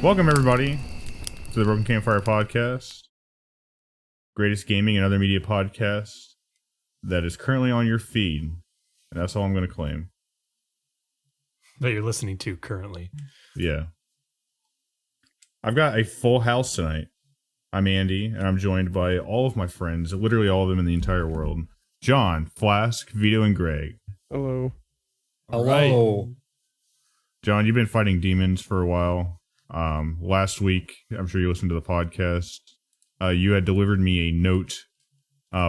Welcome, everybody, to the Broken Campfire podcast, greatest gaming and other media podcast that is currently on your feed, and that's all I'm going to claim. That you're listening to currently. Yeah. I've got a full house tonight. I'm Andy, and I'm joined by all of my friends, literally all of them in the entire world. John, Flask, Vito, and Greg. Hello. Hello. Right. John, you've been fighting demons for a while. Last week, I'm sure you listened to the podcast, you had delivered me a note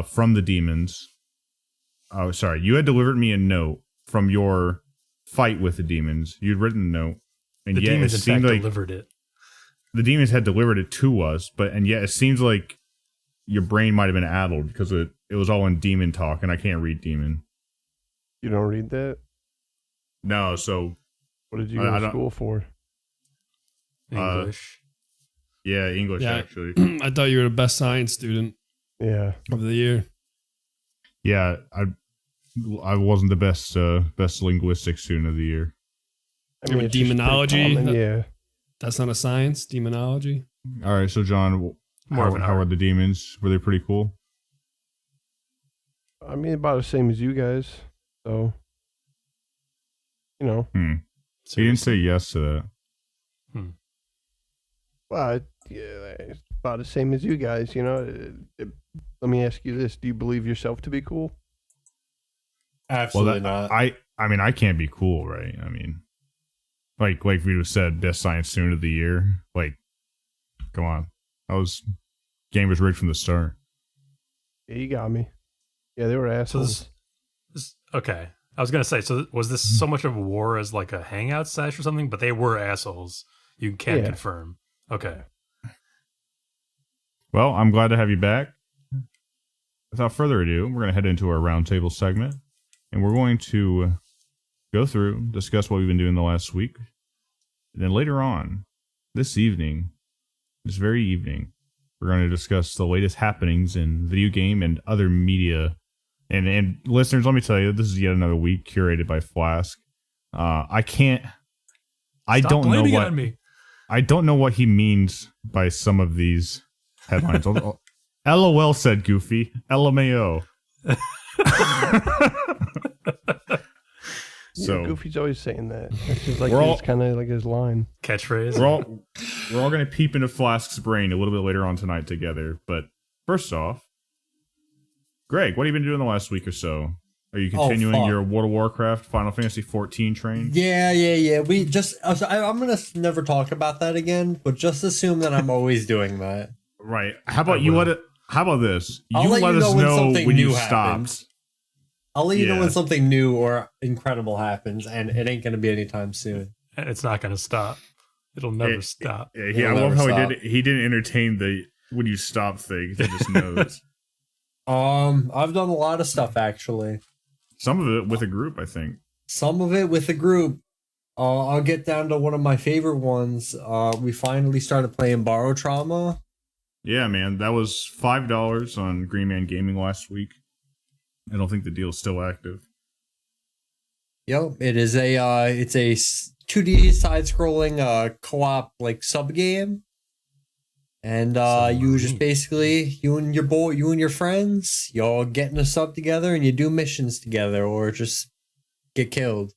from the demons. Oh, sorry. You had delivered me a note from your fight with the demons. You'd written a note. And the yet demons, it seemed like delivered it. The demons had delivered it to us, and yet it seems like your brain might have been addled because it was all in demon talk, and I can't read demon. You don't read that? No, so... What did you go to school for? English. Yeah, English, actually. I thought you were the best science student of the year. Yeah, I wasn't the best linguistics student of the year. I mean, demonology? Yeah. That's not a science, demonology. All right, so John, how are the demons? Were they pretty cool? I mean, about the same as you guys. So, you know. So you didn't say yes to that. Well, yeah, it's about the same as you guys, you know. Let me ask you this. Do you believe yourself to be cool? Absolutely not. I mean, I can't be cool, right? I mean, like Vito said, best science student of the year. Like, come on. Game was rigged from the start. Yeah, you got me. Yeah, they were assholes. Okay. I was going to say, so was this so much of a war as like a hangout sesh or something? But they were assholes. You can't confirm. Okay. Well, I'm glad to have you back. Without further ado, we're going to head into our roundtable segment. And we're going to go through, discuss what we've been doing the last week. And then later on, this very evening, we're going to discuss the latest happenings in video game and other media. And listeners, let me tell you, this is yet another week curated by Flask. I don't know what he means by some of these headlines. LOL, said Goofy. LMAO. So Goofy's always saying that. It's just like it's kind of like his line. Catchphrase. We're all going to peep into Flask's brain a little bit later on tonight together. But first off, Greg, what have you been doing the last week or so? Are you continuing your World of Warcraft Final Fantasy 14 train? Yeah. We just... I'm going to never talk about that again, but just assume that I'm always doing that. Right. How about how about this? I'll let you know when something new stopped. Happens. I'll let you know when something new or incredible happens, and it ain't going to be anytime soon. And it's not going to stop. It'll never stop. Yeah, I love how he didn't entertain the when you stop thing. He just knows. I've done a lot of stuff, actually. Some of it with a group, I think. Some of it with a group. I'll get down to one of my favorite ones. We finally started playing Barotrauma. Yeah, man. That was $5 on Green Man Gaming last week. I don't think the deal's still active. Yep, it is it's a 2D side-scrolling co-op like sub-game. And you just basically, you and your friends, y'all get in a sub together and you do missions together or just get killed.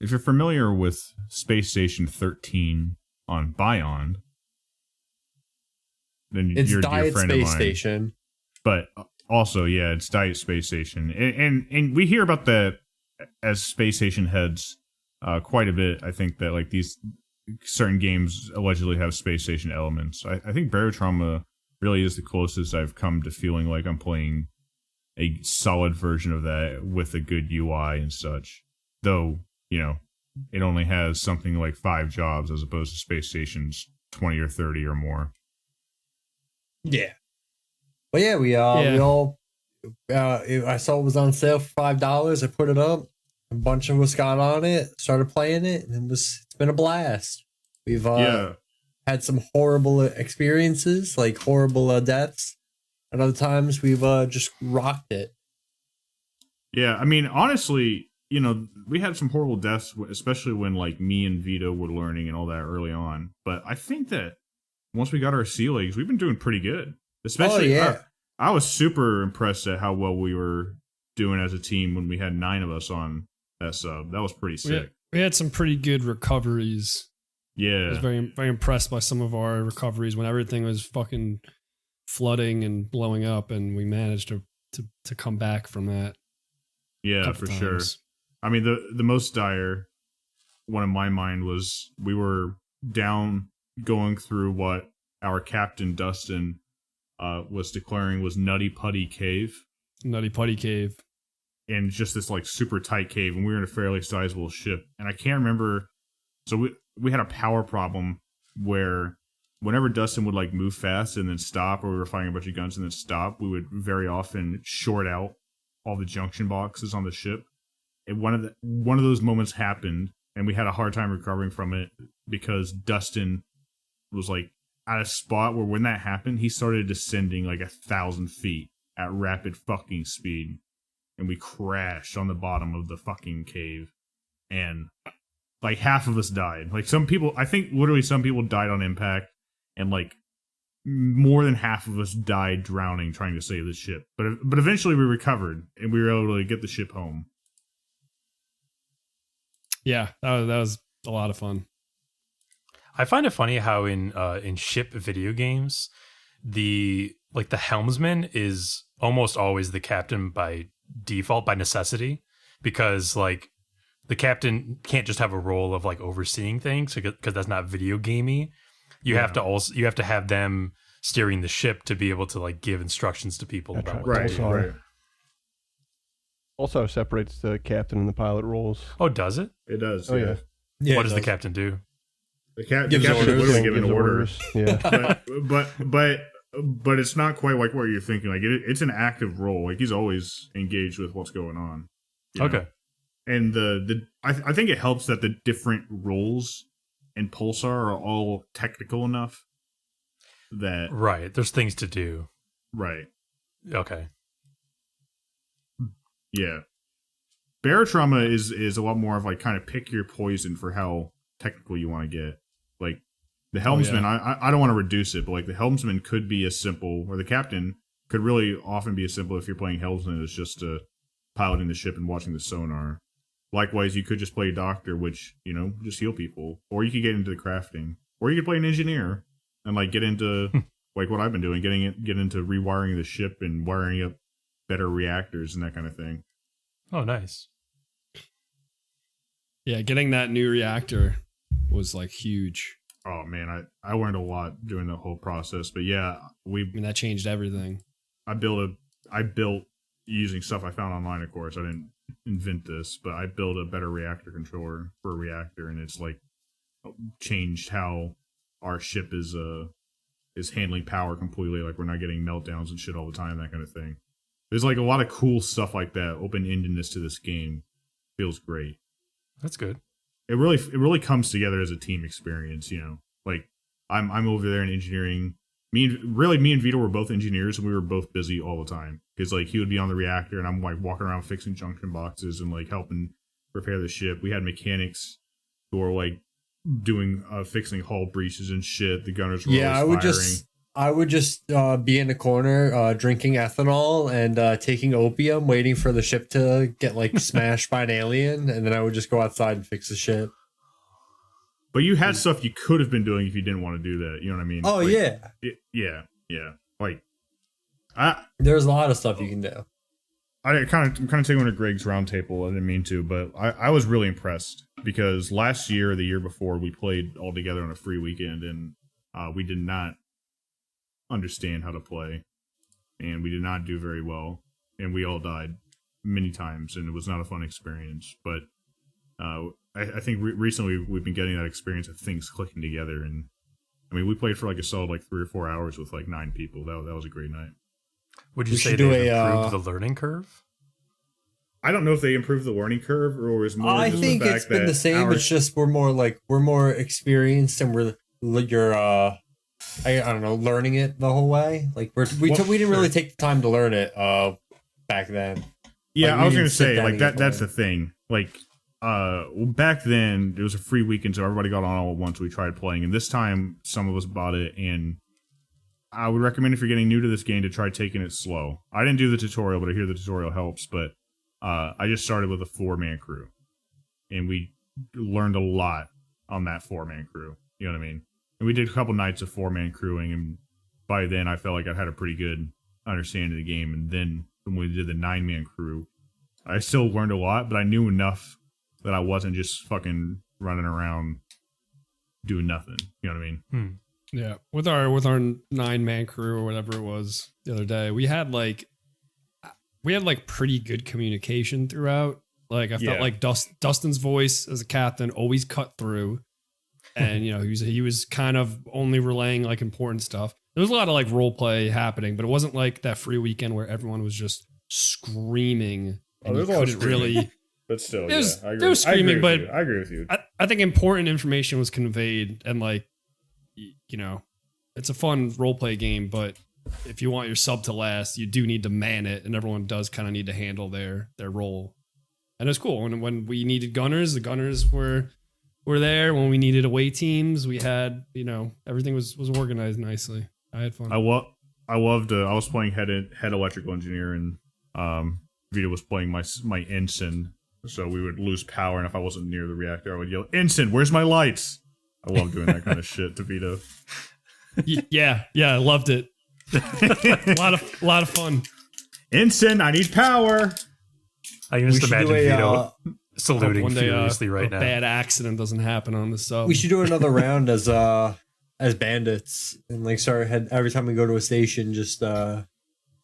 If you're familiar with Space Station 13 on Beyond, then it's you're a Diet friend Space of mine. Station. But also, yeah, it's Diet Space Station. And we hear about that as Space Station heads quite a bit. I think that like these certain games allegedly have Space Station elements. I think Barotrauma really is the closest I've come to feeling like I'm playing a solid version of that with a good UI and such. Though, you know, it only has something like 5 jobs as opposed to Space Station's 20 or 30 or more. Yeah. But yeah, we all I saw it was on sale for $5. I put it up. A bunch of us got on it, started playing it, and it's been a blast. We've had some horrible experiences, like horrible deaths, and other times we've just rocked it. Yeah, I mean, honestly, we had some horrible deaths, especially when like me and Vito were learning and all that early on. But I think that once we got our sea legs, we've been doing pretty good. Especially, I was super impressed at how well we were doing as a team when we had 9 of us on that sub. That was pretty sick. We had some pretty good recoveries. Yeah. I was very, very impressed by some of our recoveries when everything was fucking flooding and blowing up, and we managed to come back from that. Yeah, for sure. I mean, the most dire one in my mind was we were down going through what our captain Dustin was declaring was Nutty Putty Cave. Nutty Putty Cave. And just this like super tight cave, and we were in a fairly sizable ship. And I can't remember. So we had a power problem where whenever Dustin would like move fast and then stop, or we were firing a bunch of guns and then stop, we would very often short out all the junction boxes on the ship. And one of those moments happened, and we had a hard time recovering from it because Dustin was like at a spot where when that happened, he started descending like 1,000 feet at rapid fucking speed, and we crashed on the bottom of the fucking cave, and like half of us died. Like I think literally some people died on impact, and like more than half of us died drowning trying to save the ship. But eventually we recovered, and we were able to get the ship home. Yeah, that was a lot of fun. I find it funny how in ship video games, the helmsman is almost always the captain by default, by necessity, because like the captain can't just have a role of like overseeing things because that's not video gamey. You have to have them steering the ship to be able to like give instructions to people about what to do. Right. Also separates the captain and the pilot roles. Oh, does it? It does. Oh yeah. What does the captain do? The captain Gives is orders. literally giving orders. Yeah. but it's not quite like what you're thinking. Like it's an active role. Like he's always engaged with what's going on. Okay. Know? And I think it helps that the different roles in Pulsar are all technical enough that Right. There's things to do. right. Okay. Yeah. Barotrauma is a lot more of like kind of pick your poison for how technical you want to get. Like the helmsman, I don't want to reduce it, but like the helmsman could be as simple, or the captain could really often be as simple if you're playing helmsman as just piloting the ship and watching the sonar. Likewise, you could just play doctor, which, just heal people. Or you could get into the crafting. Or you could play an engineer and like get into like what I've been doing, get into rewiring the ship and wiring up better reactors and that kind of thing. Oh, nice. Yeah, getting that new reactor was like huge. Oh man, I learned a lot during the whole process. But yeah, that changed everything. I built using stuff I found online, of course. I didn't invent this, but I built a better reactor controller for a reactor, and it's like changed how our ship is handling power completely. Like we're not getting meltdowns and shit all the time, that kind of thing. There's like a lot of cool stuff like that. Open-endedness to this game feels great. That's good. It really comes together as a team experience, Like I'm over there in engineering. Me and Vito were both engineers, and we were both busy all the time. Because like he would be on the reactor, and I'm like walking around fixing junction boxes and like helping repair the ship. We had mechanics who were like doing fixing hull breaches and shit. The gunners were always I would just be in a corner drinking ethanol and taking opium, waiting for the ship to get like smashed by an alien, and then I would just go outside and fix the ship. But you had stuff you could have been doing if you didn't want to do that. You know what I mean? Oh, like, yeah. Yeah. Like, there's a lot of stuff you can do. I'm kind of taking one of Greg's Roundtable. I didn't mean to, but I was really impressed because last year, or the year before, we played all together on a free weekend, and we did not understand how to play, and we did not do very well, and we all died many times, and it was not a fun experience. But I think recently we've been getting that experience of things clicking together, and I mean we played for like a solid like 3 or 4 hours with like 9 people. That was a great night. Would you say they improved the learning curve? I don't know if they improved the learning curve or it was more. I think it's been the same. It's just we're more experienced, and you're I don't know, learning it the whole way. Like we didn't really take the time to learn it back then. Yeah, like, I was gonna say like that's the thing. like back then it was a free weekend, so everybody got on all at once. We tried playing, and this time some of us bought it, and I would recommend if you're getting new to this game to try taking it slow. I didn't do the tutorial, but I hear the tutorial helps. But I just started with a 4-man crew, and we learned a lot on that 4-man crew. You know what I mean? And we did a couple nights of 4-man crewing, and by then I felt like I had a pretty good understanding of the game. And then when we did the 9-man crew, I still learned a lot, but I knew enough that I wasn't just fucking running around doing nothing. You know what I mean? Yeah. With our 9-man crew or whatever it was the other day, we had like pretty good communication throughout. Like I felt like Dustin's voice as a captain always cut through. And you know, he was kind of only relaying like important stuff. There was a lot of like role play happening, but it wasn't like that free weekend where everyone was just screaming. And you couldn't really. But still, there was screaming, but I agree with you. I think important information was conveyed, and like, you know, it's a fun role play game, but if you want your sub to last, you do need to man it, and everyone does kind of need to handle their role. And it's cool. When we needed gunners, the gunners were there. When we needed away teams, we had, you know, everything was organized nicely. I had fun. I loved. I was playing head electrical engineer, and Vito was playing my ensign. So we would lose power, and if I wasn't near the reactor, I would yell, "Ensign, where's my lights?" I love doing that kind of shit to Vito. Yeah, I loved it. a lot of fun. Ensign, I need power. I can just imagine Vito saluting furiously right now. Bad accident doesn't happen on the sub. We should do another round as bandits, and like every time we go to a station, just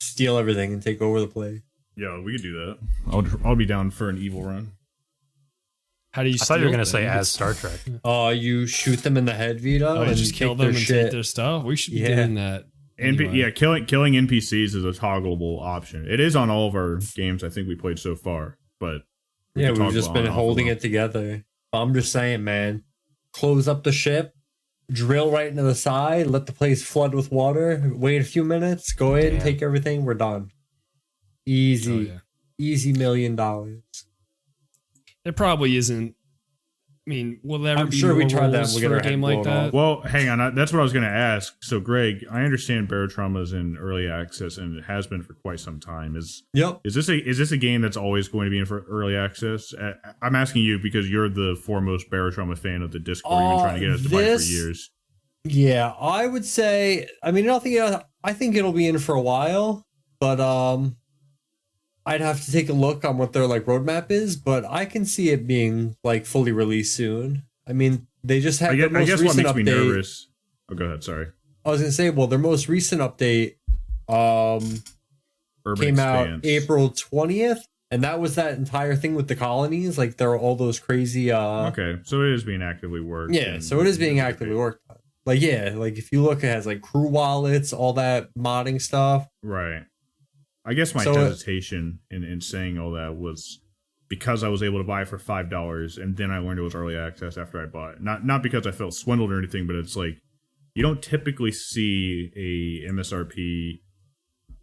steal everything and take over the place. Yeah, we could do that. I'll be down for an evil run. How do you? I thought you were gonna say as Star Trek. You shoot them in the head, Vito, and just kill them and take their stuff. We should be doing that. Anyway. Killing NPCs is a toggleable option. It is on all of our games I think we played so far, but we've just been holding it together. I'm just saying, man, close up the ship, drill right into the side, let the place flood with water, wait a few minutes, go in, take everything, we're done. Easy. Easy $1 million. There probably isn't. I mean, will there ever I'm be sure more we tried that. rules We'll for get a our game head like blown that? off. Well, hang on. That's what I was going to ask. So, Greg, I understand Barotrauma is in early access, and it has been for quite some time. Is this a game that's always going to be in for early access? I'm asking you because you're the foremost Barotrauma fan of the Discord. You've been trying to get us to buy it for years. Yeah, I would say. I mean, I think it'll be in for a while, but I'd have to take a look on what their like roadmap is. But I can see it being like fully released soon. I mean, they just had their most recent update. What makes me nervous. Oh, go ahead. Sorry. I was gonna say, well, their most recent update came out April 20th, and that was that entire thing with the colonies. Like there are all those crazy. Okay, so it is being actively worked. Yeah, so it is being actively worked on. Like like if you look, it has like crew wallets, all that modding stuff. Right. I guess my hesitation in saying all that was because I was able to buy it for $5, and then I learned it was early access after I bought it. Not because I felt swindled or anything, but it's like you don't typically see a MSRP,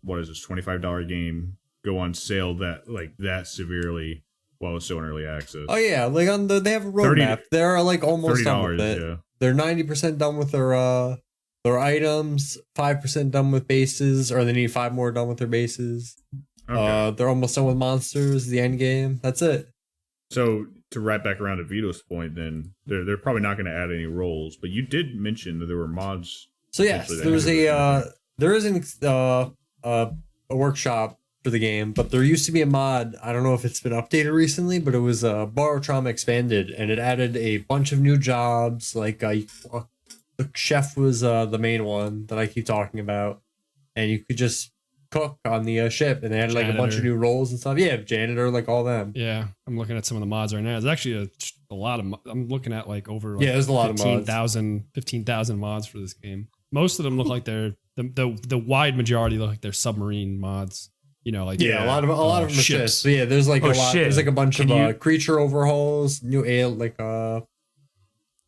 what is this, $25 game go on sale that severely while it's still in early access. Oh yeah, like they have a roadmap. They're like almost done with it. Yeah. They're 90% done with their items, 5% done with bases, or they need 5 more done with their bases. Okay. They're almost done with monsters, the end game. That's it. So to wrap back around to Vito's point, then they're probably not going to add any roles, but you did mention that there were mods. So yes, there isn't a workshop for the game, but there used to be a mod. I don't know if it's been updated recently, but it was Barotrauma Expanded, and it added a bunch of new jobs. Like the chef was the main one that I keep talking about, and you could just cook on the ship, and they had like a bunch of new roles and stuff. Yeah, janitor, like all them. Yeah, I'm looking at some of the mods right now. There's actually a lot of. I'm looking at like over there's a lot of mods. 15,000 mods for this game. Most of them look like they're the wide majority look like they're submarine mods. You know, like a lot of them ships. So yeah, there's like a lot. There's like a bunch of creature overhauls, new like a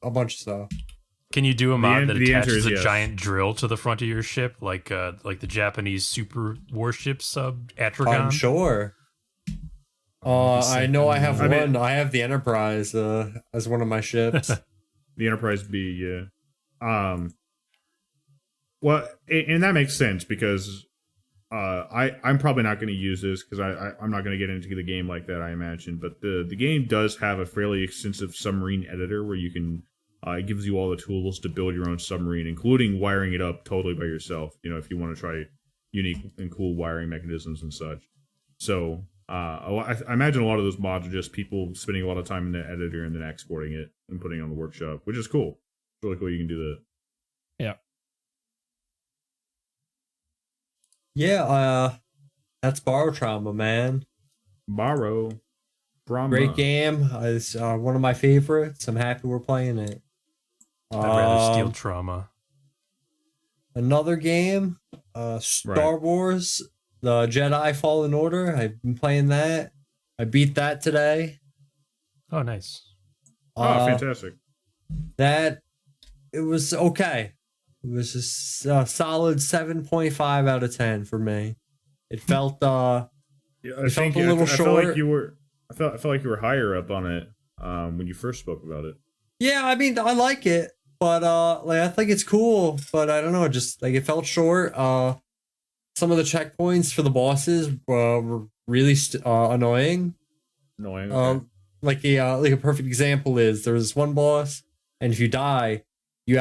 bunch of stuff. Can you do a mod that attaches a giant drill to the front of your ship, like the Japanese super warship sub Atragon? I'm sure. I know I have one. I have the Enterprise as one of my ships. The Enterprise B, yeah. Well, and that makes sense because I'm probably not going to use this because I'm not going to get into the game like that, I imagine. But the game does have a fairly extensive submarine editor where you can it gives you all the tools to build your own submarine, including wiring it up totally by yourself. You know, if you want to try unique and cool wiring mechanisms and such. So I imagine a lot of those mods are just people spending a lot of time in the editor and then exporting it and putting it on the workshop, which is cool. It's really cool you can do that. Yeah. Yeah, that's Barotrauma, man. Barotrauma. Great game. It's one of my favorites. I'm happy we're playing it. I'd rather steal Trauma. Another game, Star Wars, the Jedi Fallen Order. I've been playing that. I beat that today. Oh, nice. Fantastic. It was okay. It was a solid 7.5 out of 10 for me. It felt I felt a little short. I felt like you were higher up on it when you first spoke about it. Yeah, I mean, I like it, but I think it's cool, but I don't know, just like it felt short. Some of the checkpoints for the bosses were really annoying. Annoying. Okay. Like a perfect example is there's this one boss, and if you die, it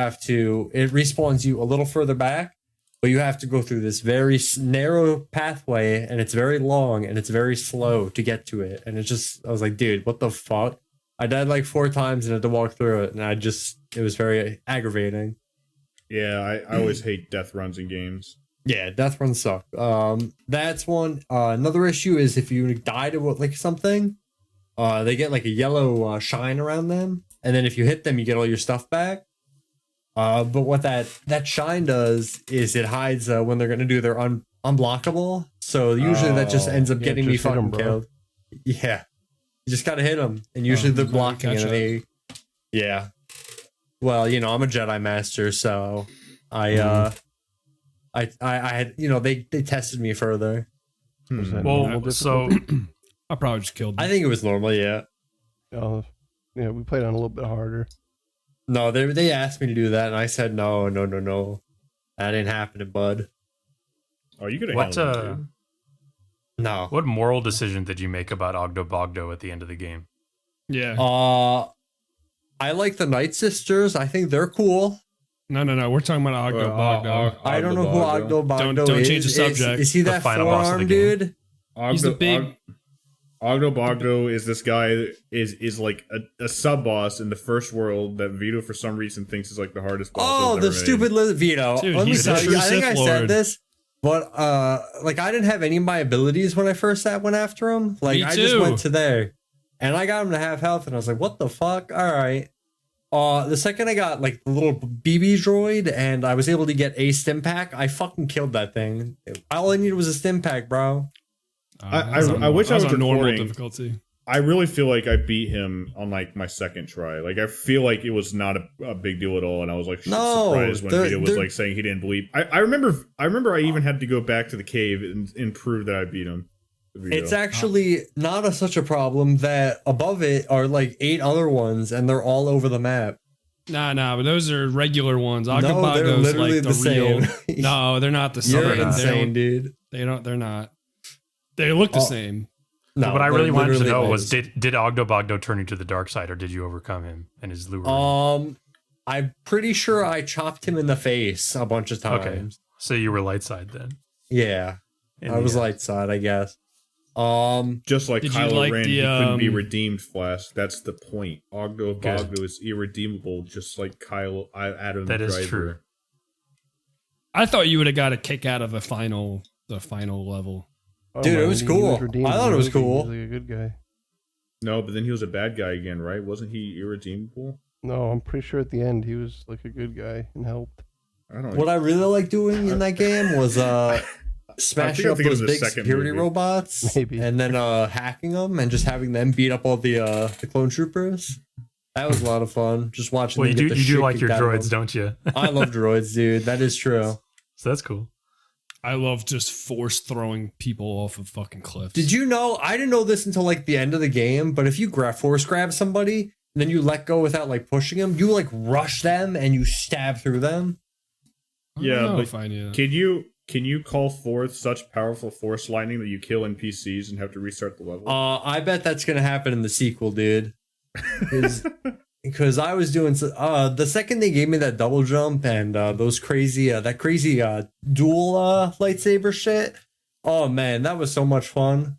respawns you a little further back, but you have to go through this very narrow pathway, and it's very long, and it's very slow to get to it. And I was like, dude, what the fuck? I died like 4 times and had to walk through it, and it was very aggravating. Yeah, I always hate death runs in games. Yeah, death runs suck. That's one. Another issue is if you die to like something, they get like a yellow shine around them, and then if you hit them, you get all your stuff back. But what that shine does is it hides when they're gonna do their unblockable. So usually that just ends up getting me fucking killed. Yeah, you just gotta hit them, and usually they're blocking it. Yeah. Well, you know, I'm a Jedi master, so I had, you know, they tested me further. Well, so I probably just killed them. I think it was normal. Yeah. Oh, yeah, we played on a little bit harder. No, they asked me to do that, and I said no. That ain't happening, bud. Oh, you could have handled it, dude. No. What moral decision did you make about Ogdo Bogdo at the end of the game? Yeah. I like the Night Sisters. I think they're cool. No. We're talking about Ogdo Bogdo. I don't know who Ogdo Bogdo is. Don't change the subject. Is he that final boss of forearm the game. dude? He's the big... Ogdo Bogdo is this guy that is like a sub boss in the first world that Vito for some reason thinks is like the hardest boss. Oh, the stupid Vito. Dude, let me tell you, I think I Lord. said this, but like I didn't have any of my abilities when I first went after him. Like I just went to there, and I got him to half health, and I was like, "What the fuck?" All right. The second I got like the little BB droid, and I was able to get a stim pack, I fucking killed that thing. All I needed was a stim pack, bro. I wish I was on normal recording. difficulty. I really feel like I beat him on like my second try. Like I feel like it was not a big deal at all, and I was like surprised when Vito was like saying he didn't believe. I remember I even had to go back to the cave and prove that I beat him. It's actually not such a problem that above it are like 8 other ones, and they're all over the map. Nah, but those are regular ones. No, they're Ogdo's literally like the same. real. No, they're not the same. You're insane, dude. They're not. They look the same. No, what I really wanted to know nice. was did Ogdo Bogdo turn you to the dark side, or did you overcome him and his lure? I'm pretty sure I chopped him in the face a bunch of times. Okay, so you were light side then. Yeah, I was light side, I guess. Just like Kylo like Ren, the, he couldn't be redeemed, Flask. That's the point. Ogdo Good. Bogdo is irredeemable, just like Adam That is Driver. true. I thought you would have got a kick out of the final level. Dude, it was cool. Redeemed. I thought it was cool. He was like a good guy. No, but then he was a bad guy again, right? Wasn't he irredeemable? No, I'm pretty sure at the end he was like a good guy and helped. I don't know. What I really liked doing in that game was smashing up those big security robots, Maybe. and then hacking them and just having them beat up all the clone troopers. That was a lot of fun. Just watching. Well, them you get the do shit like your kicked out of droids, them. don't you? I love droids, dude. That is true. So that's cool. I love just force throwing people off of fucking cliffs. Did you know? I didn't know this until like the end of the game. But if you force grab somebody and then you let go without like pushing them, you like rush them and you stab through them. Yeah, but can you call forth such powerful force lightning that you kill NPCs and have to restart the level? I bet that's gonna happen in the sequel, dude. Because I was doing the second they gave me that double jump and those crazy dual lightsaber shit. Oh man, that was so much fun.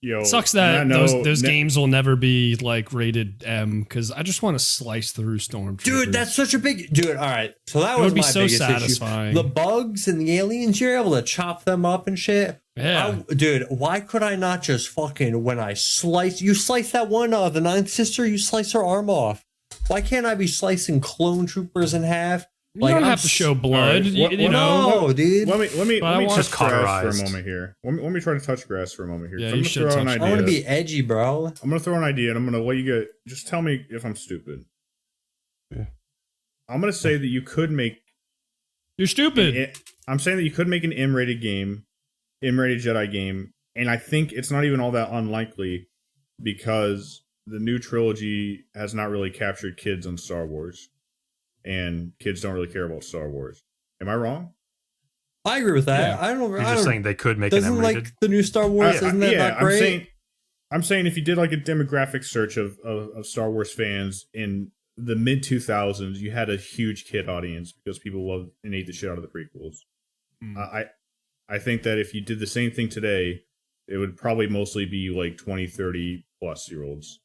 Yo, it sucks that those games will never be like rated M because I just want to slice through Stormtroopers. Dude, that's such a big dude. All right, so that was my biggest satisfying. Issue. The bugs and the aliens, you're able to chop them up and shit. Yeah, dude, why could I not just fucking when I slice that one the ninth sister, you slice her arm off. Why can't I be slicing clone troopers in half? You don't have to show blood. Right. You know, no, dude. Let me touch grass for a moment here. Let me try to touch grass for a moment here. Yeah, so I'm gonna throw an idea. I want to be edgy, bro. I'm gonna throw an idea, and I'm gonna let you get. Just tell me if I'm stupid. Yeah. I'm gonna say that you could make. You're stupid. I'm saying that you could make an M-rated game, M-rated Jedi game, and I think it's not even all that unlikely because the new trilogy has not really captured kids on Star Wars. And kids don't really care about Star Wars. Am I wrong? I agree with that. Yeah. You're just saying they could make an M-rated. Like the new Star Wars, isn't that not great? I'm saying if you did like a demographic search of Star Wars fans in the mid 2000s, you had a huge kid audience because people loved and ate the shit out of the prequels. I think that if you did the same thing today, it would probably mostly be like 20, 30 plus year olds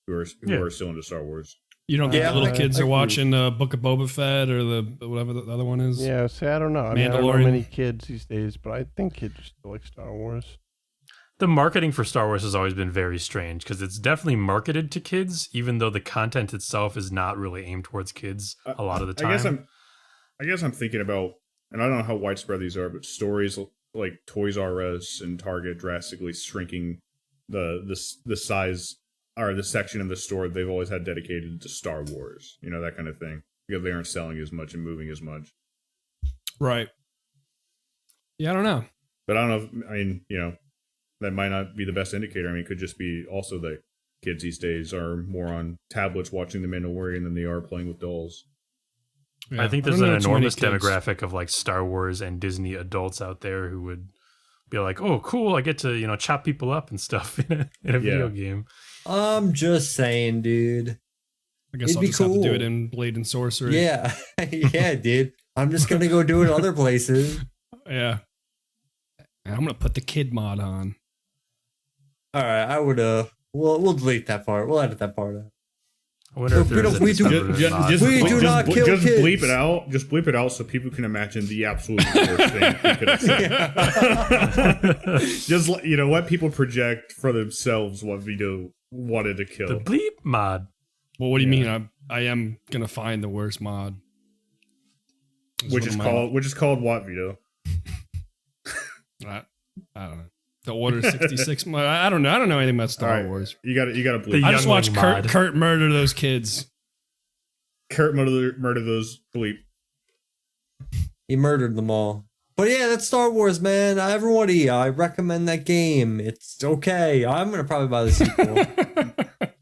who are still into Star Wars. You don't think the little kids are watching Book of Boba Fett or the whatever the other one is? Yeah, see, I don't know. I mean, I don't know many kids these days, but I think kids still like Star Wars. The marketing for Star Wars has always been very strange because it's definitely marketed to kids, even though the content itself is not really aimed towards kids a lot of the time. I guess I'm thinking about, and I don't know how widespread these are, but stories like Toys R Us and Target drastically shrinking the size or the section of the store they've always had dedicated to Star Wars, that kind of thing, because they aren't selling as much and moving as much. Right. Yeah, I don't know. But I don't know. That might not be the best indicator. I mean, it could just be also that kids these days are more on tablets watching The Mandalorian than they are playing with dolls. Yeah, I think there's an enormous demographic of like Star Wars and Disney adults out there who would be like, "Oh, cool! I get to chop people up and stuff in a video game." I'm just saying, dude. I guess I'll just have to do it in Blade and Sorcery. Yeah, yeah, dude. I'm just gonna go do it other places. Yeah, I'm gonna put the kid mod on. All right, I would. We'll delete that part. We'll edit that part out. I wonder if we do not kill kids. Just bleep it out. Just bleep it out so people can imagine the absolute worst thing you could have said. Just let people project for themselves what Vito wanted to kill. The bleep mod. Well, what do you mean? I am gonna find the worst mod. Which is called what, Vito? I don't know. The Order 66. I don't know. I don't know anything about Star Wars. You got to bleep. I just watched Kurt murder those kids. Kurt murder those bleep. He murdered them all. But yeah, that's Star Wars, man. Everybody, I recommend that game. It's okay. I'm gonna probably buy the sequel.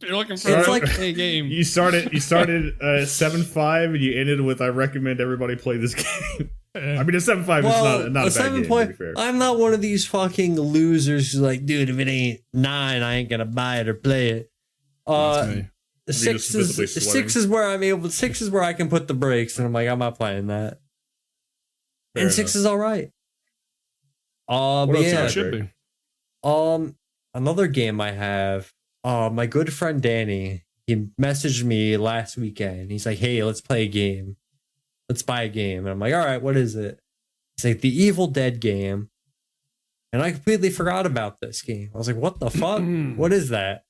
You're looking for a game. You started 7.5 and you ended with I recommend everybody play this game. I mean, a 7.5 is not a bad game, to be fair. I'm not one of these fucking losers who's like, dude, if it ain't 9, I ain't gonna buy it or play it. The 6 is where I'm able. 6 is where I can put the brakes, and I'm like, I'm not playing that. Fair and 6 is all right. But yeah, it should be. Another game I have. My good friend Danny, he messaged me last weekend. He's like, hey, let's play a game. Let's buy a game. And I'm like, all right, what is it? It's like the Evil Dead game. And I completely forgot about this game. I was like, what the fuck? What is that?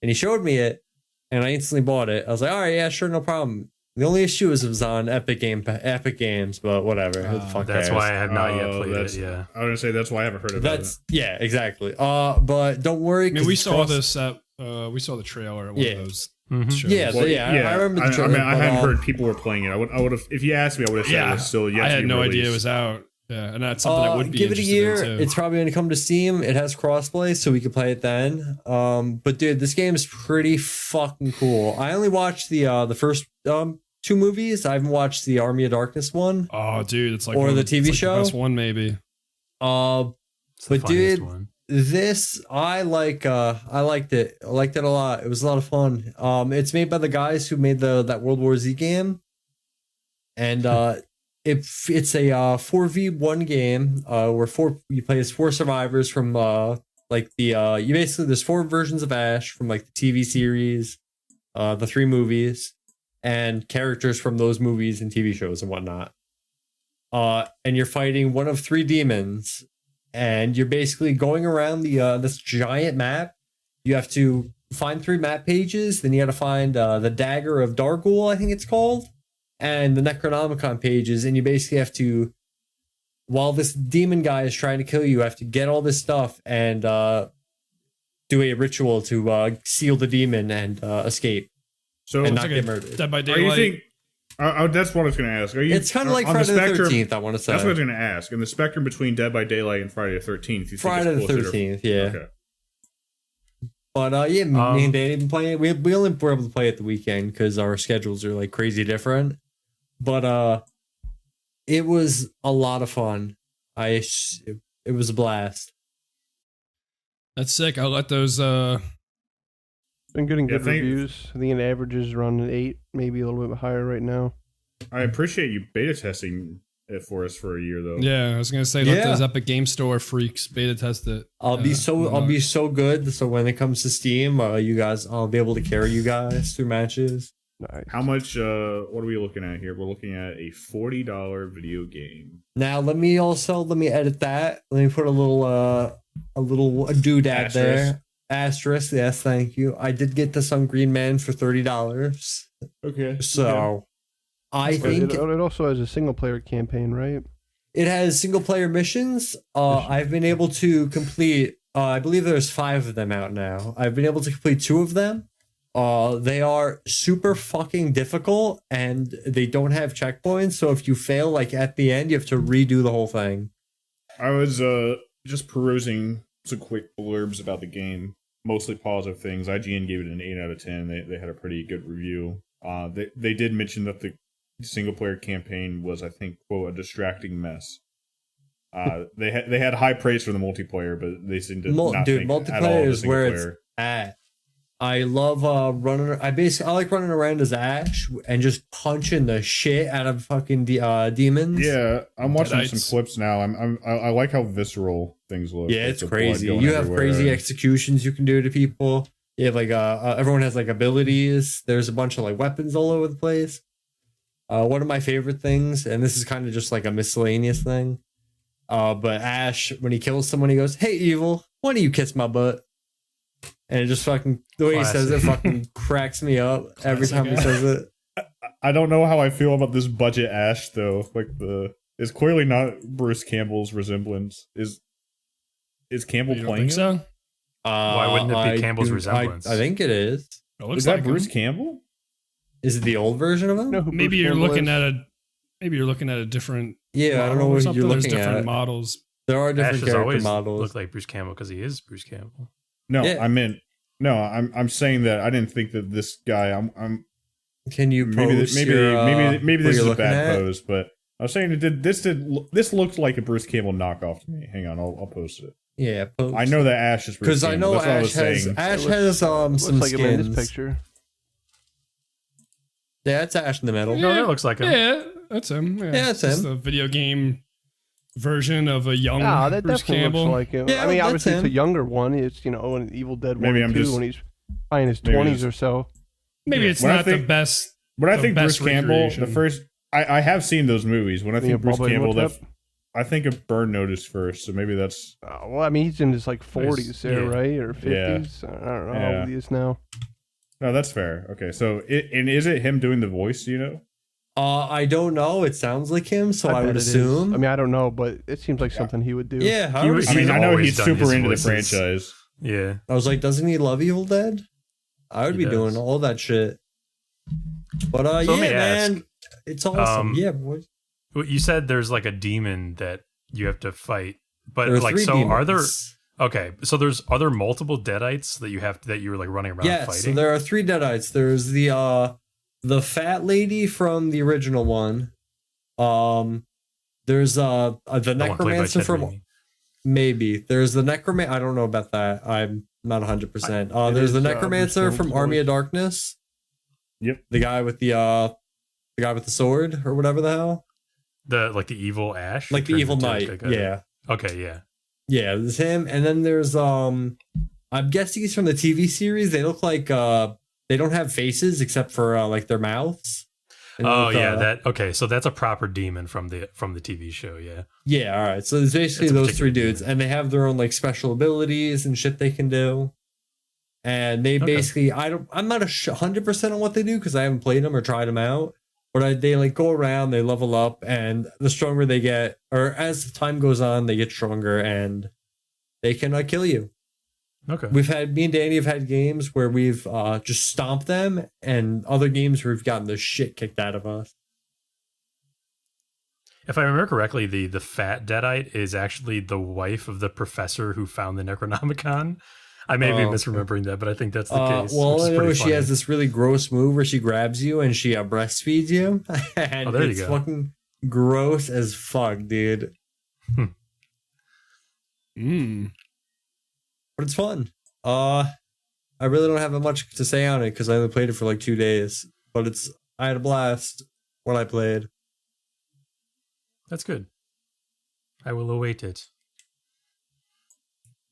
And he showed me it, and I instantly bought it. I was like, all right, yeah, sure, no problem. The only issue is it was on Epic Games, but whatever. Who the fuck that's cares? why I have not yet played it. Yeah, I was gonna say that's why I haven't heard about it. Yeah, exactly. But don't worry. I mean, we saw this at we saw the trailer at one of those. Shows. Yeah, I remember the trailer. I hadn't heard people were playing it. I would have, if you asked me, I would have said it was still yet. I to had be no released. idea it was out. Yeah, and that's something I would be give it a interested year. in too. It's probably going to come to Steam. It has crossplay, so we can play it then. But dude, this game is pretty fucking cool. I only watched the first 2 movies. I haven't watched the Army of Darkness one. Oh, dude, it's like or the it's TV like show. the best one maybe. It's the But funniest dude, one. this I liked it. I liked it a lot. It was a lot of fun. It's made by the guys who made that World War Z game, and it's a 4v1 game where you play as 4 survivors from you basically there's 4 versions of Ash from like the TV series, the 3 movies, and characters from those movies and TV shows and whatnot. And you're fighting one of 3 demons, and you're basically going around this giant map. You have to find 3 map pages, then you got to find the Dagger of Dargul, I think it's called, and the Necronomicon pages, and you basically have to, while this demon guy is trying to kill you, have to get all this stuff and do a ritual to seal the demon and escape So and It's not like get a murdered. Dead by are you Daylight. think? That's what I was going to ask. Are you? It's kind of like on Friday the spectrum- 13th, I want to say. That's what I was going to ask. In the spectrum between Dead by Daylight and Friday the 13th, you Friday think the it's closer to- 13th, yeah. Okay. But me and Danny been playing it. We only were able to play it the weekend because our schedules are like crazy different. But it was a lot of fun. It was a blast. That's sick. I'll let those. Been getting Yeah, good reviews. I think an average is around an 8, maybe a little bit higher right now. I appreciate you beta testing it for us for a year, though. Yeah, I was gonna say let Yeah. those Epic Game Store freaks beta test it. I'll be so good. So when it comes to Steam, I'll be able to carry you guys through matches. Nice. How much? What are we looking at here? We're looking at a $40 video game. Now let me edit that. Let me put a little doodad Asterisk. there. Asterisk. Yes, thank you. I did get this on Green Man for $30. Okay. So I But think it also has a single player campaign, right? it has single player missions. I've been able to complete. I believe there's 5 of them out now. I've been able to complete 2 of them. They are super fucking difficult, and they don't have checkpoints. So if you fail, like at the end, you have to redo the whole thing. I was just perusing some quick blurbs about the game, mostly positive things. IGN gave it an 8 out of 10. They had a pretty good review. They did mention that the single player campaign was, I think, quote, a distracting mess. They had high praise for the multiplayer, but they seemed to not think at all multiplayer of the is single where player. it's at. I love running. I like running around as Ash and just punching the shit out of fucking demons. Yeah, I'm watching Deadites. some clips now. I like how visceral things look. Yeah, Like it's the blood crazy. going You have everywhere. crazy executions you can do to people. You have like everyone has like abilities. There's a bunch of like weapons all over the place. One of my favorite things, and this is kind of just like a miscellaneous thing. But Ash, when he kills someone, he goes, "Hey, evil, why don't you kiss my butt?" And it just fucking the way he says it fucking cracks me up every time he says it. I don't know how I feel about this budget Ash though. Like it's clearly not Bruce Campbell's resemblance. Is Campbell You don't playing think it? so? Why wouldn't it be Campbell's resemblance? I think it is. It looks Is that like Bruce him. Campbell? Is it the old version of him? You know who Maybe Bruce you're Campbell looking is? at a different. Yeah, I don't know model or what something. you're There's looking different at. models. There are Ash different has character always models. looked like Bruce Campbell because he is Bruce Campbell. No, Yeah. I'm saying that I didn't think that this guy. I'm Can you maybe post maybe your, maybe what this you're is a looking bad at? pose, but I was saying this looked like a Bruce Campbell knockoff to me. Hang on, I'll post it. Yeah, post. I know that Ash is Bruce because I Campbell. know That's what I was Ash saying. has Looks some like him in skins. this picture. Yeah, it's Ash in the middle. No, that looks like him. Yeah, that's him. Yeah, that's Just him. a video game version of a young Ah, that Bruce definitely Campbell. looks like him. Yeah, I mean, that's obviously it's him. a younger one. It's an Evil Dead Maybe 1 I'm and 2 just- when he's probably in his maybe 20s just- or so. Maybe it's When I not think- the best. When I the think Bruce best Campbell, recreation. the first I have seen those movies. When I think Bruce Bubba Campbell, Hotep? I think of Burn Notice first. So maybe that's Well, I mean, he's in his like 40s there, Yeah. right? Or 50s. I don't know how Yeah. old he is now. no, that's fair. Okay, so and is it him doing the voice? Do you know? I don't know. It sounds like him, so I bet would it is. assume. I mean, I don't know, but it seems like something he would do. Yeah, He I, was- I mean, He's I know always he's done super his into the voices. franchise. Yeah. I was like, doesn't he love Evil Dead? I would He be does. doing all that shit. But So let yeah, me man, ask, it's awesome. um, Yeah, boys. You said there's like a demon that you have to fight. But There are like, three so are there? demons. Okay, so are there multiple Deadites that you were like running around Yes, fighting? so there are 3 Deadites. There's the fat lady from the original one. There's the one played by necromancer Ted from Raimi. maybe. There's the necromancer. I don't know about that. I'm not 100%. There's the necromancer from Army of Darkness. Yep. The guy with the sword or whatever the hell. The evil Ash, Like the turns evil into, knight. like, Yeah. Okay. Yeah. Yeah, there's him, and then there's I'm guessing he's from the TV series. They look like they don't have faces except for like their mouths. And Oh look, yeah, okay. So that's a proper demon from the TV show. Yeah. Yeah, all right. So there's basically It's a those particular 3 dudes, demon. and they have their own like special abilities and shit they can do. And they basically, I'm not 100% on what they do because I haven't played them or tried them out. But they like go around, they level up, and the stronger they get, or as time goes on, they get stronger, and they can kill you. Okay. Me and Danny have had games where we've just stomped them, and other games where we've gotten the shit kicked out of us. If I remember correctly, the fat Deadite is actually the wife of the professor who found the Necronomicon. I may be misremembering that, but I think that's the case. Well, I know she funny. has this really gross move where she grabs you and she breastfeeds you. And there you it's go. fucking gross as fuck, dude. But it's fun. I really don't have much to say on it because I only played it for like 2 days. But I had a blast when I played. That's good. I will await it.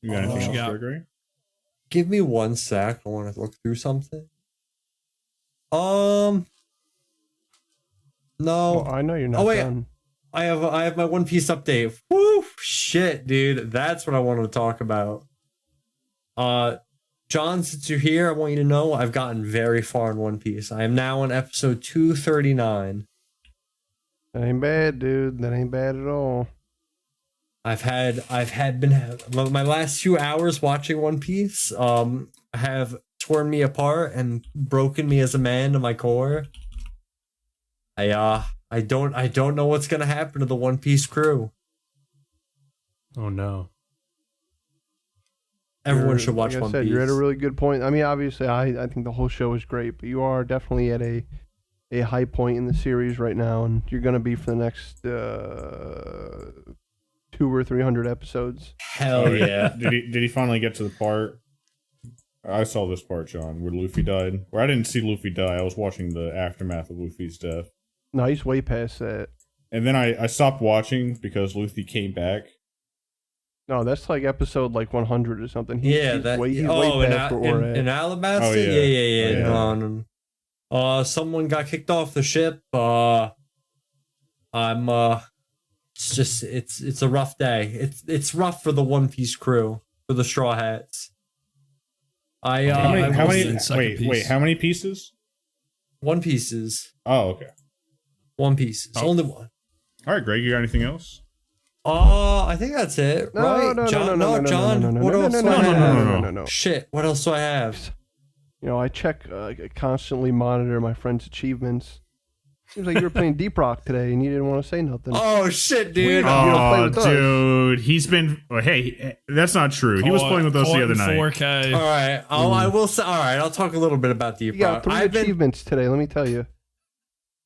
You got anything else, got? Gregory? Give me 1 sec. I want to look through something. No. Well, I know you're not done. I have my One Piece update. Woo! Shit, dude. That's what I wanted to talk about. John, since you're here, I want you to know I've gotten very far in One Piece. I am now on episode 239. That ain't bad, dude. That ain't bad at all. I've had my last few hours watching One Piece have torn me apart and broken me as a man to my core. I don't know what's gonna happen to the One Piece crew. Oh no. Everyone should watch like One I said, Piece. You're at a really good point. I mean, obviously, I think the whole show is great, but you are definitely at a high point in the series right now, and you're going to be for the next 200 or 300 episodes. Hell yeah. Did he finally get to the part? I saw this part, John, where Luffy died. Where I didn't see Luffy die. I was watching the aftermath of Luffy's death. No, he's way past that. And then I stopped watching because Luffy came back. No, that's like episode like 100 or something. He's way past in where we're at. Alabasta? Oh, yeah. Yeah. Oh, yeah. Someone got kicked off the ship. It's a rough day. It's rough for the One Piece crew, for the Straw Hats. How many pieces? One Pieces. Oh, okay. One Pieces. Oh. Only one. All right, Greg, you got anything else? I think that's it, right? John, what else do I have? No. Shit, what else do I have? You know, I constantly monitor my friends' achievements. Seems like you were playing Deep Rock today and you didn't want to say nothing. Oh shit, dude! Weird. You don't play Oh, with us. dude, he's been. Hey, that's not true. He was playing with us the other night. 4K. All right, I will say. All right, I'll talk a little bit about Deep You got Rock. 3 achievements today. Let me tell you.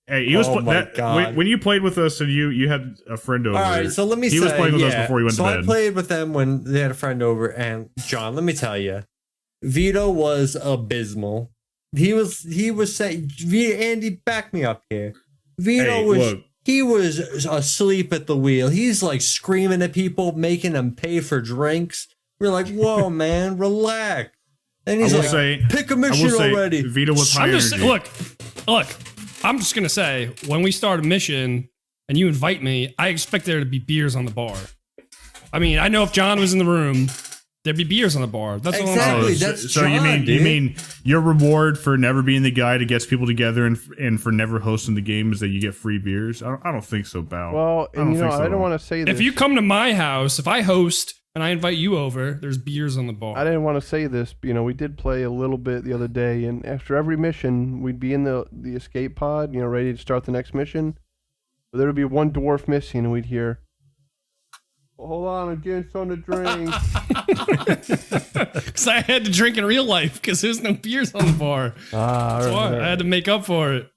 Hey, he was God. when you played with us and you had a friend over. All right, so let me say, he was playing with us before he went to bed. So I played with them when they had a friend over, and John, let me tell you, Vito was abysmal. He was saying, Andy, back me up here. Vito was asleep at the wheel. He's like screaming at people, making them pay for drinks. We're like, whoa, man, relax. And he's like, pick a mission already. Vito was high energy. Look. I'm just gonna say, when we start a mission and you invite me, I expect there to be beers on the bar. I mean, I know if John was in the room, there'd be beers on the bar. That's all I'm saying. That's so John, you mean your reward for never being the guy that gets people together and for never hosting the game is that you get free beers? I don't think so, Bao. Well, and I don't want to say this. If you come to my house, if I host and I invite you over, there's beers on the bar. I didn't want to say this, but, we did play a little bit the other day, and after every mission, we'd be in the escape pod, ready to start the next mission. But there would be one dwarf missing, and we'd hear, Hold on, I'm getting something to drink. Because I had to drink in real life because there's no beers on the bar. That's why I had to make up for it.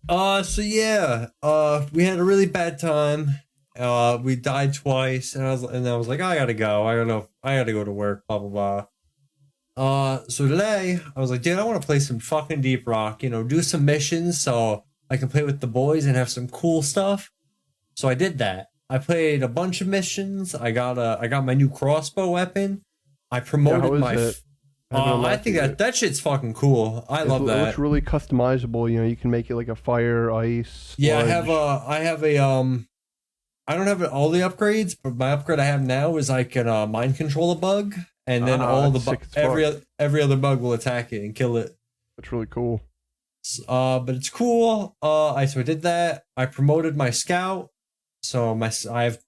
So yeah, we had a really bad time. We died twice, and I was like, I gotta go. I don't know. I gotta go to work. Blah blah blah. So today I was like, dude, I want to play some fucking Deep Rock. You know, do some missions so I can play with the boys and have some cool stuff. So I did that. I played a bunch of missions. I got my new crossbow weapon. I promoted I think that shit's fucking cool. I love that. It looks really customizable. You know, you can make it like a fire, ice. Yeah, sludge. I have a I don't have all the upgrades, but my upgrade I have now is I can mind control a bug, and then all the every other bug will attack it and kill it. That's really cool. But it's cool. I did that. I promoted my scout. So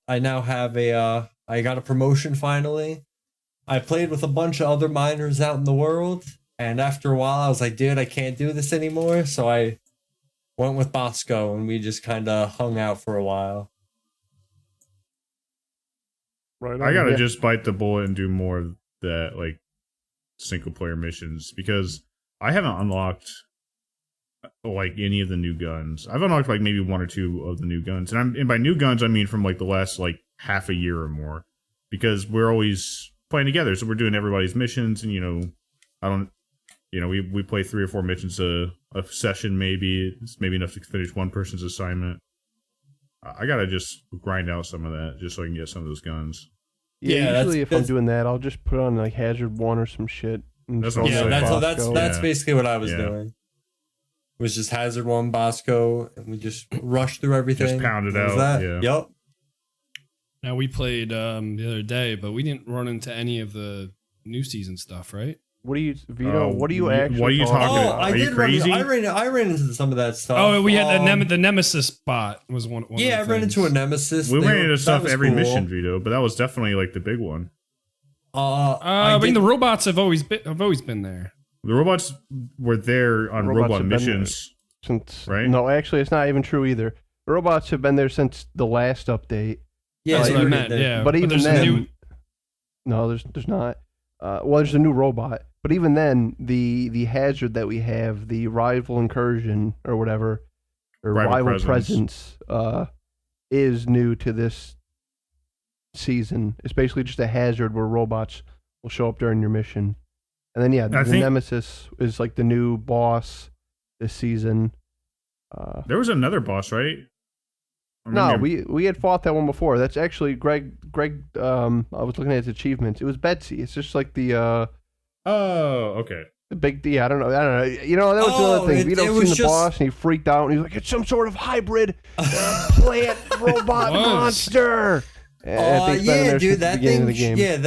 I now have I got a promotion finally. I played with a bunch of other miners out in the world, and after a while I was like, dude, I can't do this anymore. So I went with Bosco, and we just kind of hung out for a while. Right. I gotta just bite the bullet and do more of that, like, single player missions, because I haven't unlocked like any of the new guns. I've unlocked like maybe one or two of the new guns, and by new guns I mean from like the last like half a year or more, because we're always playing together, so we're doing everybody's missions, and we play 3 or 4 missions a session. Maybe it's maybe enough to finish one person's assignment. I gotta just grind out some of that just so I can get some of those guns. Yeah, usually if I'm doing that, I'll just put on like Hazard 1 or some shit. That's basically what I was doing. It was just Hazard 1, Bosco, and we just rushed through everything. Just pounded out. Yeah. Yep. Now we played the other day, but we didn't run into any of the new season stuff, right? What are you, Vito? What are you actually? What are you talking about? Are you crazy? I ran into some of that stuff. Oh, we had the Nemesis bot was one. Yeah, I ran into a Nemesis. We ran into stuff every mission, Vito, but that was definitely like the big one. I mean, the robots have always been there. The robots were there on robot missions since, right? No, actually, it's not even true either. The robots have been there since the last update. Yeah, that's what I meant. Yeah, but even then, no, there's not. Well, there's a new robot, but even then, the hazard that we have, the rival incursion or whatever, or rival presence, is new to this season. It's basically just a hazard where robots will show up during your mission. And then, the Nemesis is like the new boss this season. There was another boss, right? No, we had fought that one before. That's actually Greg. I was looking at his achievements. It was Betsy. It's just like the. Oh, okay. The big D. I don't know. You know, that was another thing. Vito seen the boss and he freaked out and he was like, "It's some sort of hybrid plant robot monster." Yeah, dude, that thing. Yeah,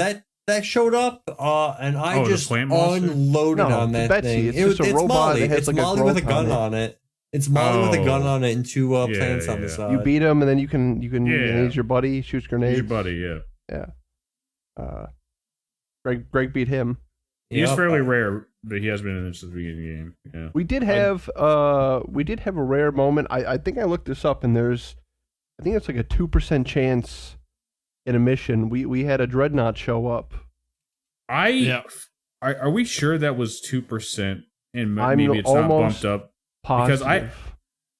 that showed up, and I just unloaded on that Betsy. thing. It's a robot Molly. that has it's Molly with a gun on it. It's Molly with a gun on it and 2 plants on the side. You beat him, and then you can he's your buddy. Shoots grenades. He's your buddy, yeah. Greg beat him. He's fairly rare, but he has been in this since the beginning of the game. Yeah. We did have a rare moment. I think I looked this up, and I think it's like a 2% chance in a mission. We had a dreadnought show up. Are we sure that was 2%? And maybe it's not bumped up. Positive. Because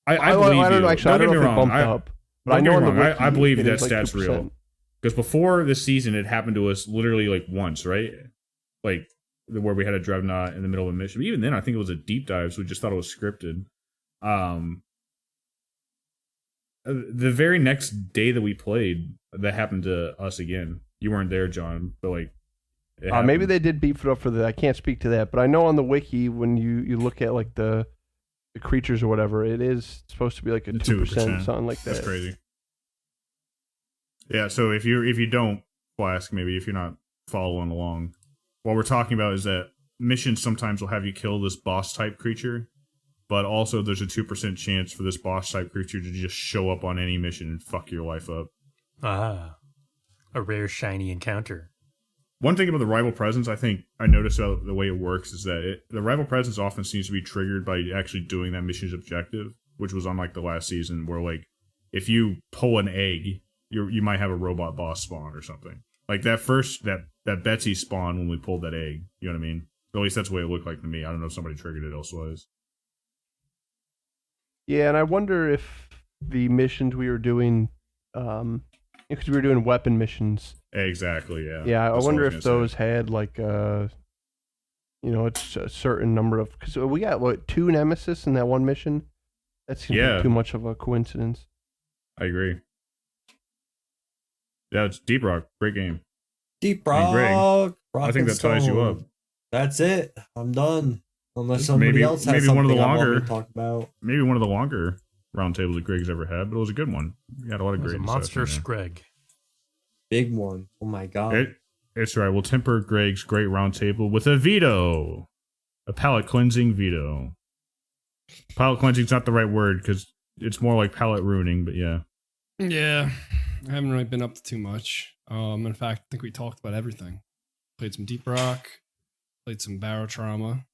I believe I don't know, actually, don't I don't get me know if it wrong. bumped up. But I know on the wiki, I believe that like stat's 2%. real. Because before this season, it happened to us literally like once, right? Like where we had a dreadnought in the middle of a mission. But even then, I think it was a deep dive, so we just thought it was scripted. The very next day that we played, that happened to us again. You weren't there, John, but like. Maybe they did beef it up for that. I can't speak to that, but I know on the wiki when you look at like the creatures or whatever, it is supposed to be like a 2%, something like that. That's crazy. Yeah, so if you don't, Flask, maybe if you're not following along, what we're talking about is that missions sometimes will have you kill this boss type creature, but also there's a 2% chance for this boss type creature to just show up on any mission and fuck your life up. A rare shiny encounter. One thing about the rival presence, I think I noticed the way it works is that the rival presence often seems to be triggered by actually doing that mission's objective, which was on like the last season, where like if you pull an egg you might have a robot boss spawn or something. Like that Betsy spawn when we pulled that egg. You know what I mean? Or at least that's the way it looked like to me. I don't know if somebody triggered it elsewise. Yeah, and I wonder if the missions we were doing, because we were doing weapon missions. Exactly. Yeah. Yeah, I That's what wonder was if gonna those say. had like it's a certain number of, because we got 2 nemesis in that one mission. That seems like too much of a coincidence. I agree. Yeah, it's Deep Rock. Great game. Deep I mean, Greg, Rock. I think that ties you up. That's it. I'm done. Unless somebody Maybe- else has maybe something one of the I want longer- to talk about. Maybe one of the longer roundtables that Greg's ever had, but it was a good one. We had a lot of It was great a monster discussion Greg. Big one. Oh my god. there. It's right. We'll temper Greg's great roundtable with a Vito. A palate cleansing Vito. Palate cleansing's not the right word because it's more like palate ruining, but yeah. Yeah, I haven't really been up to too much. In fact, I think we talked about everything. Played some Deep Rock, played some Barotrauma.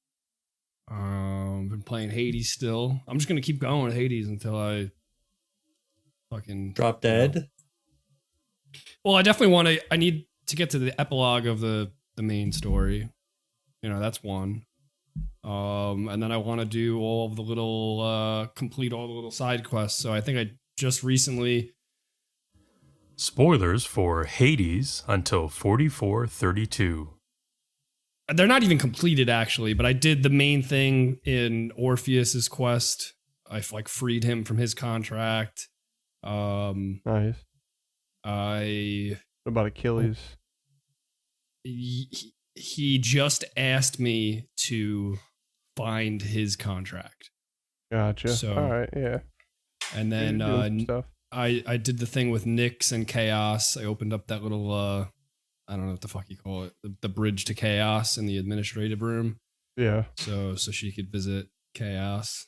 Been playing Hades still. I'm just gonna keep going with Hades until I fucking Drop dead. Well, I definitely want to. I need to get to the epilogue of the main story. That's one. And then I want to do all of the little complete all the little side quests. So I think I just recently. Spoilers for Hades until 4432. They're not even completed actually, but I did the main thing in Orpheus's quest. I freed him from his contract. Nice. What about Achilles? He just asked me to find his contract. Gotcha. So, all right, yeah. And You're doing then stuff. I did the thing with Nyx and Chaos. I opened up that little I don't know what the fuck you call it, the bridge to Chaos in the administrative room. Yeah. So she could visit Chaos.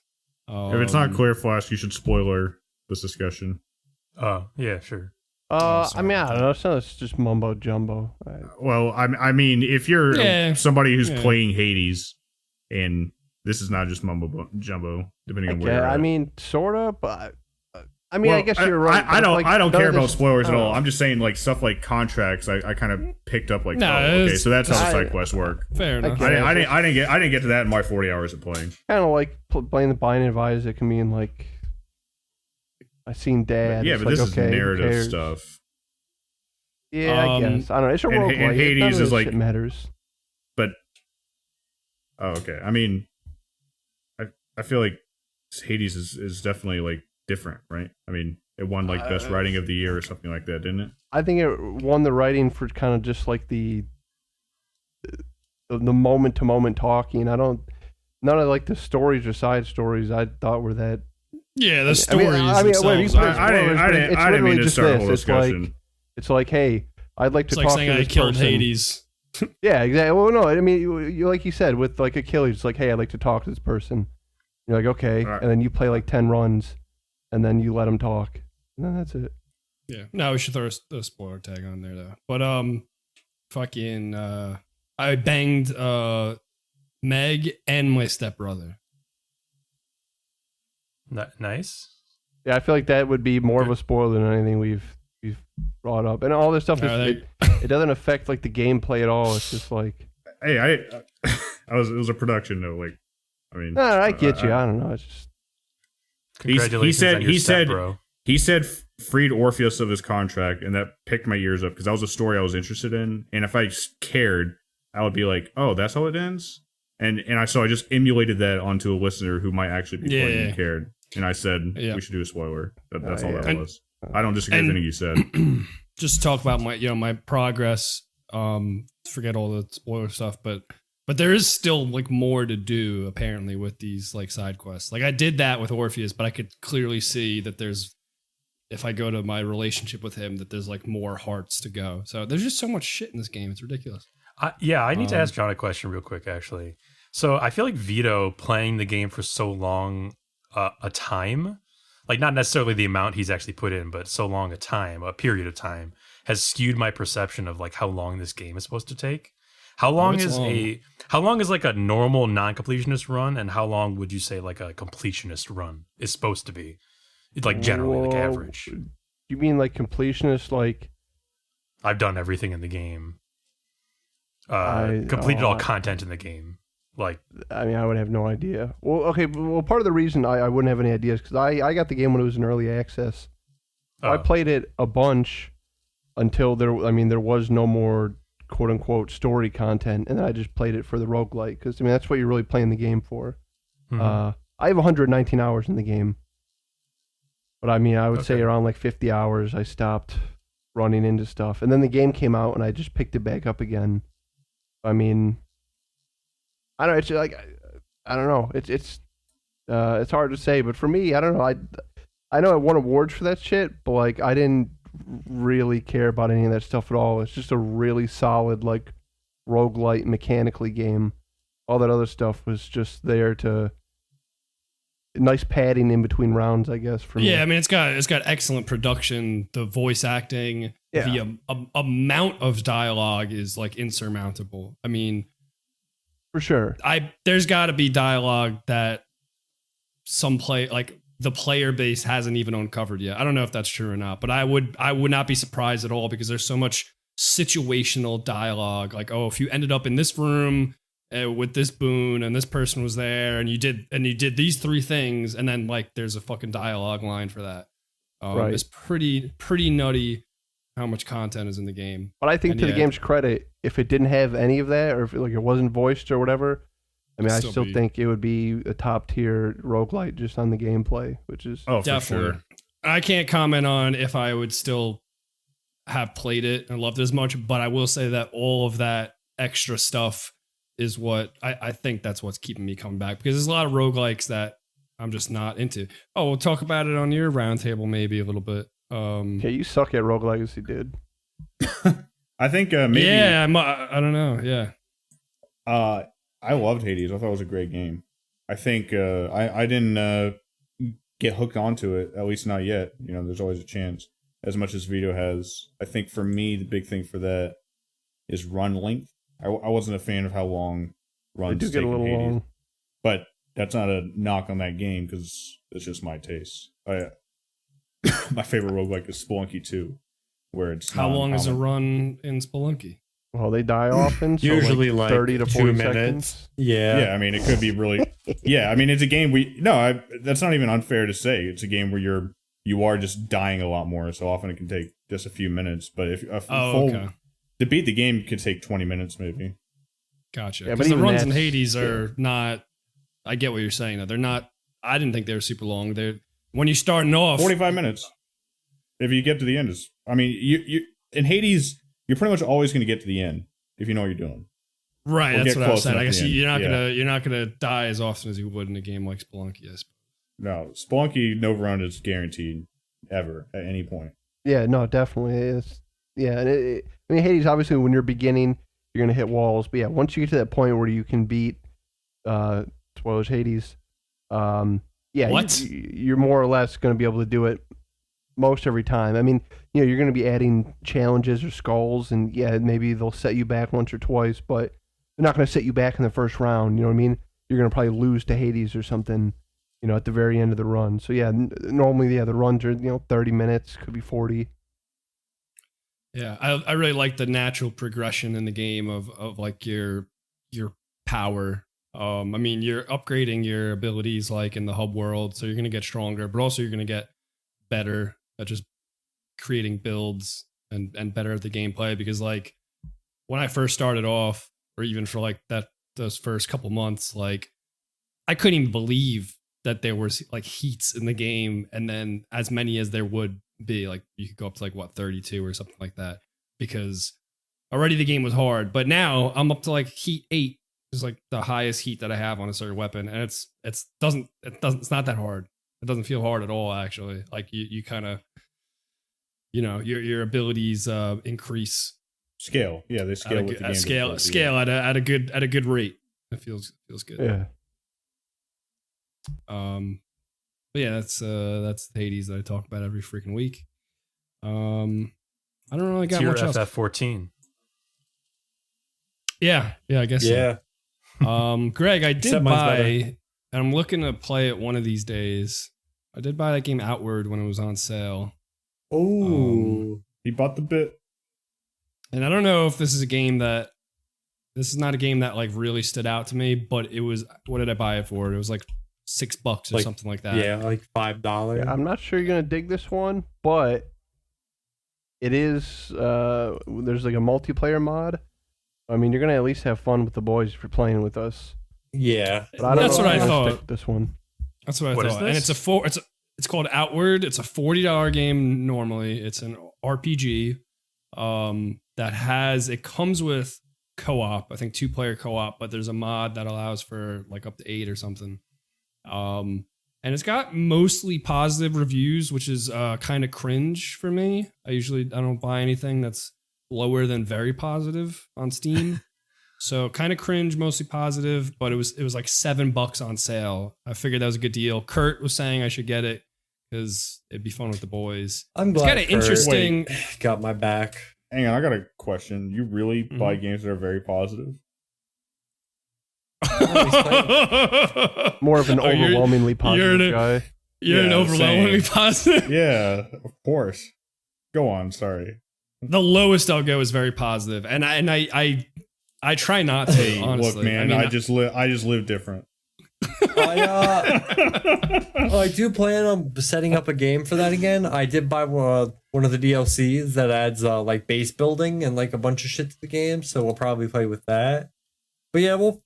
If it's not clear, Flask, you should spoiler this discussion. Oh, yeah, sure. I mean, I don't know. So it's just mumbo jumbo. Well, I mean, if you're somebody who's Yeah. playing Hades, and this is not just mumbo jumbo, depending on where you're at. I mean, sorta, but I mean, I guess you're right. I don't care about spoilers at all. Oh. I'm just saying, like, stuff like contracts. I kind of picked up like, No, okay, so that's how the I- side quests work. fair enough. I didn't get to that in my 40 hours of playing. Kind of like playing the Binding of Isaac. I mean, like, I seen Dad. Yeah, it's but like, this okay, is who narrative cares? stuff. Yeah, I guess. I don't know. It's a and roguelike. Hades None of is this like- shit matters. But okay, I mean, I feel like Hades is definitely like different, right? I mean, it won like best writing of the year or something like that, didn't it? I think it won the writing for kind of just like the moment to moment talking. None of like the stories or side stories I thought were that. Yeah, the stories wait, you themselves. put it I spoilers, but didn't it's mean literally to just start a whole this. discussion. It's like, hey, I'd like to It's like talk saying to I this killed person. Hades. Yeah, exactly. Well, no, I mean, you like you said with like Achilles, it's like, hey, I'd like to talk to this person. You're like, okay, All right. and then you play like 10 runs, and then you let them talk, and then that's it. Yeah. No, we should throw a spoiler tag on there though. But fucking I banged Meg and my stepbrother. Nice. Yeah, I feel like that would be more of a spoiler than anything we've brought up, and all this stuff. It doesn't affect like the gameplay at all. It's just like, Hey, it was a production though. Like, I mean, no, I get you. I don't know. It's just Congratulations on your step, bro. He said freed Orpheus of his contract, and that picked my ears up because that was a story I was interested in. And if I cared, I would be like, "Oh, that's how it ends." And I just emulated that onto a listener who might actually be playing and cared. And I said we should do a spoiler. That's all that was. I don't disagree with anything you said. Just talk about my progress. Forget all the spoiler stuff, but there is still like more to do apparently with these like side quests. Like I did that with Orpheus, but I could clearly see that there's, if I go to my relationship with him, that there's like more hearts to go. So there's just so much shit in this game. It's ridiculous. I need to ask John a question real quick, actually. So I feel like Vito playing the game for so long a time, like not necessarily the amount he's actually put in, but so long a period of time, has skewed my perception of like how long this game is supposed to take. How long is like a normal non-completionist run, and how long would you say like a completionist run is supposed to be? It's like generally like average. You mean like completionist? Like I've done everything in the game. Completed all content in the game. Like, I mean, I would have no idea. Well, okay. Well, part of the reason I wouldn't have any ideas because I got the game when it was in early access. I played it a bunch until there was no more quote unquote story content, and then I just played it for the roguelike because that's what you're really playing the game for. Mm-hmm. I have 119 hours in the game, but I would say around like 50 hours I stopped running into stuff, and then the game came out and I just picked it back up again. I don't know. It's like I don't know. It's hard to say, but for me, I don't know. I know I won awards for that shit, but like I didn't really care about any of that stuff at all. It's just a really solid like roguelite mechanically game. All that other stuff was just there to nice padding in between rounds, I guess. For me. Yeah, I mean it's got excellent production. The voice acting, the amount of dialogue is like insurmountable. I mean, for sure, there's got to be dialogue that the player base hasn't even uncovered yet. I don't know if that's true or not, but I would not be surprised at all because there's so much situational dialogue. Like, oh, if you ended up in this room with this boon and this person was there and you did these three things, and then like there's a fucking dialogue line for that. Right. It's pretty nutty how much content is in the game. But I think the game's credit, if it didn't have any of that, or if it wasn't voiced or whatever, I still think it would be a top tier roguelite just on the gameplay, which is definitely. For sure. I can't comment on if I would still have played it and loved it as much, but I will say that all of that extra stuff is what I think that's what's keeping me coming back, because there's a lot of roguelikes that I'm just not into. Oh, we'll talk about it on your roundtable maybe a little bit. You suck at Rogue Legacy, dude. I think maybe. Yeah, I don't know. Yeah. I loved Hades. I thought it was a great game. I think I didn't get hooked onto it, at least not yet. There's always a chance, as much as Vito has. I think for me, the big thing for that is run length. I wasn't a fan of how long runs take in Hades. Long. But that's not a knock on that game, because it's just my taste. My favorite roguelike is Spelunky 2, where it's how long is a run in Spelunky? Well, they die often, so usually like 30 to 40 minutes. Seconds. Yeah. It could be really. It's a game that's not even unfair to say. It's a game where you are just dying a lot more, so often it can take just a few minutes. But if to beat the game could take 20 minutes maybe. Gotcha. Because the runs in Hades are not. I get what you're saying. Though. They're not. I didn't think they were super long. They're when you're starting off 45 minutes. If you get to the end, you in Hades. You're pretty much always going to get to the end if you know what you're doing. Right, that's what I was saying. I guess you're not gonna die as often as you would in a game like Spelunky. I suppose. No, Spelunky no run is guaranteed ever at any point. Yeah, no, definitely is. Yeah, and Hades, obviously when you're beginning, you're gonna hit walls. But yeah, once you get to that point where you can beat spoilers Hades, you're more or less gonna be able to do it most every time. You're going to be adding challenges or skulls, and maybe they'll set you back once or twice, but they're not going to set you back in the first round. You know what I mean? You're going to probably lose to Hades or something, at the very end of the run. So normally, the runs are 30 minutes, could be 40. Yeah, I really like the natural progression in the game of like your power. You're upgrading your abilities like in the hub world, so you're going to get stronger, but also you're going to get better at just creating builds and better at the gameplay, because like when I first started off, or even for like those first couple months, like I couldn't even believe that there was like heats in the game, and then as many as there would be, like you could go up to like 32 or something like that, because already the game was hard. But now I'm up to like heat 8 is like the highest heat that I have on a certain weapon, and it's not that hard. It doesn't feel hard at all, actually. Like you kind of, your abilities increase. Scale, yeah, they scale with the game. Scale at a good rate. It feels good. Yeah. But yeah, that's Hades that I talk about every freaking week. I don't really got much else. FF14. Yeah, I guess. Yeah. So. Greg, I did buy. And I'm looking to play it one of these days. I did buy that game Outward when it was on sale. Oh, He bought the bit. And I don't know if this is not a game that like really stood out to me, but it was. What did I buy it for? It was like $6 or something like that. Yeah, like $5. Yeah, I'm not sure you're gonna dig this one, but it is. There's like a multiplayer mod. I mean, you're gonna at least have fun with the boys if you're playing with us. Yeah, But I don't That's know what if I I'm gonna thought. stick with this one. That's what I What is thought. And this? it's called Outward. It's a $40 game normally. It's an RPG it comes with co-op, I think 2-player co-op, but there's a mod that allows for like up to 8 or something. And it's got mostly positive reviews, which is kind of cringe for me. I don't buy anything that's lower than very positive on Steam. So kind of cringe, mostly positive, but it was like $7 on sale. I figured that was a good deal. Kurt was saying I should get it because it'd be fun with the boys. I'm It's glad. kind of interesting. Got my back. Hang on, I got a question. You really buy games that are very positive? More of an Oh, you're- overwhelmingly positive guy. You're an Yeah, overwhelmingly same. positive. Yeah, of course. Go on. Sorry. The lowest I'll go is very positive, and I try not to. Hey, honestly, look, man. I mean, I just live different. I do plan on setting up a game for that again. I did buy one of the DLCs that adds like base building and like a bunch of shit to the game, so we'll probably play with that. But yeah, we'll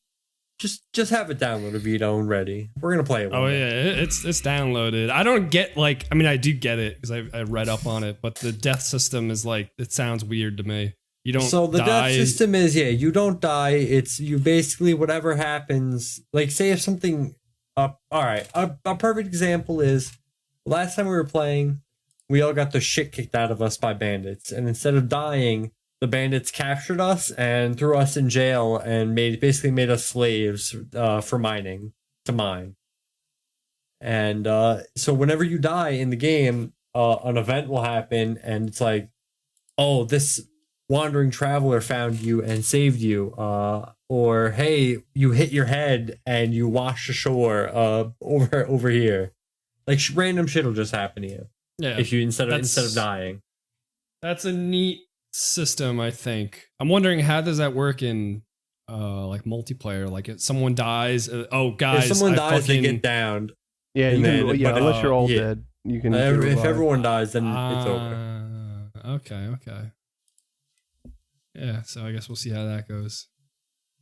just have it downloaded, Vito, and ready. We're gonna play it. Oh yeah, it's downloaded. I don't get like. I mean, I do get it because I read up on it, but the death system is like it sounds weird to me. You don't. So the die. death system is you don't die. It's you basically whatever happens. Like say if something. All right, a perfect example is last time we were playing, we all got the shit kicked out of us by bandits, and instead of dying, the bandits captured us and threw us in jail and basically made us slaves for mining to mine. And so whenever you die in the game, an event will happen, and it's like, oh, this wandering traveler found you and saved you, or hey, you hit your head and you washed ashore over here. Like random shit will just happen to you Yeah, if you instead of that's- dying. That's a neat system, I think. I'm wondering how does that work in like multiplayer? Like if someone dies, guys, If someone I dies, they fucking- get downed. Yeah, you And can. then- Yeah, but, unless you're all yeah. dead, you can. If survive. everyone dies, then it's over. Okay. Yeah, so I guess we'll see how that goes.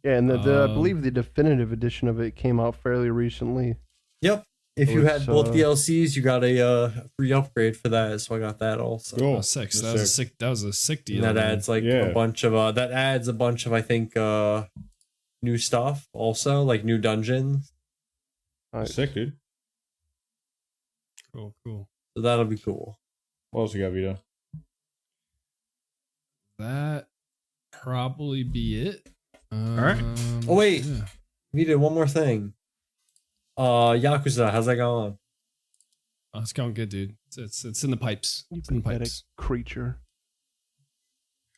Yeah, and I believe the definitive edition of it came out fairly recently. Yep. If you had It's, both DLCs, you got a free upgrade for that. So I got that also. Cool. Oh, sick. So That's that was a sick. That was a sick deal. And that man. adds like Yeah. a bunch of I think new stuff also, like new dungeons. Nice. Sick, dude. Cool. So that'll be cool. What else you got, Vito? That probably be it. All right. Oh, wait. We did one more thing. Yakuza, how's that going? Oh, it's going good, dude. It's in the pipes. You It's in the pathetic pipes. creature.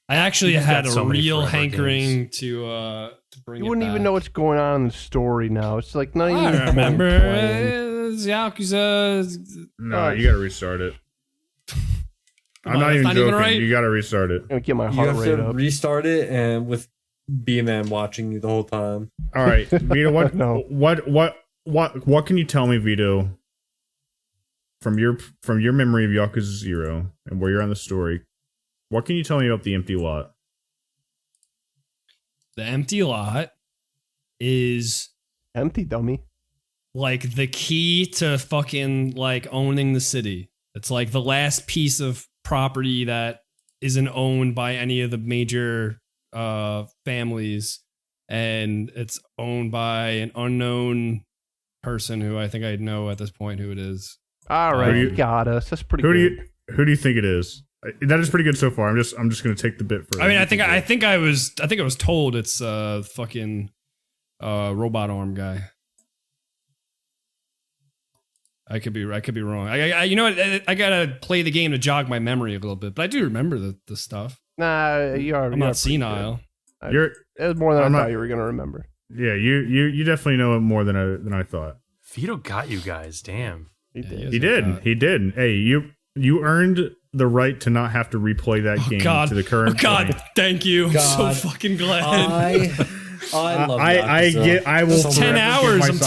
I actually You've had got a so many real forever hankering to bring You it wouldn't even back. know what's going on in the story now. It's like not even. I the point remember playing. it's Yakuza. No, you gotta restart it. I'm on, not that's even not even joking. right. You gotta restart it. I'm gonna get my You heart have rate to up. restart it and with B-Man watching you the whole time. All right, Vito. What? No. What can you tell me, Vito, from your memory of Yakuza 0 and where you're on the story? What can you tell me about the empty lot? The empty lot is Empty dummy. like the key to fucking like owning the city. It's like the last piece of property that isn't owned by any of the major families, and it's owned by an unknown person who I think I know at this point who it is. All right, Who do you you- got us. That's pretty Who good. do you think it is? That is pretty good so far. I'm just gonna take the bit for. I mean, I think I was told it's fucking robot arm guy. I could be wrong. I you know what? I gotta play the game to jog my memory a little bit, but I do remember the stuff. Nah, you are. I'm not senile. You're. It was more than I'm I not- thought you were gonna remember. Yeah, you definitely know it more than I thought. Vito got you guys. Damn. You Yeah, did. yes. He did. He did. Hey, you earned the right to not have to replay that game to the current point. Thank you. God. I'm so fucking glad. I love I will. It's 10 hours. I'm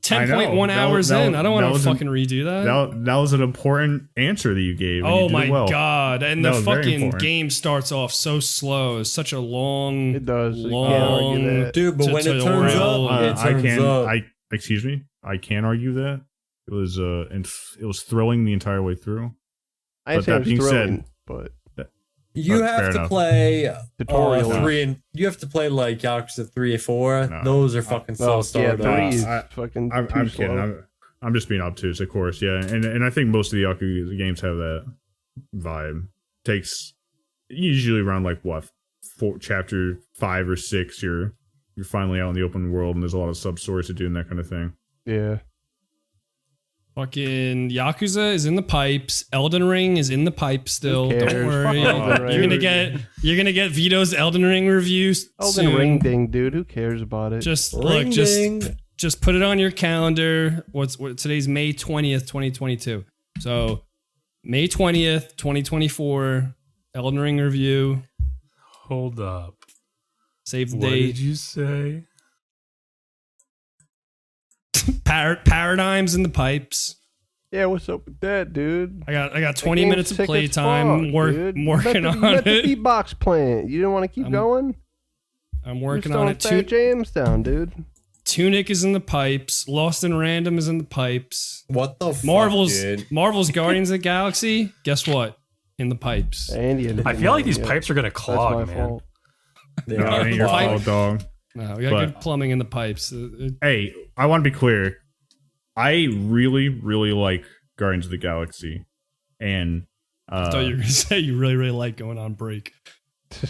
10.1 hours in. I don't want to fucking redo that. That was an important answer that you gave. Oh my God. And the fucking game starts off so slow. It's such a long. It does. Long. Dude, but when it turns up, it turns up. Excuse me. I can't argue that. It was thrilling the entire way through. But that being said, but you have to play tutorial 3 and you have to play like Yakuza 3 or 4. No. Those are fucking slow startups. Yeah, fucking I'm kidding. I'm just being obtuse, of course. Yeah, and I think most of the Yakuza games have that vibe. Takes usually around like what, chapter 5 or 6. You're finally out in the open world, and there's a lot of sub stories to do and that kind of thing. Yeah. Fucking Yakuza is in the pipes. Elden Ring is in the pipes still. Don't worry. You're gonna get Vito's Elden Ring review. Elden Ring ding, dude. Who cares about it? Just just put it on your calendar. What today's May 20th, 2022. So May 20th, 2024, Elden Ring review. Hold up. Save the What date. did you say? Paradigms in the pipes. Yeah, what's up with that, dude? I got 20 minutes of playtime. I'm working on it. it. The beatbox plant. You didn't want to keep going? I'm working on it too. James down, dude. Tunic is in the pipes. Lost in Random is in the pipes. What the fuck, dude? Marvel's Guardians of the Galaxy. Guess what? In the pipes. I feel like these pipes are gonna clog, man. Fault. No, it ain't your fault, dog. No, we got good plumbing in the pipes. Hey, I want to be clear. I really, really like Guardians of the Galaxy, and I thought you were gonna say you really, really like going on break.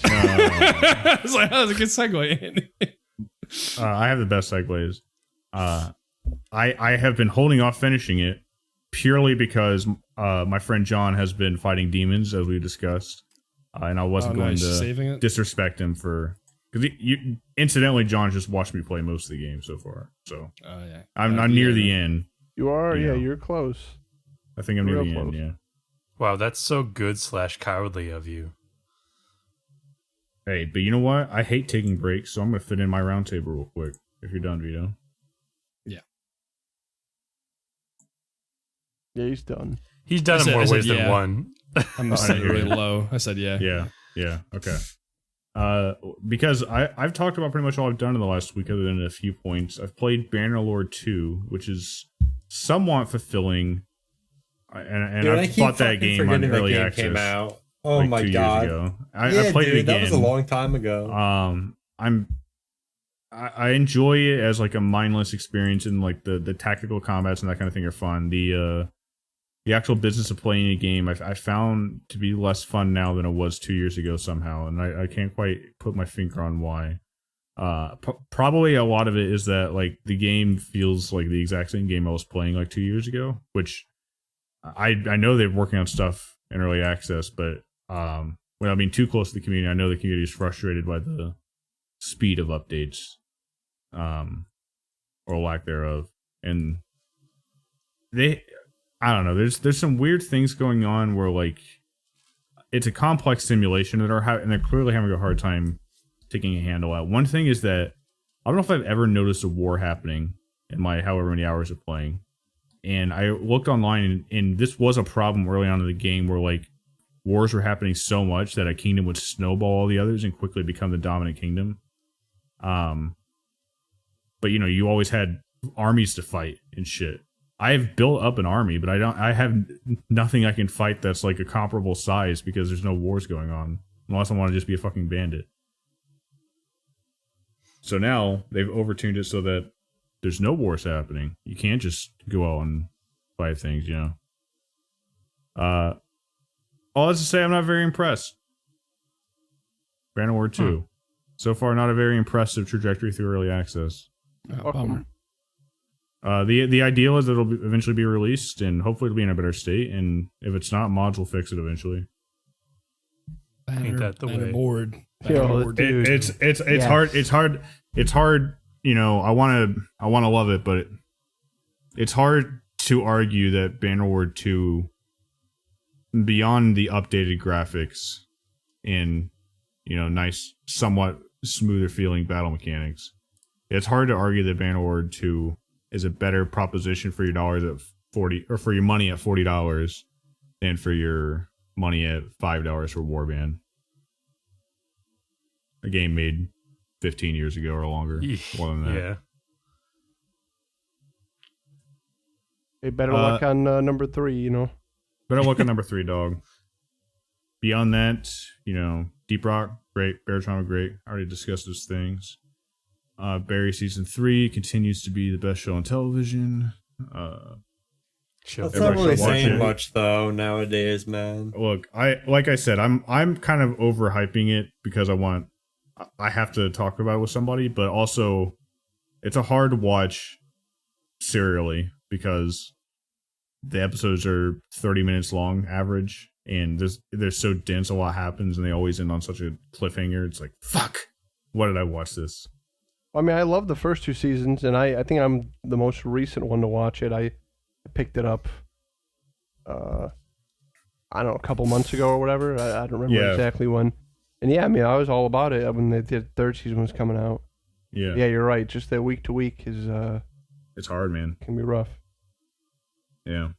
I was like, that was a good segue, Andy. I have the best segues. I have been holding off finishing it purely because my friend John has been fighting demons, as we discussed, and I wasn't going to disrespect him for. Because incidentally, John just watched me play most of the game so far. So I'm near the end. You are? Yeah, you're close. I think I'm near the end, yeah. Wow, that's so good / cowardly of you. Hey, but you know what? I hate taking breaks, so I'm going to fit in my roundtable real quick. If you're done, Vito. Yeah. Yeah, he's done. He's done in more ways than one. I'm setting it really low. I said yeah. Yeah, okay. Because I've talked about pretty much all I've done in the last week, other than a few points. I've played Bannerlord 2, which is somewhat fulfilling, and dude, I bought that game on early access. Came out. Oh like my 2 god! Years ago. I played dude, it again. That was a long time ago. I enjoy it as like a mindless experience, and like the tactical combats and that kind of thing are fun. The actual business of playing a game I found to be less fun now than it was 2 years ago somehow, and I can't quite put my finger on why. Probably a lot of it is that like the game feels like the exact same game I was playing like 2 years ago, which I know they're working on stuff in early access, but without being too close to the community, I know the community is frustrated by the speed of updates, or lack thereof, and I don't know. There's some weird things going on where like it's a complex simulation and they're clearly having a hard time taking a handle at. One thing is that I don't know if I've ever noticed a war happening in my however many hours of playing, and I looked online and this was a problem early on in the game where like wars were happening so much that a kingdom would snowball all the others and quickly become the dominant kingdom. But you know, you always had armies to fight and shit. I've built up an army, but I have nothing I can fight that's like a comparable size because there's no wars going on. Unless I want to just be a fucking bandit. So now they've overtuned it so that there's no wars happening. You can't just go out and fight things, you know. All that's to say, I'm not very impressed. Bannerlord 2. So far, not a very impressive trajectory through early access. Bummer. The ideal is that it'll eventually be released, and hopefully it'll be in a better state. And if it's not, mods will fix it eventually. Ain't that the way? It's hard. It's hard. You know, I want to love it, but it's hard to argue that Bannerlord 2 beyond the updated graphics and, nice, somewhat smoother feeling battle mechanics, it's hard to argue that Bannerlord 2 is a better proposition for your dollars at 40 or for your money at $40 than for your money at $5 for Warband. A game made 15 years ago or longer. More than that. Yeah. Hey, better luck on number 3, Better luck on number 3, dog. Beyond that, Deep Rock, great. Barotrauma, great. I already discussed those things. Barry Season 3 continues to be the best show on television. That's not really saying much, though, nowadays, man. Look, like I said, I'm kind of overhyping it because I have to talk about it with somebody, but also it's a hard to watch serially because the episodes are 30 minutes long average, and they're so dense, a lot happens, and they always end on such a cliffhanger. It's like, fuck, why did I watch this? I mean, I love the first 2 seasons, and I think I'm the most recent one to watch it. I picked it up, I don't know, a couple months ago or whatever. I don't remember exactly when. And yeah, I mean, I was all about it when the third season was coming out. Yeah. Yeah, you're right. Just that week to week is it's hard, man. Can be rough. Yeah.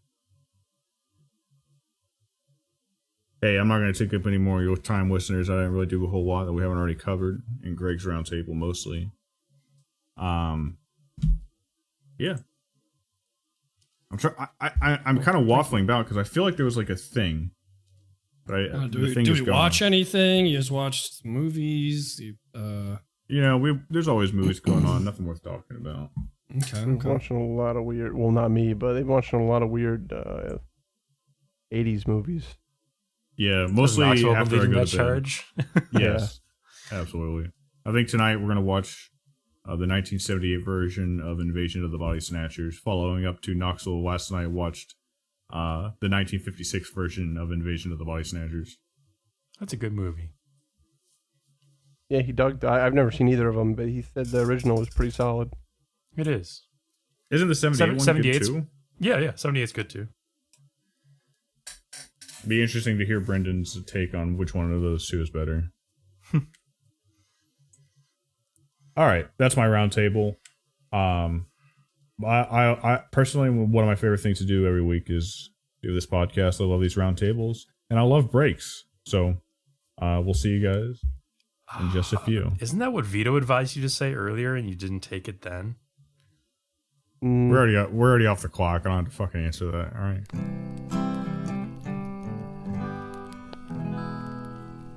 Hey, I'm not going to take up any more of your time, listeners. I didn't really do a whole lot that we haven't already covered in Greg's Roundtable, mostly. Yeah. I'm kind of waffling about because I feel like there was like a thing. But do we watch anything? You just watch movies? There's always movies going on. Nothing worth talking about. Okay. I've watching a lot of weird. Well, not me, but they've watching a lot of weird 80s movies. Yeah, mostly after I go to charge. Yes, absolutely. I think tonight we're gonna watch the 1978 version of Invasion of the Body Snatchers, following up to Knoxville. Last night watched the 1956 version of Invasion of the Body Snatchers. That's a good movie. Yeah, he dug. I've never seen either of them, but he said the original was pretty solid. It is. Isn't the 78 one good too? Yeah, 78's good too. Be interesting to hear Brendan's take on which one of those two is better. All right, that's my roundtable. I personally, one of my favorite things to do every week is do this podcast. I love these roundtables, and I love breaks. So we'll see you guys in just a few. Isn't that what Vito advised you to say earlier, and you didn't take it then? We're already off the clock. I don't have to fucking answer that. All right.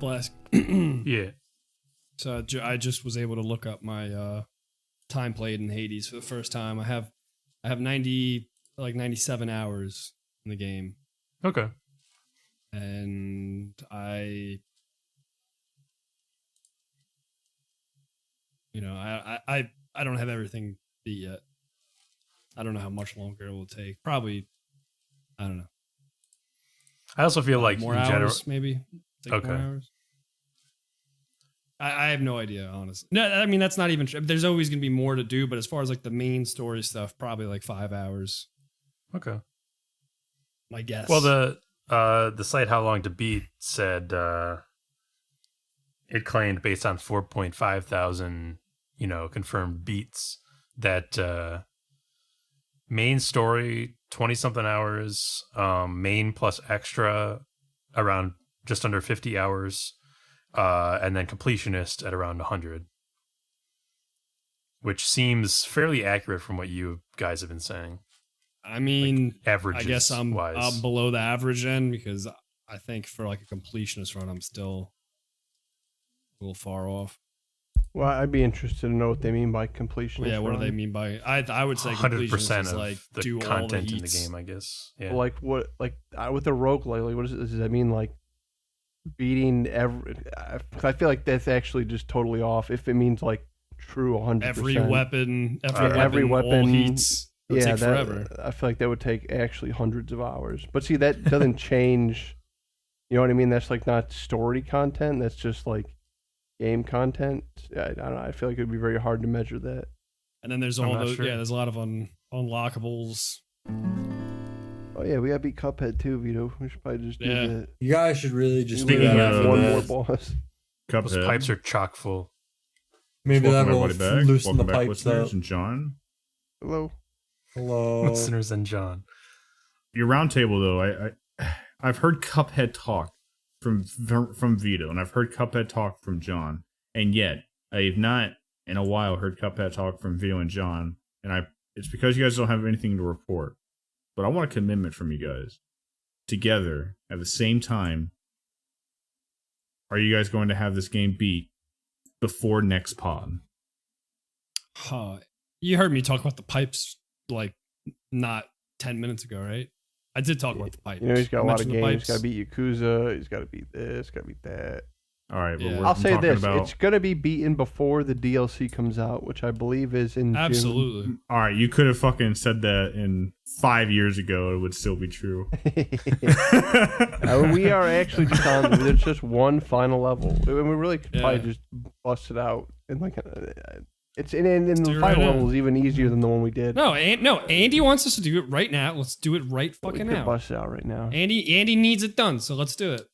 Flask. Yeah. So I just was able to look up my time played in Hades for the first time. I have 97 hours in the game. Okay. And I don't have everything beat yet. I don't know how much longer it will take. Probably, I don't know. I also feel like more in hours, general, maybe. Okay. More hours. I have no idea, honestly. No, I mean that's not even true. There's always gonna be more to do, but as far as like the main story stuff, probably like 5 hours. Okay. My guess. Well, the site How Long to Beat said it claimed based on 4.5 thousand, confirmed beats that main story 20 something hours, main plus extra around just under 50 hours. And then completionist at around 100, which seems fairly accurate from what you guys have been saying. I mean, like averages I guess I'm wise. below the average end because I think for like a completionist run, I'm still a little far off. Well, I'd be interested to know what they mean by completionist. Well, yeah, what do they mean by? I would say 100% is of like the do content all the in the game, I guess. Yeah. Well, like what? Like with the roguelike, what does that mean? Like beating every? I feel like that's actually just totally off. If it means like true 100%. Every weapon, all heats. It would take forever. I feel like that would take actually hundreds of hours. But see, that doesn't change. You know what I mean? That's like not story content. That's just like game content. I don't know. I feel like it would be very hard to measure that. And then there's all those. Sure. Yeah, there's a lot of unlockables. Oh yeah, we gotta beat Cuphead too, Vito. We should probably just do that. You guys should really just Speaking do that of- after one this. more boss. Cuphead. Those pipes are chock full. Maybe that Welcome will everybody back. loosen Welcome the back, pipes listeners, up. and John. Hello. Hello. Listeners and John. Your roundtable though, I've heard Cuphead talk from Vito, and I've heard Cuphead talk from John, and yet I have not in a while heard Cuphead talk from Vito and John, and it's because you guys don't have anything to report. But I want a commitment from you guys. Together, at the same time, are you guys going to have this game beat before next pod? You heard me talk about the pipes like not 10 minutes ago, right? I did talk about the pipes. You know, he's got a lot of Mentioned the games. He's pipes. got to beat Yakuza. He's got to beat this. Got to beat that. All right, Yeah. but I'll I'm say talking this: about, it's gonna be beaten before the DLC comes out, which I believe is in Absolutely. all right, you could have fucking said that in 5 years ago. It would still be true. June. We are actually just on. There's just one final level. We really could probably Yeah. just bust it out and like it's in the do it final right level now. is even easier than the one we did. No, Andy wants us to do it right now. Let's do it right we fucking could now. bust it out right now. Andy needs it done, so let's do it.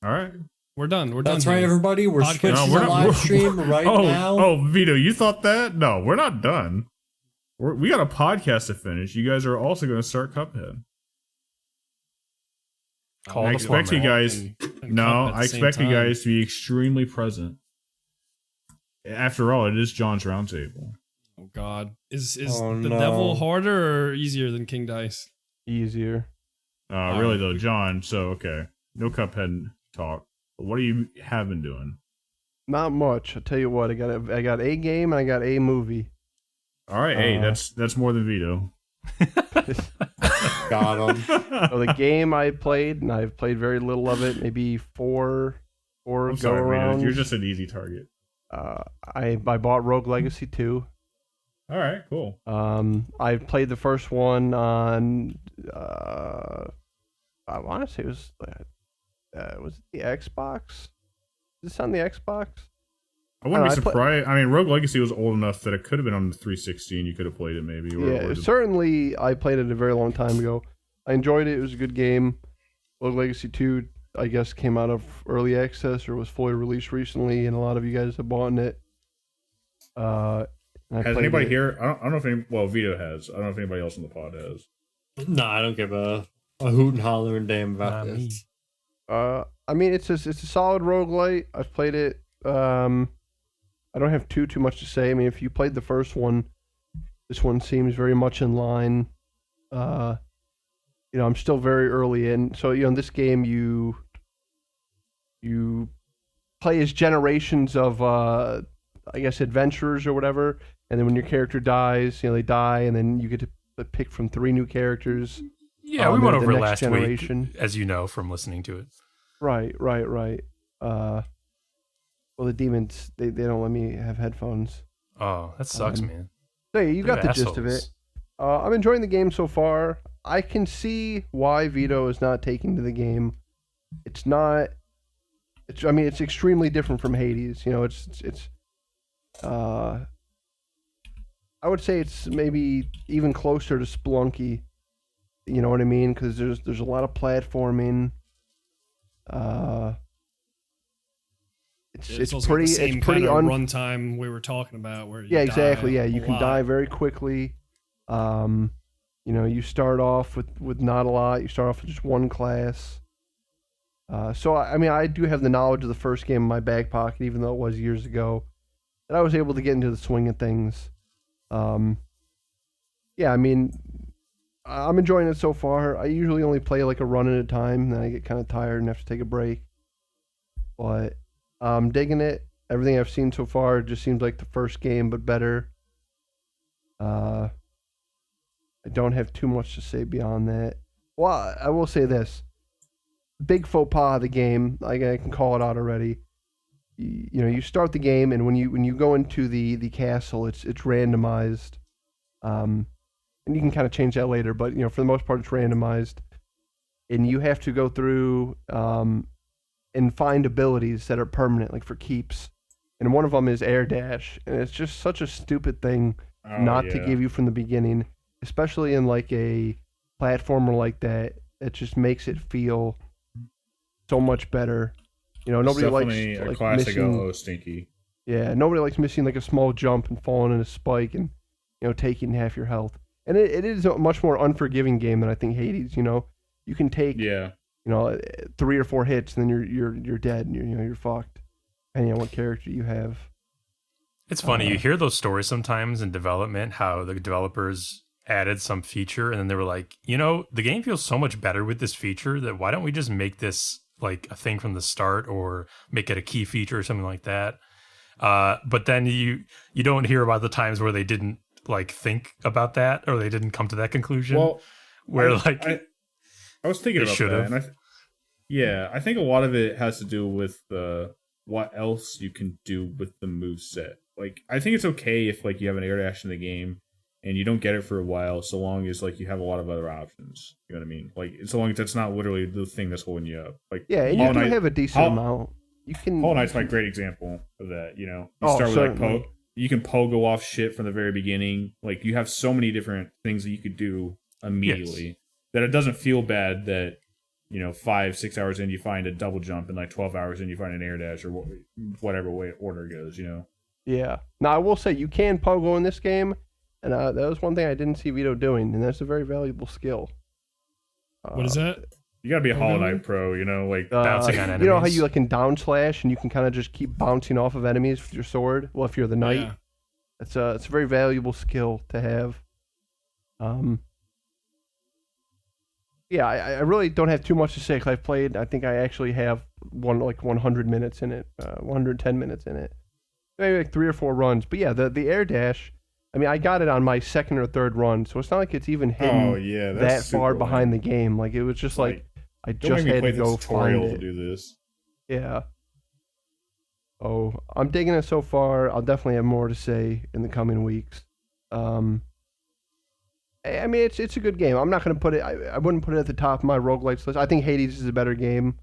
All right. We're done. We're done. That's right, here. everybody. We're Podcast. switching No, the we're not- live stream right now. Oh, Vito, you thought that? No, we're not done. We got a podcast to finish. You guys are also going to start Cuphead. Call I the expect you format. guys. and No, Cup at the I same expect you time. guys to be extremely present. After all, it is John's roundtable. Oh God, is Oh, the no. devil harder or easier than King Dice? Easier. Really though, John. So okay, no Cuphead talk. But what have been doing? Not much. I'll tell you what. I got a game and I got a movie. All right, hey, that's more than Vito. Got him. So the game I played, and I've played very little of it, maybe four I'm go sorry, arounds. Vito. You're just an easy target. I bought Rogue Legacy 2. All right, cool. I played the first one on I want to say it was it the Xbox? Is this on the Xbox? I wouldn't be I play- surprised. I mean, Rogue Legacy was old enough that it could have been on the 360 and you could have played it maybe. Yeah, certainly I played it a very long time ago. I enjoyed it. It was a good game. Rogue Legacy 2, I guess, came out of early access or was fully released recently, and a lot of you guys have bought it. And I Has played anybody it. here? I don't know if any. Well, Vito has. I don't know if anybody else in the pod has. No, I don't give a hoot and holler and damn about Not me. this. I mean, it's a solid roguelite. I've played it. I don't have too much to say. I mean, if you played the first one, this one seems very much in line. I'm still very early in. So, in this game, you play as generations of, I guess, adventurers or whatever. And then when your character dies, they die, and then you get to pick from 3 new characters. Yeah, we went the over next last generation. week, as you know from listening to it. Right. Well, the demons, they don't let me have headphones. Oh, that sucks, man. So, yeah, you got the They're gist of it. assholes. I'm enjoying the game so far. I can see why Vito is not taking to the game. It's not. It's extremely different from Hades. It's. I would say it's maybe even closer to Spelunky. You know what I mean? Because there's a lot of platforming. It's also pretty. the same It's pretty kind of runtime we were talking about. Where Yeah, exactly. Yeah, you can die. die very quickly. You start off with not a lot. You start off with just one class. So I do have the knowledge of the first game in my back pocket, even though it was years ago, that I was able to get into the swing of things. Yeah, I mean, I'm enjoying it so far. I usually only play like a run at a time, then I get kind of tired and have to take a break. But I'm digging it. Everything I've seen so far just seems like the first game, but better. I don't have too much to say beyond that. Well, I will say this. Big faux pas of the game, I can call it out already. You start the game, and when you go into the castle, it's randomized. And you can kind of change that later, but for the most part, it's randomized. And you have to go through and find abilities that are permanent, like for keeps. And one of them is air dash, and it's just such a stupid thing not to give you from the beginning, especially in like a platformer like that, it just makes it feel so much better. You know, nobody likes a like classic missing. stinky. Yeah, nobody likes missing like a small jump and falling in a spike and taking half your health. And it is a much more unforgiving game than I think Hades. You know, you can take 3 or 4 hits and then you're dead and you're fucked, depending on what character you have. It's funny, you hear those stories sometimes in development, how the developers added some feature and then they were like, the game feels so much better with this feature that why don't we just make this like a thing from the start or make it a key feature or something like that. But then you don't hear about the times where they didn't like think about that or they didn't come to that conclusion. Well, I was thinking about should've. that. And I think a lot of it has to do with what else you can do with the moveset. Like, I think it's okay if like you have an air dash in the game and you don't get it for a while, so long as like you have a lot of other options. You know what I mean? Like, so long as that's not literally the thing that's holding you up. Like, and you do have a decent amount. You can. Hollow Knight's my great example of that. You start with certainly. you can pogo off shit from the very beginning. Like, you have so many different things that you could do immediately that it doesn't feel bad that 5-6 hours in you find a double jump and like 12 hours in you find an air dash or whatever way order goes. Yeah. Now I will say you can pogo in this game, and that was one thing I didn't see Vito doing, and that's a very valuable skill. What is that? You gotta be a Hollow Knight pro, like bouncing on enemies. You know how you can down slash and you can kind of just keep bouncing off of enemies with your sword? Well, if you're the knight, it's a very valuable skill to have. I really don't have too much to say because I've played. I think I actually have 100 minutes in it, 110 minutes in it, maybe like 3 or 4 runs. But yeah, the air dash. I mean, I got it on my second or third run, so it's not like it's even hidden that far behind the game. Like it was just like I just had to go find it. To do this. Yeah. Oh, I'm digging it so far. I'll definitely have more to say in the coming weeks. I mean, it's a good game. I'm not going to put it. I wouldn't put it at the top of my roguelites list. I think Hades is a better game.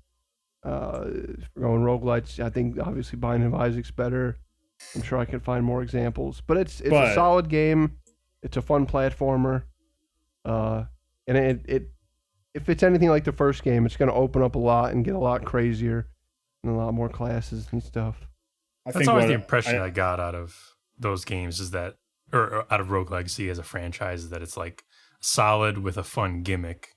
If we're going roguelites, I think obviously Binding of Isaac's better. I'm sure I can find more examples, but it's a solid game. It's a fun platformer, and it if it's anything like the first game, it's going to open up a lot and get a lot crazier and a lot more classes and stuff. That's always the impression I got out of those games is that, or out of Rogue Legacy as a franchise, is that it's like solid with a fun gimmick,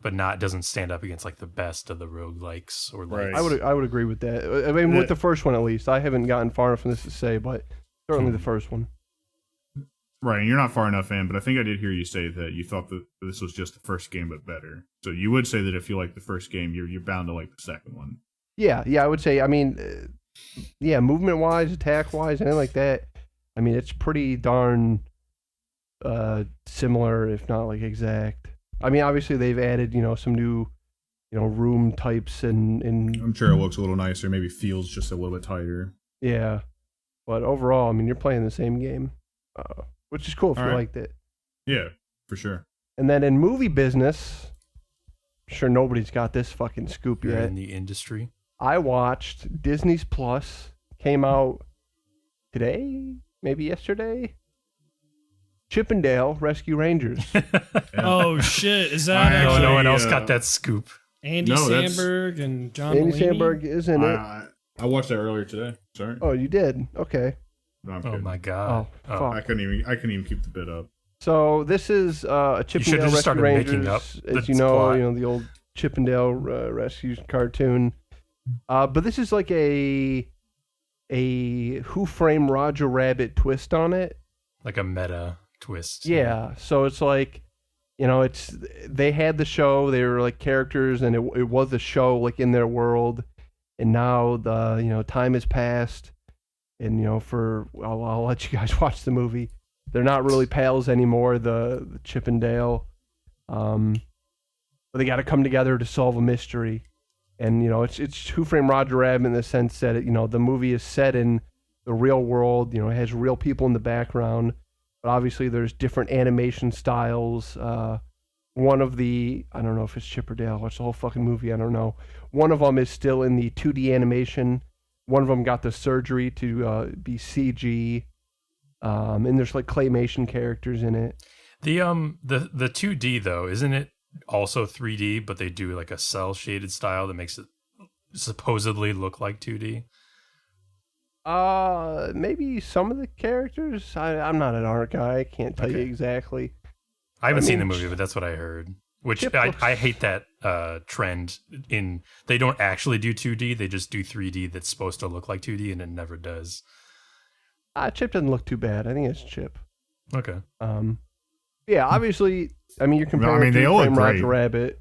but doesn't stand up against like the best of the roguelikes or like. I would agree with that. I mean, with the first one at least. I haven't gotten far enough from this to say, but certainly the first one. Right, and you're not far enough in, but I think I did hear you say that you thought that this was just the first game but better. So you would say that if you like the first game, you're bound to like the second one. Yeah, I would say. I mean, movement wise, attack wise, anything like that. I mean, it's pretty darn similar, if not like exact. I mean, obviously they've added, some new, room types and I'm sure it looks a little nicer, maybe feels just a little bit tighter. Yeah, but overall, I mean, you're playing the same game, which is cool if you liked it. Yeah, for sure. And then in movie business, I'm sure nobody's got this fucking scoop yet. In the industry, I watched Disney's Plus came out today, maybe yesterday. Chip and Dale Rescue Rangers. Oh shit! Is that actually, no one else got that scoop? Andy Samberg and John. Andy Mulaney? Samberg is in it. I watched that earlier today. Sorry. Oh, you did? Okay. No, oh my god! Fuck. I couldn't even keep the bit up. So this is a Chip and Dale Rescue Rangers, as you know, the old Chip and Dale Rescue cartoon. But this is like a Who Framed Roger Rabbit twist on it. Like a meta twist. Yeah. So it's like, they had the show, they were like characters, and it was a show like in their world, and now the time has passed, and I'll let you guys watch the movie. They're not really pals anymore, the Chip and Dale, but they got to come together to solve a mystery, and it's Who Framed Roger Rabbit in the sense that the movie is set in the real world, it has real people in the background. But obviously, there's different animation styles. One of the, I don't know if it's Chip or Dale. Watch the whole fucking movie. I don't know. One of them is still in the 2D animation. One of them got the surgery to be CG. And there's like claymation characters in it. The 2D though, isn't it also 3D, but they do like a cell shaded style that makes it supposedly look like 2D? Maybe some of the characters. I'm not an art guy. I can't tell you exactly. I haven't seen the movie, but that's what I heard. Which I hate that trend in they don't actually do 2D, they just do 3D that's supposed to look like 2D and it never does. Chip doesn't look too bad. I think it's Chip. Okay. Yeah, obviously, I mean, you're comparing they to all look Roger great. Rabbit.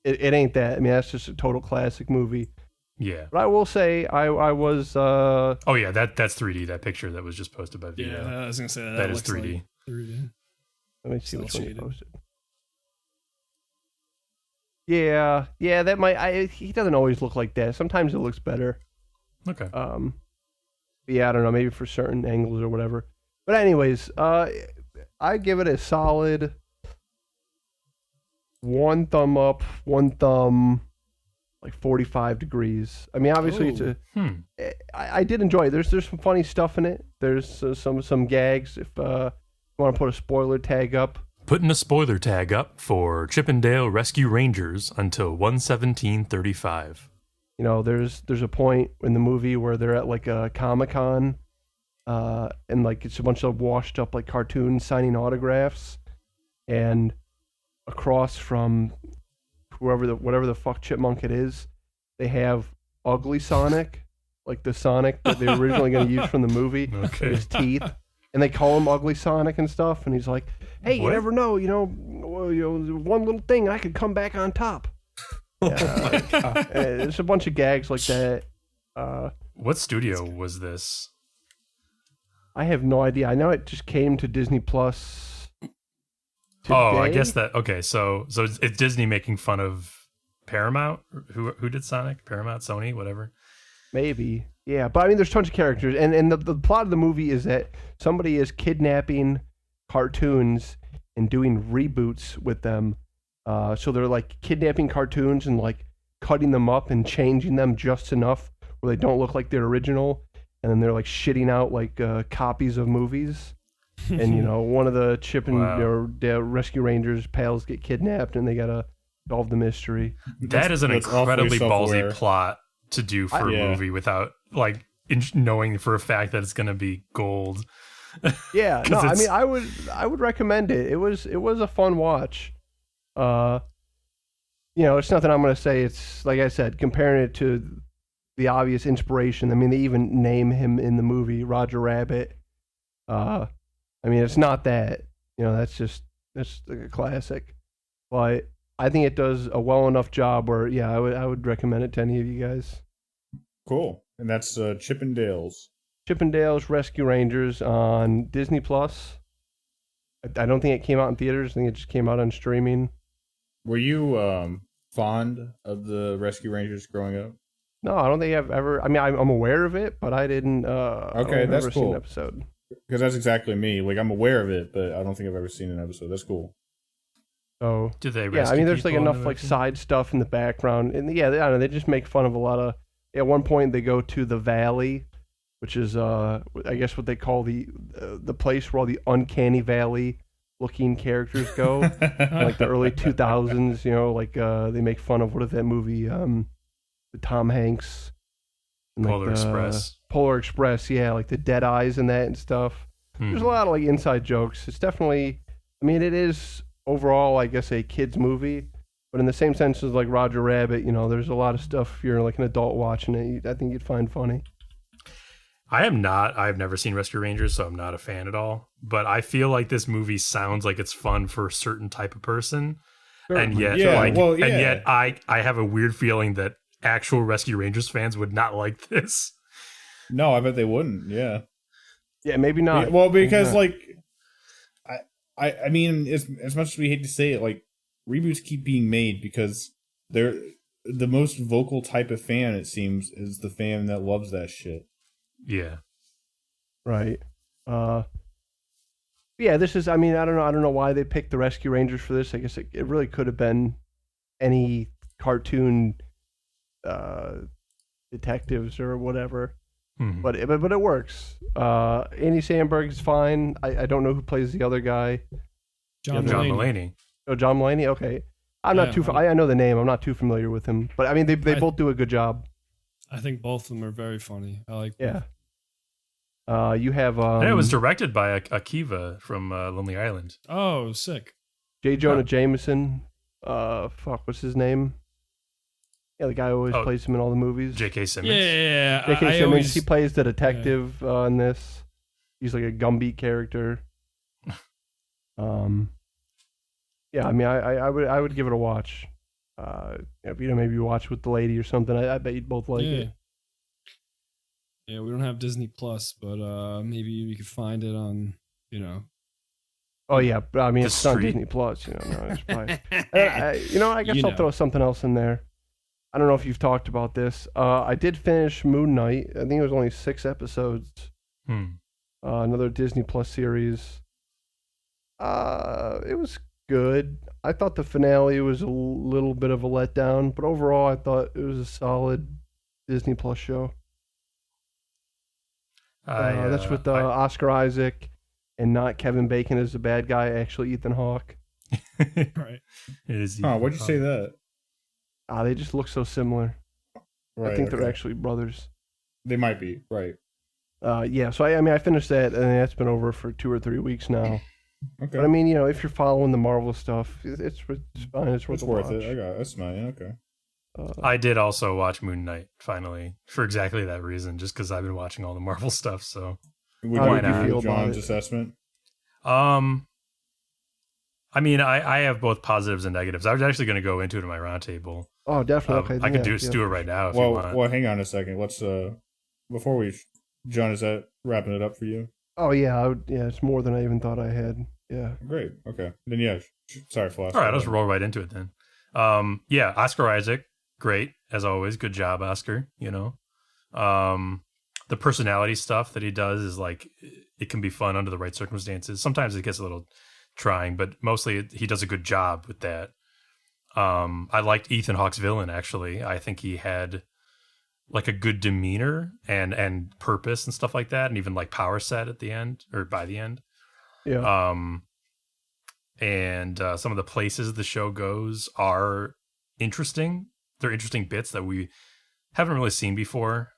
It ain't that. I mean, that's just a total classic movie. Yeah. But I will say, I was... oh, yeah, that's 3D, that picture that was just posted by Vito. Yeah, I was going to say that. That is 3D. Like 3D. Let me see Cell which one you shaded. posted. Yeah, that might... he doesn't always look like that. Sometimes it looks better. Okay. Yeah, I don't know, maybe for certain angles or whatever. But anyways, I give it a solid 1 thumb up, 1 thumb, like 45 degrees. I mean, obviously it's a. I did enjoy it. There's some funny stuff in it. There's some gags. If you want to put a spoiler tag up. Putting a spoiler tag up for Chippendale Rescue Rangers until 1/17/35. You know, there's a point in the movie where they're at like a Comic-Con, and like it's a bunch of washed up like cartoons signing autographs, and across from whatever the fuck chipmunk it is, they have Ugly Sonic, like the Sonic that they were originally going to use from the movie, his teeth, and they call him Ugly Sonic and stuff, and he's like, "Hey, you never know, one little thing, I could come back on top." There's a bunch of gags like that. What studio was this? I have no idea. I know it just came to Disney Plus today. Oh, I guess that. Okay, so it's Disney making fun of Paramount. Who did Sonic? Paramount, Sony, whatever. Maybe, yeah. But I mean, there's tons of characters, and the plot of the movie is that somebody is kidnapping cartoons and doing reboots with them. So they're like kidnapping cartoons and like cutting them up and changing them just enough where they don't look like their original, and then they're like shitting out like copies of movies. And one of the Chip and Dale Rescue Rangers pals get kidnapped, and they gotta solve the mystery. That is an incredibly ballsy plot to do for a movie without like knowing for a fact that it's gonna be gold. Yeah, no, I mean, I would recommend it. It was a fun watch. It's nothing I'm going to say. It's like I said, comparing it to the obvious inspiration. I mean, they even name him in the movie Roger Rabbit. I mean, it's not that. That's like a classic. But I think it does a well enough job where, yeah, I would recommend it to any of you guys. Cool. And that's Chippendales. Chippendales Rescue Rangers on Disney Plus. I don't think it came out in theaters. I think it just came out on streaming. Were you fond of the Rescue Rangers growing up? No, I don't think I've ever. I mean, I'm aware of it, but I didn't. Okay, that's cool. Seen an episode. Because that's exactly me. Like, I'm aware of it, but I don't think I've ever seen an episode. That's cool. So do they? Yeah, I mean, there's like enough like side stuff in the background, and yeah, I don't know. They just make fun of a lot of. At one point, they go to the Valley, which is I guess what they call the place where all the uncanny valley looking characters go, like the early 2000s. Like they make fun of what is that movie? The Tom Hanks. And Polar Express. Polar Express, yeah, like the dead eyes and that and stuff. There's a lot of like inside jokes. It's definitely, I mean, it is overall, I guess, a kids movie, but in the same sense as like Roger Rabbit, there's a lot of stuff. If you're like an adult watching it, I think you'd find funny. I've never seen Rescue Rangers, so I'm not a fan at all. But I feel like this movie sounds like it's fun for a certain type of person. Sure. And yet, and yet I have a weird feeling that actual Rescue Rangers fans would not like this. No, I bet they wouldn't. Yeah. Yeah, maybe not. Yeah, well, because I mean, as much as we hate to say it, like reboots keep being made because they're the most vocal type of fan. It seems is the fan that loves that shit. Yeah. Right. Yeah, this is, I mean, I don't know why they picked the Rescue Rangers for this. I guess it really could have been any cartoon detectives or whatever. Mm-hmm. But it works. Andy Samberg is fine. I don't know who plays the other guy. John Mulaney. Oh, John Mulaney. Okay, I'm not too. I know the name. I'm not too familiar with him, but I mean, they both do a good job. I think both of them are very funny. I like. Yeah. You have. It was directed by Akiva from Lonely Island. Oh, sick. J. Jonah Jameson. Fuck, what's his name? Yeah, the guy who always plays him in all the movies. J.K. Simmons. Yeah. J.K. Simmons. He plays the detective in this. He's like a Gumby character. Yeah, I mean, I would give it a watch. Maybe watch with the lady or something. I bet you'd both like it. Yeah, we don't have Disney Plus, but maybe we could find it on, Oh yeah, but I mean it's on Disney Plus. No, it's probably. I guess I'll throw something else in there. I don't know if you've talked about this. I did finish Moon Knight. I think it was only 6 episodes. Another Disney Plus series. It was good. I thought the finale was a little bit of a letdown, but overall I thought it was a solid Disney Plus show. That's with Oscar Isaac and not Kevin Bacon as the bad guy, actually Ethan Hawke. Right. It is. Why'd you say that? They just look so similar. Right, I think they're actually brothers. They might be, right. Yeah, so I finished that, and that's been over for 2 or 3 weeks now. Okay. But I mean, if you're following the Marvel stuff, it's fine. It's worth it. I got it. That's fine. Okay. I did also watch Moon Knight finally for exactly that reason, just because I've been watching all the Marvel stuff. So, how did you feel John's assessment? I mean, I have both positives and negatives. I was actually going to go into it in my roundtable. Oh, definitely. Okay, I could do it right now if you want. Well, hang on a second. Let's before we, John, is that wrapping it up for you? Oh yeah, it's more than I even thought I had. Yeah. Great. Okay. Then sorry, Flask. All right, let's roll right into it then. Oscar Isaac, great as always. Good job, Oscar. The personality stuff that he does is like it can be fun under the right circumstances. Sometimes it gets a little trying, but mostly he does a good job with that. I liked Ethan Hawke's villain actually. I think he had like a good demeanor and purpose and stuff like that, and even like power set at the end or by the end. Yeah. And some of the places the show goes are interesting. They're interesting bits that we haven't really seen before.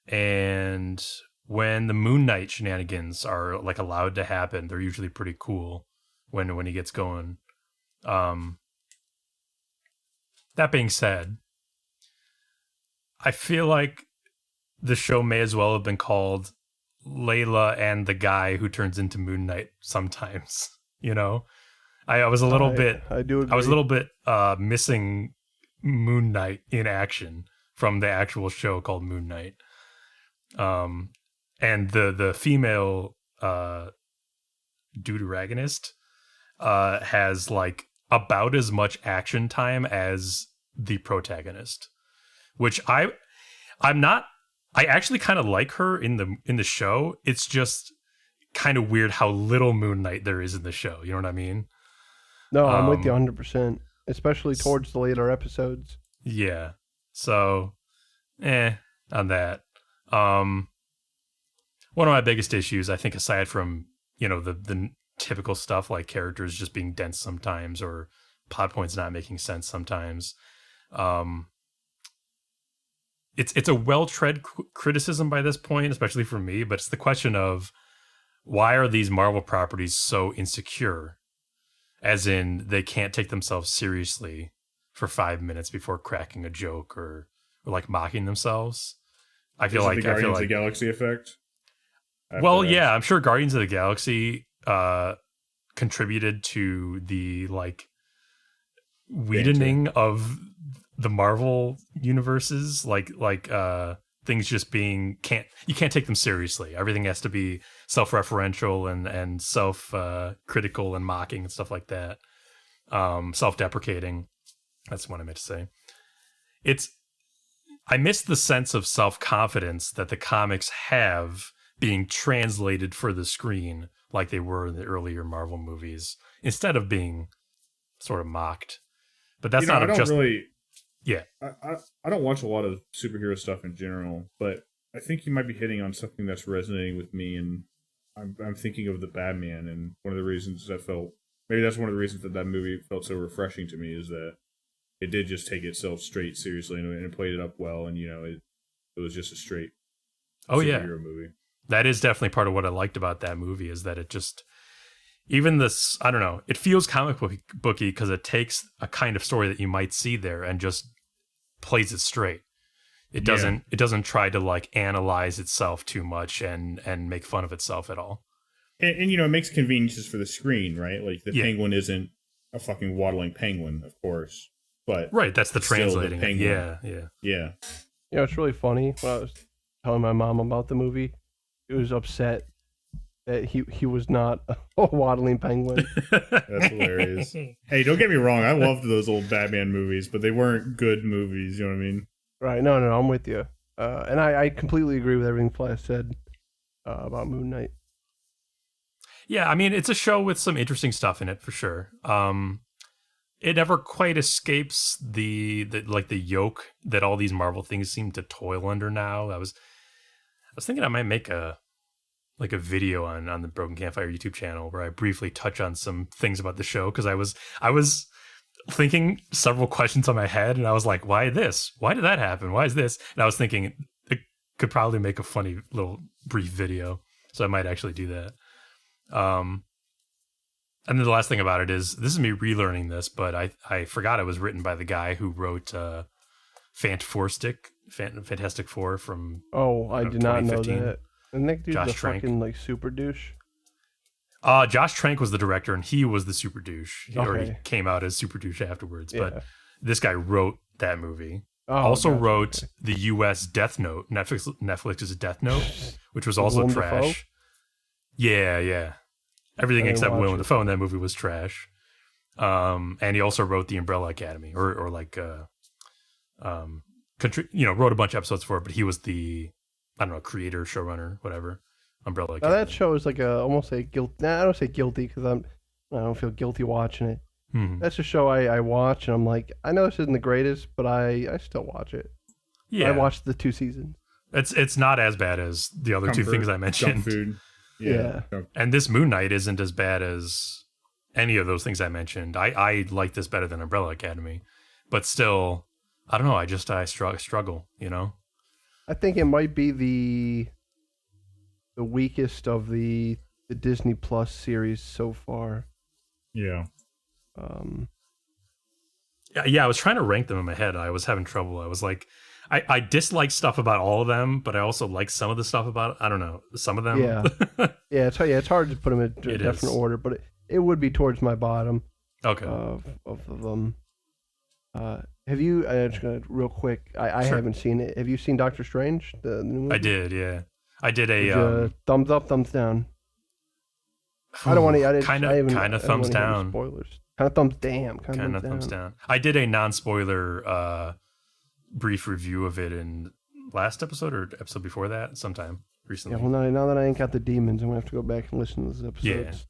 And when the Moon Knight shenanigans are like allowed to happen, they're usually pretty cool when he gets going. That being said, I feel like the show may as well have been called Layla and the guy who turns into Moon Knight sometimes. I was a little bit. I do agree. I was a little bit missing Moon Knight in action from the actual show called Moon Knight. And the female deuteragonist has like about as much action time as the protagonist, which I'm not. I actually kind of like her in the show. It's just kind of weird how little Moon Knight there is in the show. You know what I mean? No, I'm with you 100%, especially towards the later episodes. Yeah. So, on that. One of my biggest issues, I think, aside from, the typical stuff like characters just being dense sometimes or plot points not making sense sometimes, it's a well-tread criticism by this point, especially for me, but it's the question of why are these Marvel properties so insecure? As in, they can't take themselves seriously for 5 minutes before cracking a joke or like mocking themselves. I feel like the Guardians of the Galaxy effect. Well, yeah, I'm sure Guardians of the Galaxy contributed to the like weakening of the Marvel universes, like things just being you can't take them seriously. Everything has to be self-referential and self-critical and mocking and stuff like that. Self-deprecating. That's what I meant to say. I miss the sense of self-confidence that the comics have being translated for the screen like they were in the earlier Marvel movies, instead of being sort of mocked. But that's not just really. Yeah, I don't watch a lot of superhero stuff in general, but I think you might be hitting on something that's resonating with me, and I'm thinking of the Batman, and one of the reasons I felt maybe that's one of the reasons that movie felt so refreshing to me, is that it did just take itself straight seriously, and it played it up well, and it was just a straight superhero movie. That is definitely part of what I liked about that movie, is that it just, even this, I don't know, it feels comic booky because it takes a kind of story that you might see there and just plays it straight. It doesn't try to like analyze itself too much and make fun of itself at all. And it makes conveniences for the screen, right? Like the penguin isn't a fucking waddling penguin, of course, but right, that's the translating. Yeah. It's really funny. When I was telling my mom about the movie, she was upset that he was not a waddling penguin. That's hilarious. Hey, don't get me wrong. I loved those old Batman movies, but they weren't good movies. You know what I mean? Right. No, I'm with you. And I completely agree with everything Flask said about Moon Knight. Yeah, I mean, it's a show with some interesting stuff in it for sure. It never quite escapes the yoke that all these Marvel things seem to toil under now. I was thinking I might make a video on the Broken Campfire YouTube channel where I briefly touch on some things about the show, because I was thinking several questions on my head, and I was like, why this? Why did that happen? Why is this? And I was thinking it could probably make a funny little brief video, so I might actually do that. And then the last thing about it is, this is me relearning this, but I forgot it was written by the guy who wrote Fantastic Four from I did not know 2015. that. And that dude's Josh a Trank. fucking like super douche. Josh Trank was the director, and he was the super douche. Or he Okay. came out as super douche afterwards. Yeah. But this guy wrote that movie. Oh, Also gotcha, wrote okay. the U.S. Death Note, Netflix's Death Note, which was also Willem trash. Dafoe? Yeah. Everything I didn't except watch Willem it. Dafoe in that movie was trash. And he also wrote the Umbrella Academy, or wrote a bunch of episodes for it. But he was the, I don't know, creator, showrunner, whatever. Umbrella Now Academy. that show is like almost a guilt. Nah, I don't say guilty because I don't feel guilty watching it. Mhm. That's a show I watch, and I'm like, I know this isn't the greatest, but I still watch it. Yeah, I watched the 2 seasons. It's not as bad as the other two things I mentioned. Junk food. Yeah. And this Moon Knight isn't as bad as any of those things I mentioned. I like this better than Umbrella Academy, but still, I don't know. I struggle. I think it might be the weakest of the Disney Plus series so far. Yeah. Yeah. I was trying to rank them in my head. I was having trouble. I was like, I dislike stuff about all of them, but I also like some of the stuff about, I don't know, some of them. Yeah. It's hard to put them in a different order, but it would be towards my bottom. Okay. Of them. Have you? Just gonna real quick. I Sure. haven't seen it. Have you seen Doctor Strange? The new movie? I did. Yeah. I did Did you, a thumbs up, thumbs down. I don't want to. kind of thumbs down. Spoilers. Kind of thumbs down. Kind of thumbs down. I did a non-spoiler brief review of it in last episode or episode before that, sometime recently. Yeah. Well, now that I ain't got the demons, I'm gonna have to go back and listen to those episodes.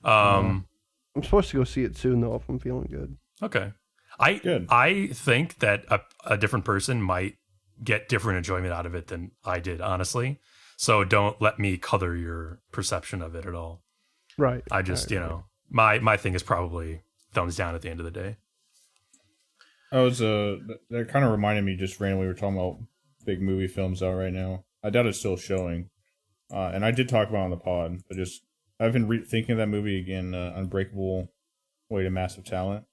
Yeah. I'm supposed to go see it soon though, if I'm feeling good. Okay. Good. I think that a different person might get different enjoyment out of it than I did, honestly. So don't let me color your perception of it at all. Right. I just, Right. my thing is probably thumbs down at the end of the day. That kind of reminded me just randomly, we were talking about big movie films out right now. I doubt it's still showing. And I did talk about it on the pod, but just, I've been thinking of that movie again, Unbreakable Way to Massive Talent.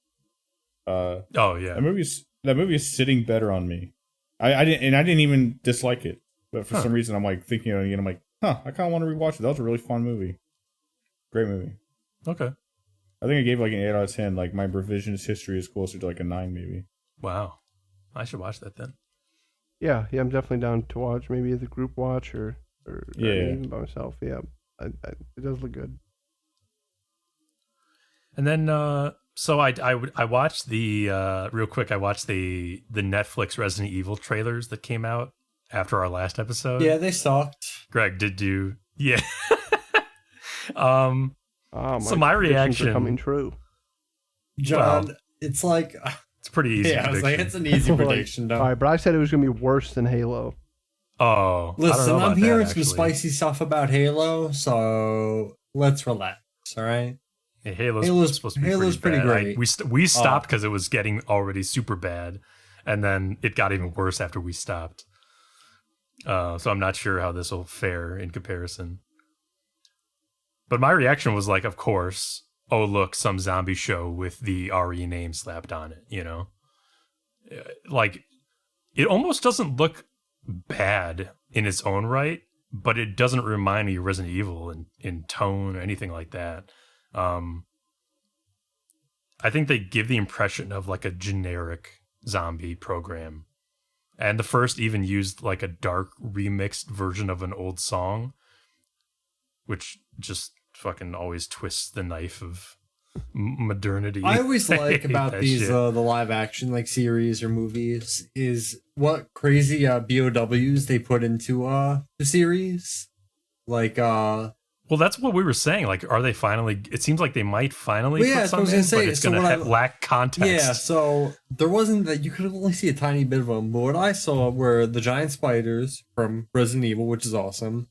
Oh yeah. That movie is sitting better on me. I didn't even dislike it, but for some reason I'm like thinking again. I'm like, I kind of want to rewatch it. That was a really fun movie. Great movie. Okay. I think I gave like an 8 out of 10. Like my revisionist history is closer to like a 9 maybe. Wow. I should watch that then. Yeah, I'm definitely down to watch. Maybe the group watch or even by myself. Yeah, it does look good. And then, so I watched the real quick. I watched the Netflix Resident Evil trailers that came out after our last episode. Yeah, they sucked. Greg, did you? Yeah. So my predictions reaction- are coming true. John, Well, it's like, It's pretty easy. yeah, I was like, prediction. it's an easy prediction, All though. right, but I said it was gonna be worse than Halo. Oh, I don't Listen, know about I'm hearing that, some actually. spicy stuff about Halo, so let's relax, all right? Yeah, Halo's supposed to be pretty bad. great. We stopped because it was getting already super bad, and then it got even worse after we stopped. So I'm not sure how this will fare in comparison. But my reaction was like, of course, oh look, some zombie show with the RE name slapped on it, you know? Like, it almost doesn't look bad in its own right, but it doesn't remind me of Resident Evil in tone or anything like that. I think they give the impression of like a generic zombie program. And the first even used like a dark remixed version of an old song, which just fucking always twists the knife of modernity. I always like about these shit. the live action like series or movies is what crazy BOWs they put into the series. Like well, that's what we were saying. Like, are they finally? It seems like they might finally put something in, but it's going to lack context. Yeah, so there wasn't that. You could only see a tiny bit of them. But what I saw were the giant spiders from Resident Evil, which is awesome.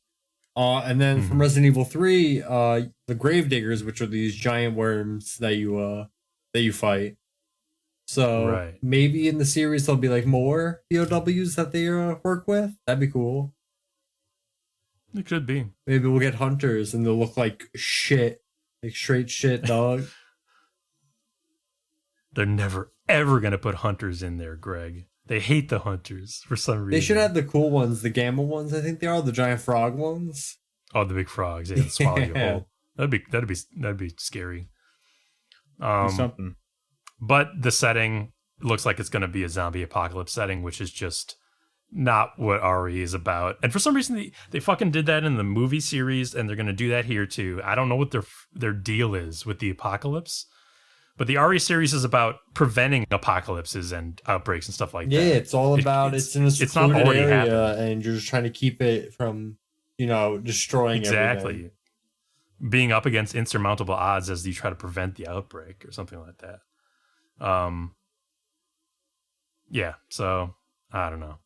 And then from Resident Evil 3, the Gravediggers, which are these giant worms that you fight. So maybe in the series there'll be like more BOWs that they work with. That'd be cool. It could be. Maybe we'll get hunters and they'll look like shit. Like straight shit, dog. They're never, ever going to put hunters in there, Greg. They hate the hunters for some reason. They should have the cool ones, the gamma ones, I think they are, the giant frog ones. Oh, the big frogs. Yeah, swallow you whole. That'd be scary. Something. But the setting looks like it's going to be a zombie apocalypse setting, which is just not what RE is about. And for some reason, they fucking did that in the movie series, and they're going to do that here too. I don't know what their deal is with the apocalypse, but the RE series is about preventing apocalypses and outbreaks and stuff like that. Yeah, it's all about it's in a secluded not already area, happened. and you're just trying to keep it from, destroying everything. Being up against insurmountable odds as you try to prevent the outbreak or something like that. Yeah, so I don't know.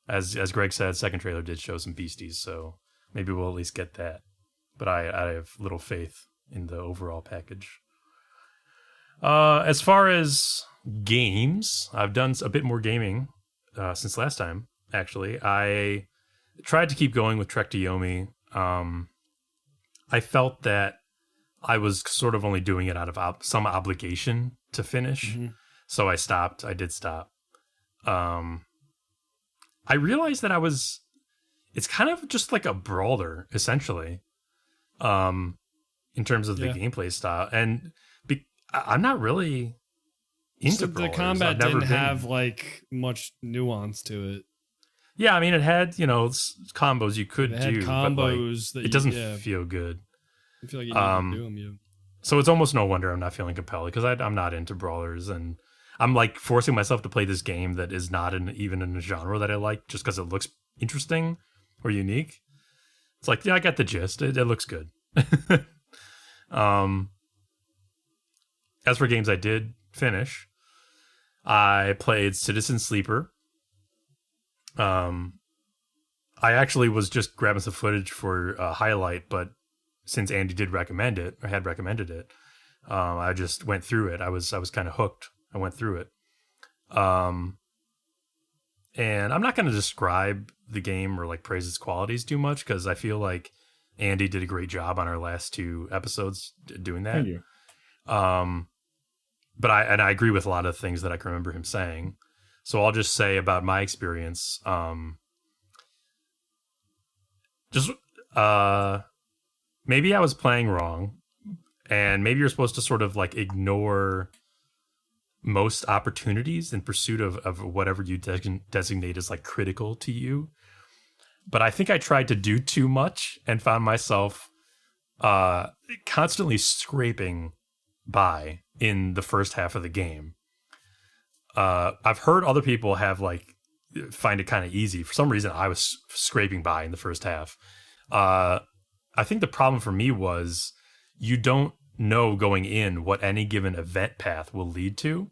As Greg said, second trailer did show some beasties, so maybe we'll at least get that. But I have little faith in the overall package. As far as games, I've done a bit more gaming since last time, actually. I tried to keep going with Trek to Yomi. I felt that I was sort of only doing it out of some obligation to finish. So I stopped. I did stop. I realized that it's kind of just like a brawler, essentially, in terms of the gameplay style. And I'm not really into brawlers. The combat didn't have like much nuance to it. Yeah, I mean, it had, combos you could do, combos but it doesn't feel good. I feel like you need to do them, yeah. So it's almost no wonder I'm not feeling compelled, because I'm not into brawlers, and I'm like forcing myself to play this game that is not even in a genre that I like, just because it looks interesting or unique. It's like, yeah, I got the gist. It looks good. As for games I did finish, I played Citizen Sleeper. I actually was just grabbing some footage for a highlight, but since Andy had recommended it, I just went through it. I was kind of hooked. I went through it. And I'm not going to describe the game or like praise its qualities too much, because I feel like Andy did a great job on our last 2 episodes doing that. Thank you. But I agree with a lot of things that I can remember him saying. So I'll just say about my experience. Maybe I was playing wrong, and maybe you're supposed to sort of like ignore most opportunities in pursuit of whatever you designate as like critical to you. But I think I tried to do too much and found myself constantly scraping by in the first half of the game. I've heard other people find it kind of easy. For some reason, I was scraping by in the first half. I think the problem for me was you don't know going in what any given event path will lead to.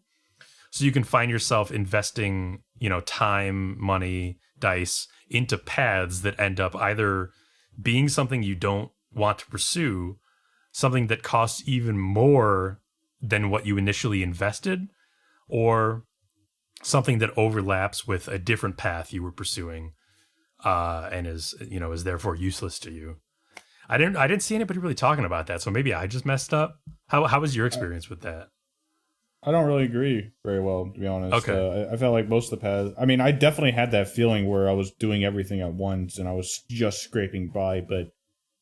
So you can find yourself investing, time, money, dice into paths that end up either being something you don't want to pursue, something that costs even more than what you initially invested, or something that overlaps with a different path you were pursuing, and is therefore useless to you. I didn't see anybody really talking about that, so maybe I just messed up. How was your experience with that? I don't really agree very well, to be honest. Okay. I felt like most of the paths. I mean, I definitely had that feeling where I was doing everything at once and I was just scraping by, but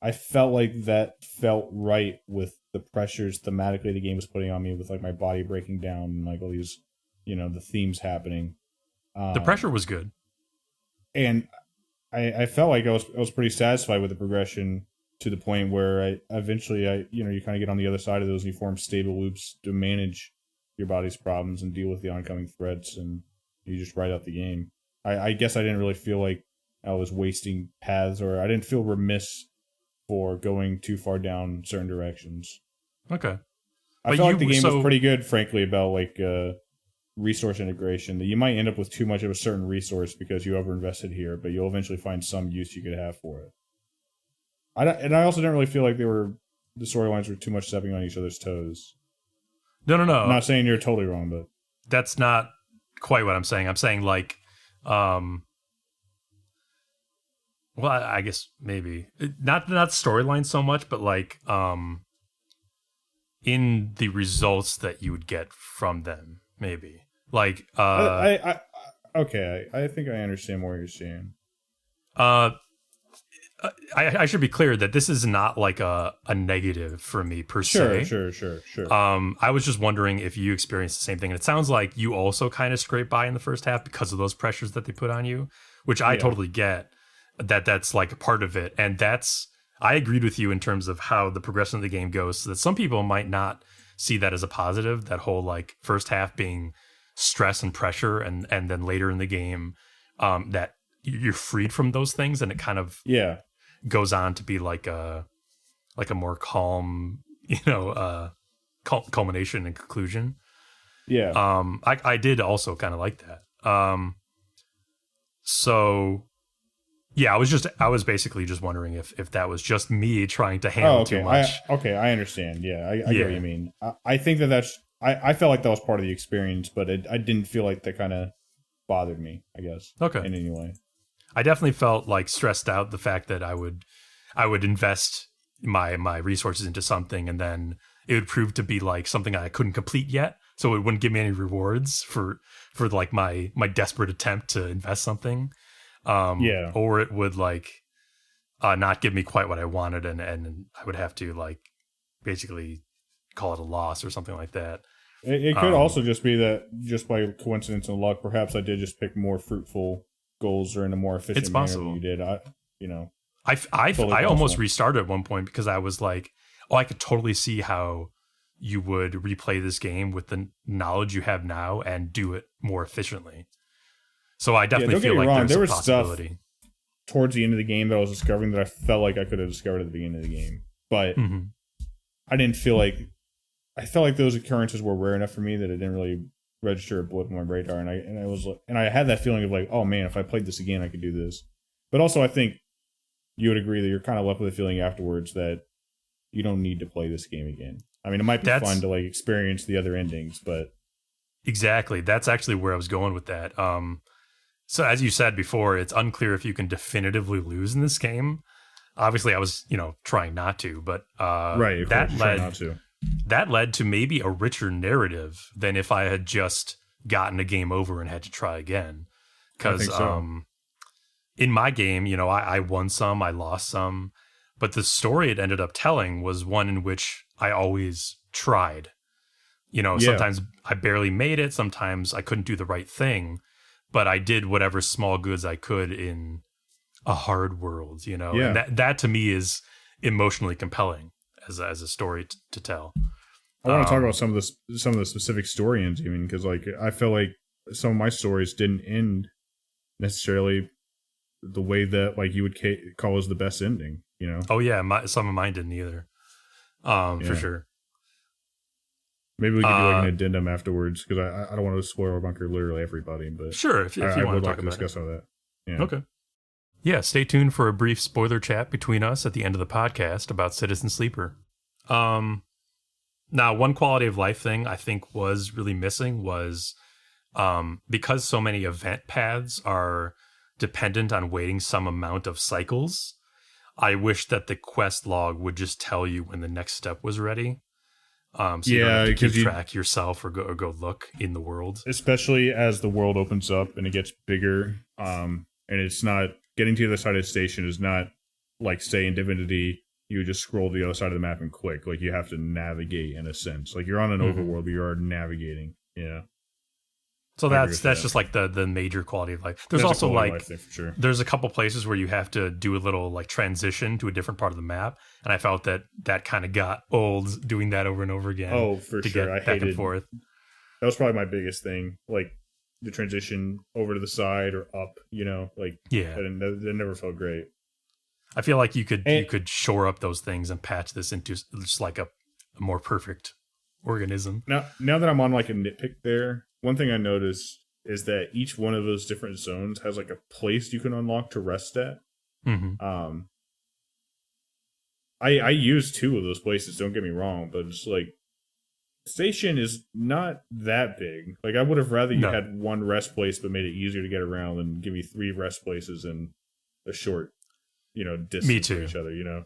I felt like that felt right with the pressures thematically the game was putting on me, with like my body breaking down and like all these, the themes happening. The pressure was good, and I felt like I was pretty satisfied with the progression, to the point where I eventually you kind of get on the other side of those and you form stable loops to manage your body's problems and deal with the oncoming threats, and you just ride out the game. I guess I didn't really feel like I was wasting paths, or I didn't feel remiss for going too far down certain directions. Okay. I felt like the game was pretty good, frankly, about like resource integration, that you might end up with too much of a certain resource because you overinvested here, but you'll eventually find some use you could have for it. I also didn't really feel like the storylines were too much stepping on each other's toes. No. I'm not saying you're totally wrong, but that's not quite what I'm saying. I'm saying like, well, I guess maybe not storyline so much, but like, in the results that you would get from them, maybe like, okay, I think I understand what you're saying. I should be clear that this is not like a negative for me per se. Sure. I was just wondering if you experienced the same thing. And it sounds like you also kind of scraped by in the first half because of those pressures that they put on you, which I totally get. That's like a part of it. And I agreed with you in terms of how the progression of the game goes, so that some people might not see that as a positive, that whole like first half being stress and pressure, and then later in the game, that you're freed from those things, and it kind of goes on to be like a more calm, culmination and conclusion. I did also kind of like that. So yeah, I was basically just wondering if that was just me trying to handle too much. I understand. Yeah, I get what you mean. I think that's I felt like that was part of the experience, but I didn't feel like that kind of bothered me, I guess. Okay. In any way. I definitely felt like stressed out the fact that I would invest my resources into something, and then it would prove to be like something I couldn't complete yet, so it wouldn't give me any rewards for like my desperate attempt to invest something. Or it would like not give me quite what I wanted, and I would have to like basically call it a loss or something like that. It could also just be that, just by coincidence and luck, perhaps I did just pick more fruitful goals or in a more efficient manner than you did. I almost restarted at one point because I was like, oh, I could totally see how you would replay this game with the knowledge you have now and do it more efficiently. So I definitely feel like there's a possibility. Stuff towards the end of the game that I was discovering that I felt like I could have discovered at the beginning of the game, but I didn't feel like, I felt like those occurrences were rare enough for me that it didn't really register a blip on my radar, and I had that feeling of like, oh man, if I played this again, I could do this. But also, I think you would agree that you're kind of left with a feeling afterwards that you don't need to play this game again. I mean, it might be fun to like experience the other endings, but exactly, that's actually where I was going with that. So as you said before, it's unclear if you can definitively lose in this game. Obviously, I was trying not to, but right, that led to maybe a richer narrative than if I had just gotten a game over and had to try again. Because in my game, I won some, I lost some, but the story it ended up telling was one in which I always tried. Sometimes I barely made it, sometimes I couldn't do the right thing, but I did whatever small goods I could in a hard world, and that to me is emotionally compelling as a story to tell. I want to talk about some of the specific story ends, even, because like I feel like some of my stories didn't end necessarily the way that like you would call as the best ending. Oh yeah, some of mine didn't either. For sure. Maybe we can do like an addendum afterwards, because I don't want to spoil or bunker literally everybody, but sure, if you want to talk about discuss all that. Yeah. Okay. Yeah, stay tuned for a brief spoiler chat between us at the end of the podcast about Citizen Sleeper. Now, one quality of life thing I think was really missing was because so many event paths are dependent on waiting some amount of cycles. I wish that the quest log would just tell you when the next step was ready. So you don't have to keep track yourself or go look in the world. Especially as the world opens up and it gets bigger, and it's not getting to the other side of the station is not like, say, in Divinity, you just scroll to the other side of the map and click. Like, you have to navigate in a sense. Like, you're on an overworld, but you are navigating. Yeah. So that's just like the major quality of life. There's also like thing, for sure. There's a couple places where you have to do a little like transition to a different part of the map, and I felt that kind of got old doing that over and over again. Oh, for sure. I back and forth. That was probably my biggest thing, like the transition over to the side or up. Like that never felt great. I feel like you could shore up those things and patch this into just like a more perfect organism. Now that I'm on like a nitpick there. One thing I noticed is that each one of those different zones has like a place you can unlock to rest at. Mm-hmm. I use 2 of those places, don't get me wrong, but it's like station is not that big. Like, I would have rather you had one rest place but made it easier to get around than give me 3 rest places in a short, distance Me too. from each other,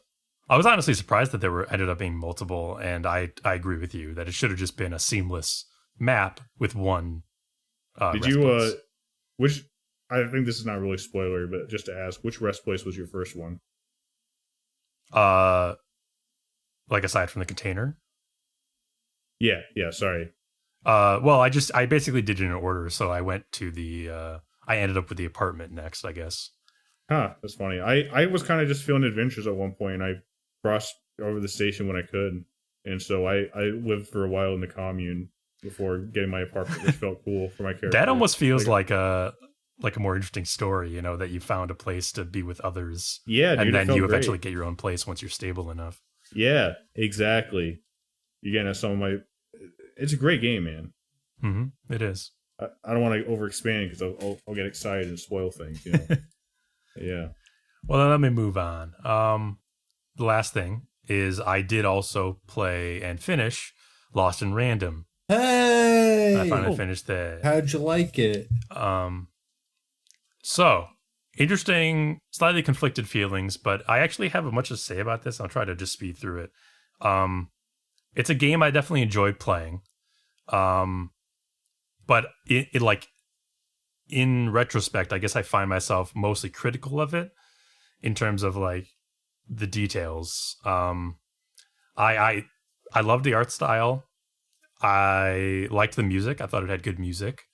I was honestly surprised that there ended up being multiple, and I agree with you that it should have just been a seamless map with one did you place. Which I think this is not really spoiler, but just to ask, which rest place was your first one? Like aside from the container? Yeah, sorry. Well, I basically did it in order, so I went to I ended up with the apartment next, I guess. That's funny. I was kind of just feeling adventures at one point, and I crossed over the station when I could, and so I lived for a while in the commune before getting my apartment, which felt cool for my character. That almost feels like a more interesting story, that you found a place to be with others. Yeah, dude, and then you eventually get your own place once you're stable enough. Yeah, exactly. You're getting some of my. It's a great game, man. Mm-hmm. It is. I don't want to overexpand because I'll get excited and spoil things. Yeah. Well, then let me move on. The last thing is I did also play and finish Lost in Random. Hey! I finally finished that. How'd you like it? So, interesting, slightly conflicted feelings, but I actually have much to say about this. I'll try to just speed through it. It's a game I definitely enjoyed playing. But it like, in retrospect, I guess I find myself mostly critical of it in terms of like the details. I loved the art style. I liked the music. I thought it had good music.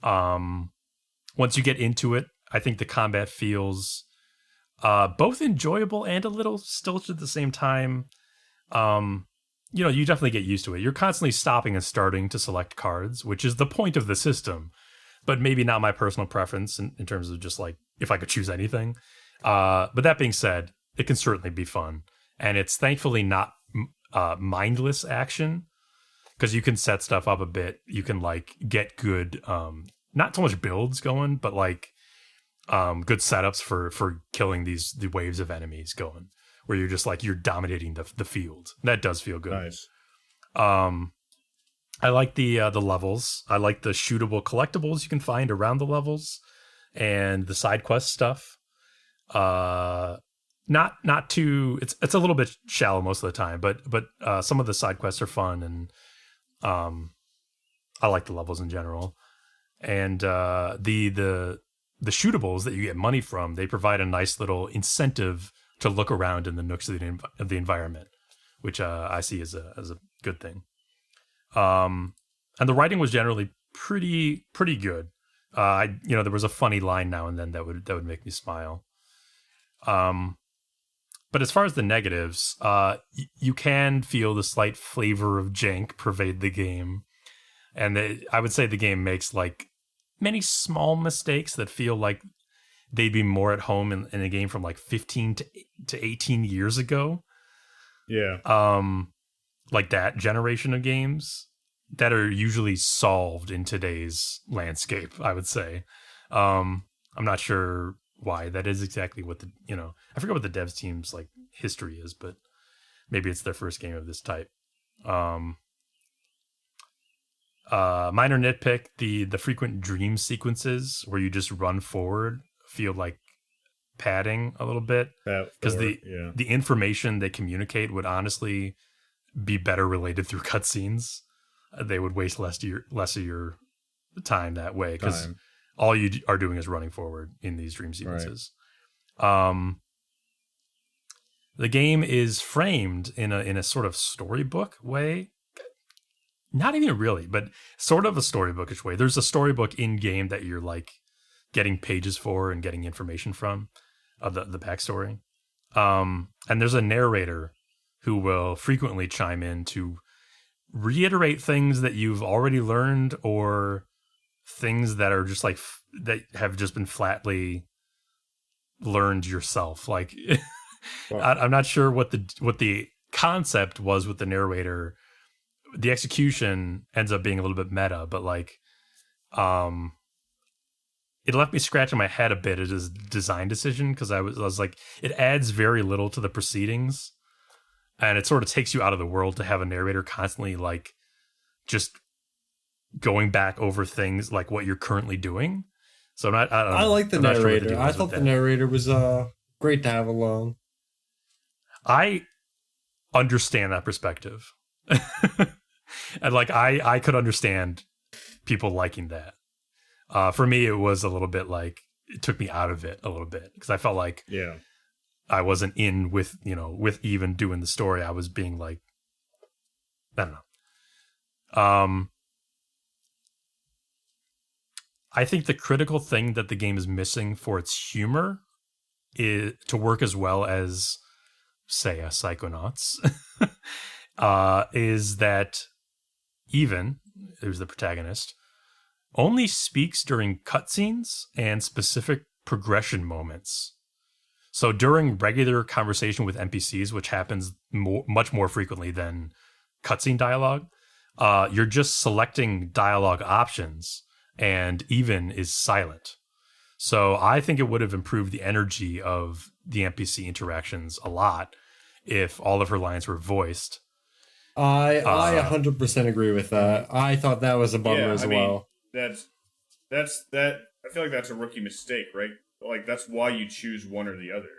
Once you get into it, I think the combat feels both enjoyable and a little stilted at the same time. You definitely get used to it. You're constantly stopping and starting to select cards, which is the point of the system, but maybe not my personal preference in terms of just like if I could choose anything. But that being said, it can certainly be fun. And it's thankfully not mindless action, because you can set stuff up a bit. You can like get good, not so much builds going, but like good setups for killing the waves of enemies going, where you're just like you're dominating the field. That does feel good. Nice. I like the levels. I like the shootable collectibles you can find around the levels, and the side quest stuff. Not too. It's a little bit shallow most of the time, but some of the side quests are fun, and I like the levels in general. And the shootables that you get money from, they provide a nice little incentive to look around in the nooks of the environment, which I see as a good thing. And the writing was generally pretty good. There was a funny line now and then that would make me smile. But as far as the negatives, you can feel the slight flavor of jank pervade the game. And I would say the game makes like many small mistakes that feel like they'd be more at home in a game from like 15 to 18 years ago. Yeah. Like that generation of games that are usually solved in today's landscape, I would say. I'm not sure why that is exactly what I forget what the devs team's like history is, but maybe it's their first game of this type. Minor nitpick: the frequent dream sequences where you just run forward feel like padding a little bit, because the information they communicate would honestly be better related through cutscenes. They would waste less of your time that way, because all you are doing is running forward in these dream sequences. Right. The game is framed in a sort of storybook way. Not even really, but sort of a storybookish way. There's a storybook in game that you're like getting pages for and getting information from, the backstory. And there's a narrator who will frequently chime in to reiterate things that you've already learned, or things that are just like that have just been flatly learned yourself. Like, I'm not sure what the concept was with the narrator. The execution ends up being a little bit meta, but like, it left me scratching my head a bit at his design decision, because I was like, it adds very little to the proceedings, and it sort of takes you out of the world to have a narrator constantly like just going back over things like what you're currently doing. So I like the narrator. I thought the narrator was great to have along. I understand that perspective. And like I could understand people liking that. For me, it was a little bit like, it took me out of it a little bit, because I felt like I wasn't in with even doing the story. I was being like, I don't know. I think the critical thing that the game is missing for its humor is to work as well as, say, a Psychonauts, is that Even, who's the protagonist, only speaks during cutscenes and specific progression moments. So during regular conversation with NPCs, which happens much more frequently than cutscene dialogue, you're just selecting dialogue options, and Even is silent. So I think it would have improved the energy of the NPC interactions a lot if all of her lines were voiced. I 100% agree with that. I thought that was a bummer as well. That's that. I feel like that's a rookie mistake, right? Like, that's why you choose one or the other.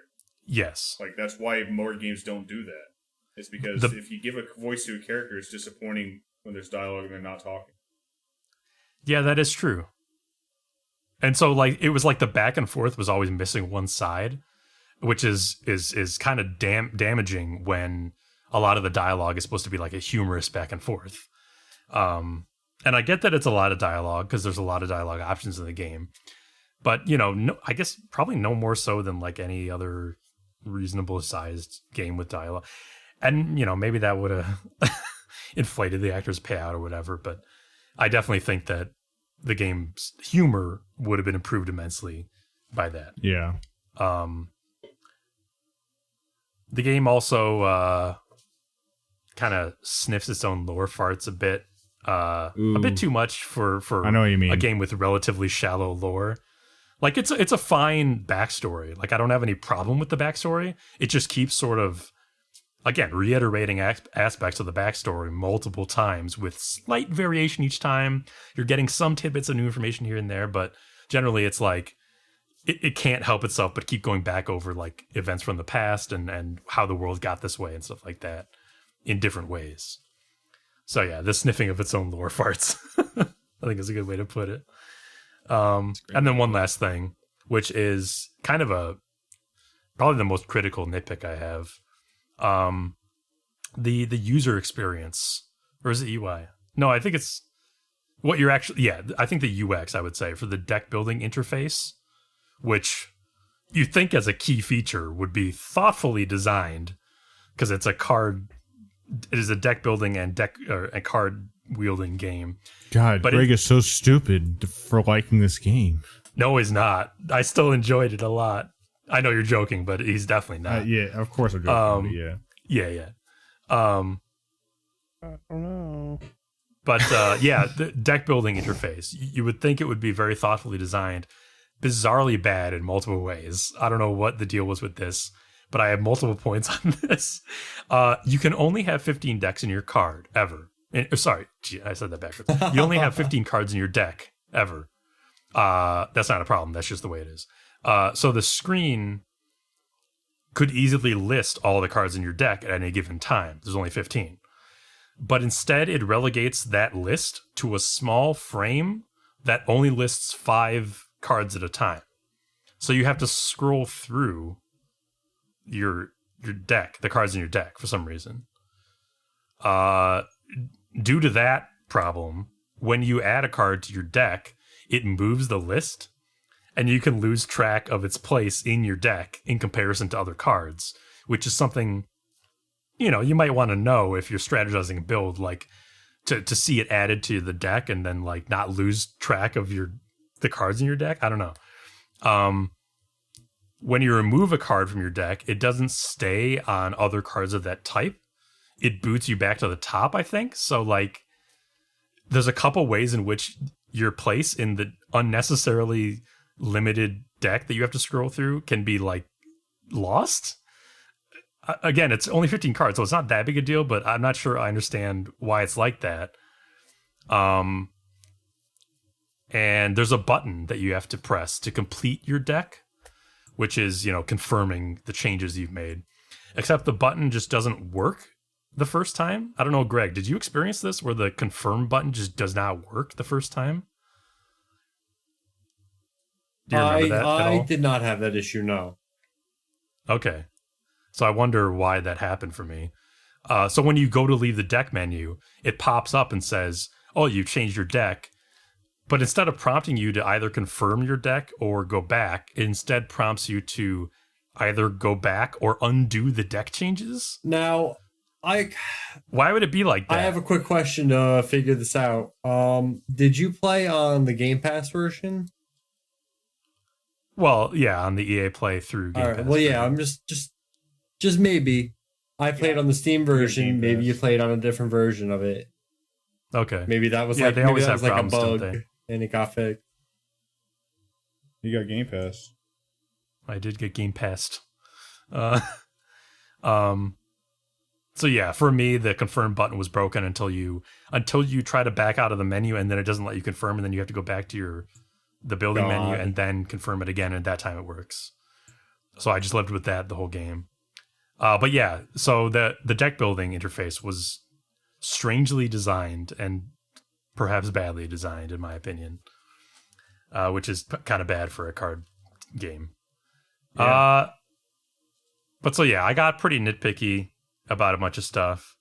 Yes. Like, that's why more games don't do that. It's because if you give a voice to a character, it's disappointing when there's dialogue and they're not talking. Yeah, that is true. And so, like, it was like the back and forth was always missing one side, which is kind of damaging when a lot of the dialogue is supposed to be like a humorous back and forth. And I get that it's a lot of dialogue, because there's a lot of dialogue options in the game. But, I guess probably no more so than like any other reasonable sized game with dialogue. And, maybe that would have inflated the actor's payout or whatever. But I definitely think that the game's humor would have been improved immensely by that. Yeah. The game also kind of sniffs its own lore farts a bit. A bit too much for I know what you mean. A game with relatively shallow lore. Like, it's a fine backstory. Like, I don't have any problem with the backstory. It just keeps sort of, again, reiterating aspects of the backstory multiple times with slight variation each time. You're getting some tidbits of new information here and there, but generally it's like it can't help itself but keep going back over like events from the past and how the world got this way and stuff like that in different ways. So yeah, the sniffing of its own lore farts, I think is a good way to put it. And then one last thing, which is kind of probably the most critical nitpick I have. The user experience, or is it UI? No, I think it's what you're actually, I think the UX, I would say, for the deck building interface, which you think as a key feature would be thoughtfully designed, because it is a deck building and card wielding game. God, but Greg is so stupid for liking this game. No, he's not. I still enjoyed it a lot. I know you're joking, but he's definitely not. Yeah, of course I'm joking. Yeah. I don't know. But the deck building interface, you would think it would be very thoughtfully designed, bizarrely bad in multiple ways. I don't know what the deal was with this, but I have multiple points on this. You can only have 15 decks in your card ever. Sorry, I said that backwards. You only have 15 cards in your deck ever. That's not a problem. That's just the way it is. So the screen could easily list all the cards in your deck at any given time. There's only 15. But instead, it relegates that list to a small frame that only lists 5 cards at a time. So you have to scroll through your deck, the cards in your deck, for some reason. Due to that problem, when you add a card to your deck, it moves the list, and you can lose track of its place in your deck in comparison to other cards, which is something, you might want to know if you're strategizing a build, like to see it added to the deck and then like not lose track of the cards in your deck. I don't know. When you remove a card from your deck, it doesn't stay on other cards of that type. It boots you back to the top, I think. So like there's a couple ways in which your place in the unnecessarily limited deck that you have to scroll through can be like lost. Again, it's only 15 cards, so it's not that big a deal, but I'm not sure I understand why it's like that. And there's a button that you have to press to complete your deck, which is, confirming the changes you've made. Except the button just doesn't work the first time. I don't know, Greg, did you experience this where the confirm button just does not work the first time? Do you remember that at all? I did not have that issue, no. Okay. So I wonder why that happened for me. So when you go to leave the deck menu, it pops up and says, oh, you changed your deck. But instead of prompting you to either confirm your deck or go back, it instead prompts you to either go back or undo the deck changes. Now, why would it be like that? I have a quick question to figure this out. Did you play on the Game Pass version? Well, yeah, on the EA Play through Game Pass. Well, yeah, I'm just maybe. I played on the Steam version. Maybe you played on a different version of it. Okay. Maybe that was they always have like a problems, bug, don't they? and it got fixed. You got Game Pass. I did get Game Passed. So yeah, for me, the confirm button was broken until you try to back out of the menu, and then it doesn't let you confirm, and then you have to go back to the building menu and then confirm it again, and that time it works. So I just lived with that the whole game. But yeah, so the deck building interface was strangely designed and perhaps badly designed, in my opinion, which is kind of bad for a card game. Yeah. But so yeah, I got pretty nitpicky about a bunch of stuff.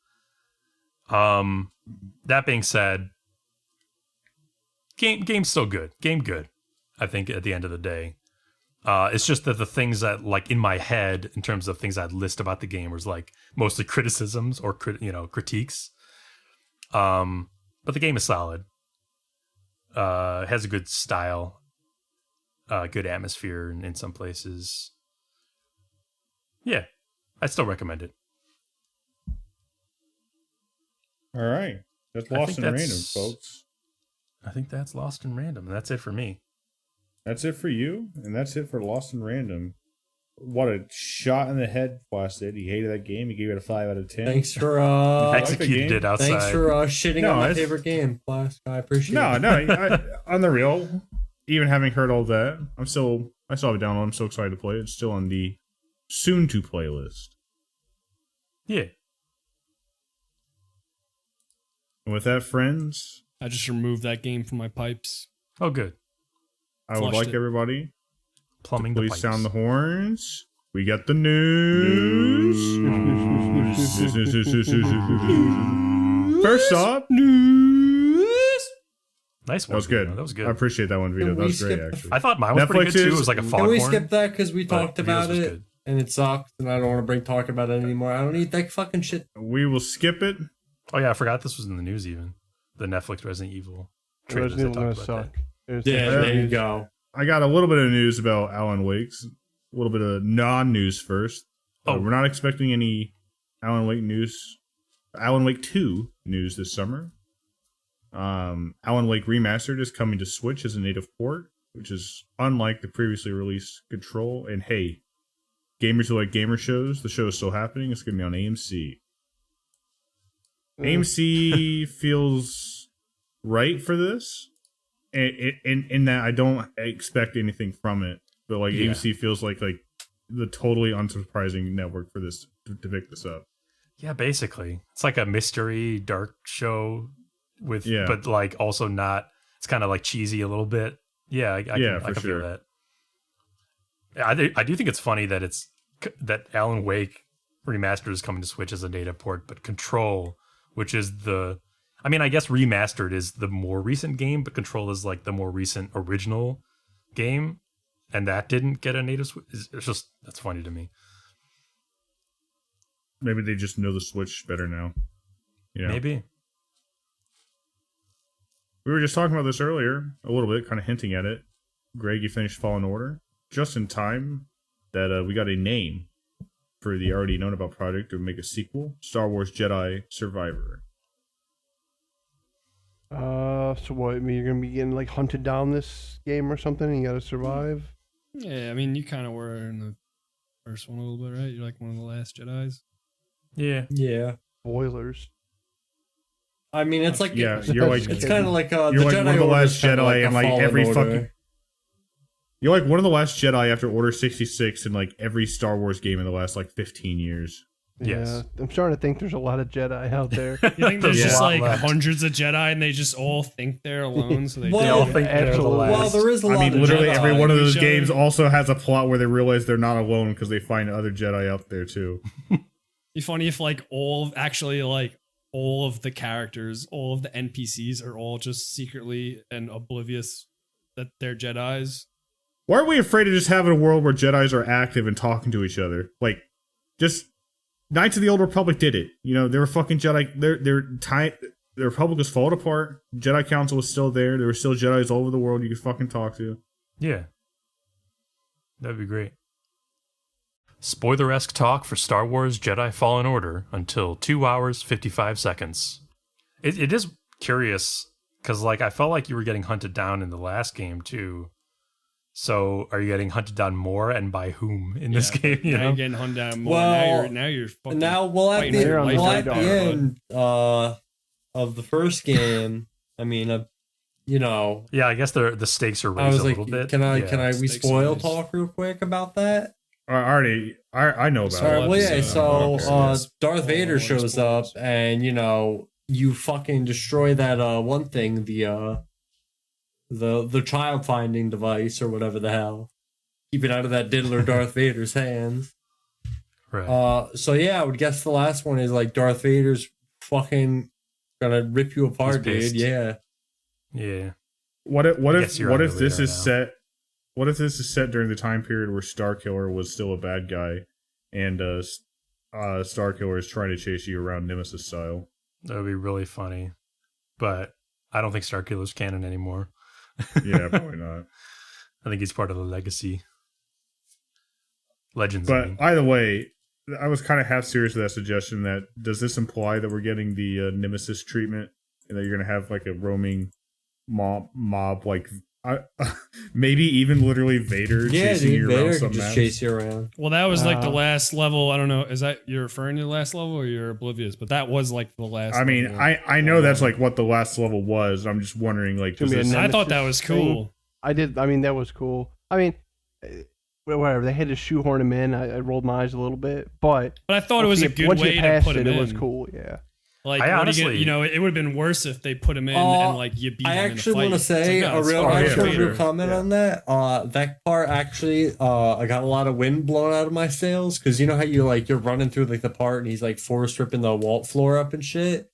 That being said, game's still good. Game good, I think, at the end of the day. It's just that the things that, like, in my head, in terms of things I'd list about the game, was like mostly criticisms or critiques. But the game is solid. Has a good style, good atmosphere in some places. Yeah, I still recommend it. All right, that's Lost in Random, folks. I think that's Lost in Random. That's it for me. That's it for you, and that's it for Lost in Random. What a shot in the head, Flask did. He hated that game. He gave it a 5 out of 10. Thanks for executed it outside. Thanks for shitting on my favorite game, Flask. I appreciate it. No, on the real, even having heard all that, I still have it downloaded. I'm so excited to play it. It's still on the soon to play list. Yeah. And with that, friends, I just removed that game from my pipes. Oh, good. I would like everybody plumbing to please the pipes. sound the horns. We got the news. First up, news. Nice one. That was good. That was good. I appreciate that one, Vito. That was great, actually. I thought mine was pretty good too. It was like a foghorn. Can we skip that because we talked about it and it sucked, and I don't want to talk about it anymore. I don't need that fucking shit. We will skip it. Oh yeah, I forgot this was in the news. Even the Netflix Resident Evil trailers. Resident Evil gonna suck. Yeah, there you go. I got a little bit of news about Alan Wake's. A little bit of non-news first. We're not expecting any Alan Wake news. Alan Wake 2 news this summer. Alan Wake Remastered is coming to Switch as a native port, which is unlike the previously released Control. And hey, gamers who like gamer shows, the show is still happening. It's going to be on AMC. AMC feels right for this, in that I don't expect anything from it. But like AMC feels like the totally unsurprising network for this to pick this up. Yeah, basically, it's like a mystery dark show with, but like also not. It's kind of like cheesy a little bit. Yeah, I can feel that. I do think it's funny that that Alan Wake Remastered is coming to Switch as a data port, but Control, which is I guess Remastered is the more recent game, but Control is like the more recent original game, and that didn't get a native Switch. It's just, that's funny to me. Maybe they just know the Switch better now. Maybe. We were just talking about this earlier, a little bit, kind of hinting at it. Greg, you finished Fallen Order just in time that we got a name for the already known about project to make a sequel, Star Wars Jedi Survivor. So what? I mean, you're gonna be getting like hunted down this game or something, and you gotta survive. Yeah, I mean, you kind of were in the first one a little bit, right? You're like one of the last Jedis. Yeah. Spoilers. I mean, it's like you're like it's kind of like you're the like Jedi one of the last Order's Jedi, and like every Fallen Order. fucking. You're like one of the last Jedi after Order 66 in like every Star Wars game in the last like 15 years. Yes. Yeah, I'm starting to think there's a lot of Jedi out there. You think there's Yeah. just like Left. hundreds of Jedi and they just all think they're alone, so they Well, They all think they're the absolutely. last. Well, there is a lot I mean, of literally Jedi. every one of those each other. games also has a plot where they realize they're not alone because they find other Jedi out there too. be funny if like all of the characters, all of the NPCs are all just secretly and oblivious that they're Jedis. Why are we afraid of just having a world where Jedis are active and talking to each other? Like, just Knights of the Old Republic did it. They were fucking Jedi. The Republic was falling apart. Jedi Council was still there. There were still Jedis all over the world you could fucking talk to. Yeah. That'd be great. Spoiler-esque talk for Star Wars Jedi Fallen Order until 2 hours, 55 seconds. It is curious, because like I felt like you were getting hunted down in the last game too. So are you getting hunted down more, and by whom in this game? Now you're getting hunted down more. Well, now you're fucking Now, well, at fighting the, for your life well, right at the now, end of the first game, I mean, Yeah, I guess the stakes are I raised was a like, little bit. can we stakes spoil raised. talk real quick about that? I know about All right, it. well, yeah. episode. So Okay. Darth Vader Spoilers. shows up, and you fucking destroy that one thing, the child finding device or whatever the hell. Keep it out of that diddler Darth Vader's hands. Right. So yeah, I would guess the last one is like Darth Vader's fucking gonna rip you apart, He's dude. pissed. Yeah. Yeah. What guess you're on if your this radar is now. set? What if this is set during the time period where Starkiller was still a bad guy, and Starkiller is trying to chase you around Nemesis style? That would be really funny. But I don't think Starkiller's canon anymore. Yeah, probably not. I think he's part of the legacy. Legends. I But mean. either way, I was kind of half serious with that suggestion. That does this imply that we're getting the Nemesis treatment, and that you're going to have like a roaming mob like maybe even literally Vader Yeah, chasing dude, you around Vader some could just maps? chase you around. Well, that was like the Wow. last level. I don't know. Is that you're referring to the last level, or you're oblivious? But that was like the last. I mean, level. I know that's like what the last level was. I'm just wondering, like, does Gonna be a this, I thought that Nemesis was cool. thing. I mean, that was cool. I mean, whatever. They had to shoehorn him in. I rolled my eyes a little bit, but But I thought it was a good once way you to passed put him it, in. it was cool. Yeah. Like, I what do you honestly- get, it would have been worse if they put him in and like you beat I him actually in a fight. want to say It's like, no, it's a fine. yeah, real Vader. comment Yeah. on that. That part actually, I got a lot of wind blown out of my sails because you know how you're running through like the part and he's like force ripping the wall floor up and shit.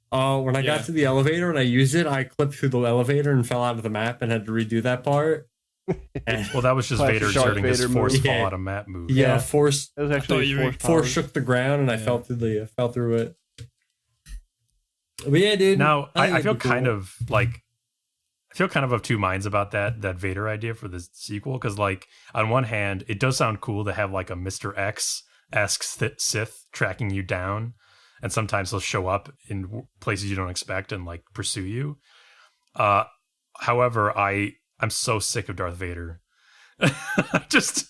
When I Yeah. got to the elevator and I used it, I clipped through the elevator and fell out of the map and had to redo that part. And Well, that was just Classic Vader Darth exerting his Vader force move. fall Yeah. out of map move. yeah, force It was actually you were- force shook the ground and I Yeah. fell through it. But yeah, dude. Now, I think feel it'd be kind cool. of like I feel kind of two minds about that Vader idea for the sequel, because like on one hand, it does sound cool to have like a Mr. X-esque Sith tracking you down, and sometimes he'll show up in places you don't expect and like pursue you. However, I'm so sick of Darth Vader. Just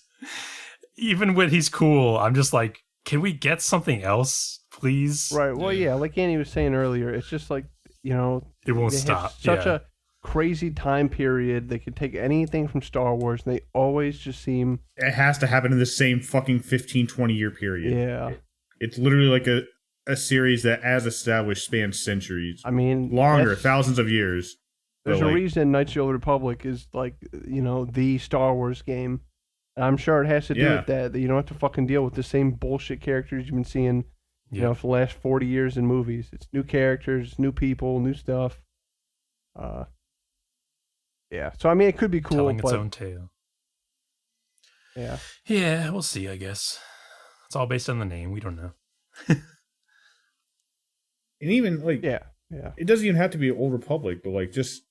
even when he's cool, I'm just like, can we get something else, please? Right. Well, yeah, like Andy was saying earlier, it's just like, it won't they stop. have such a crazy time period. They could take anything from Star Wars, and they always just seem... It has to happen in the same fucking 15, 20-year period. Yeah. It's literally like a series that, as established, spans centuries. I mean... Longer, thousands of years. There's a reason Knights of the Old Republic is like, the Star Wars game. And I'm sure it has to do with that you don't have to fucking deal with the same bullshit characters you've been seeing, for the last 40 years in movies. It's new characters, new people, new stuff. Yeah. So, I mean, it could be cool. Telling its own tale. Yeah. Yeah, we'll see, I guess. It's all based on the name. We don't know. And even, Yeah. It doesn't even have to be Old Republic, but, like, just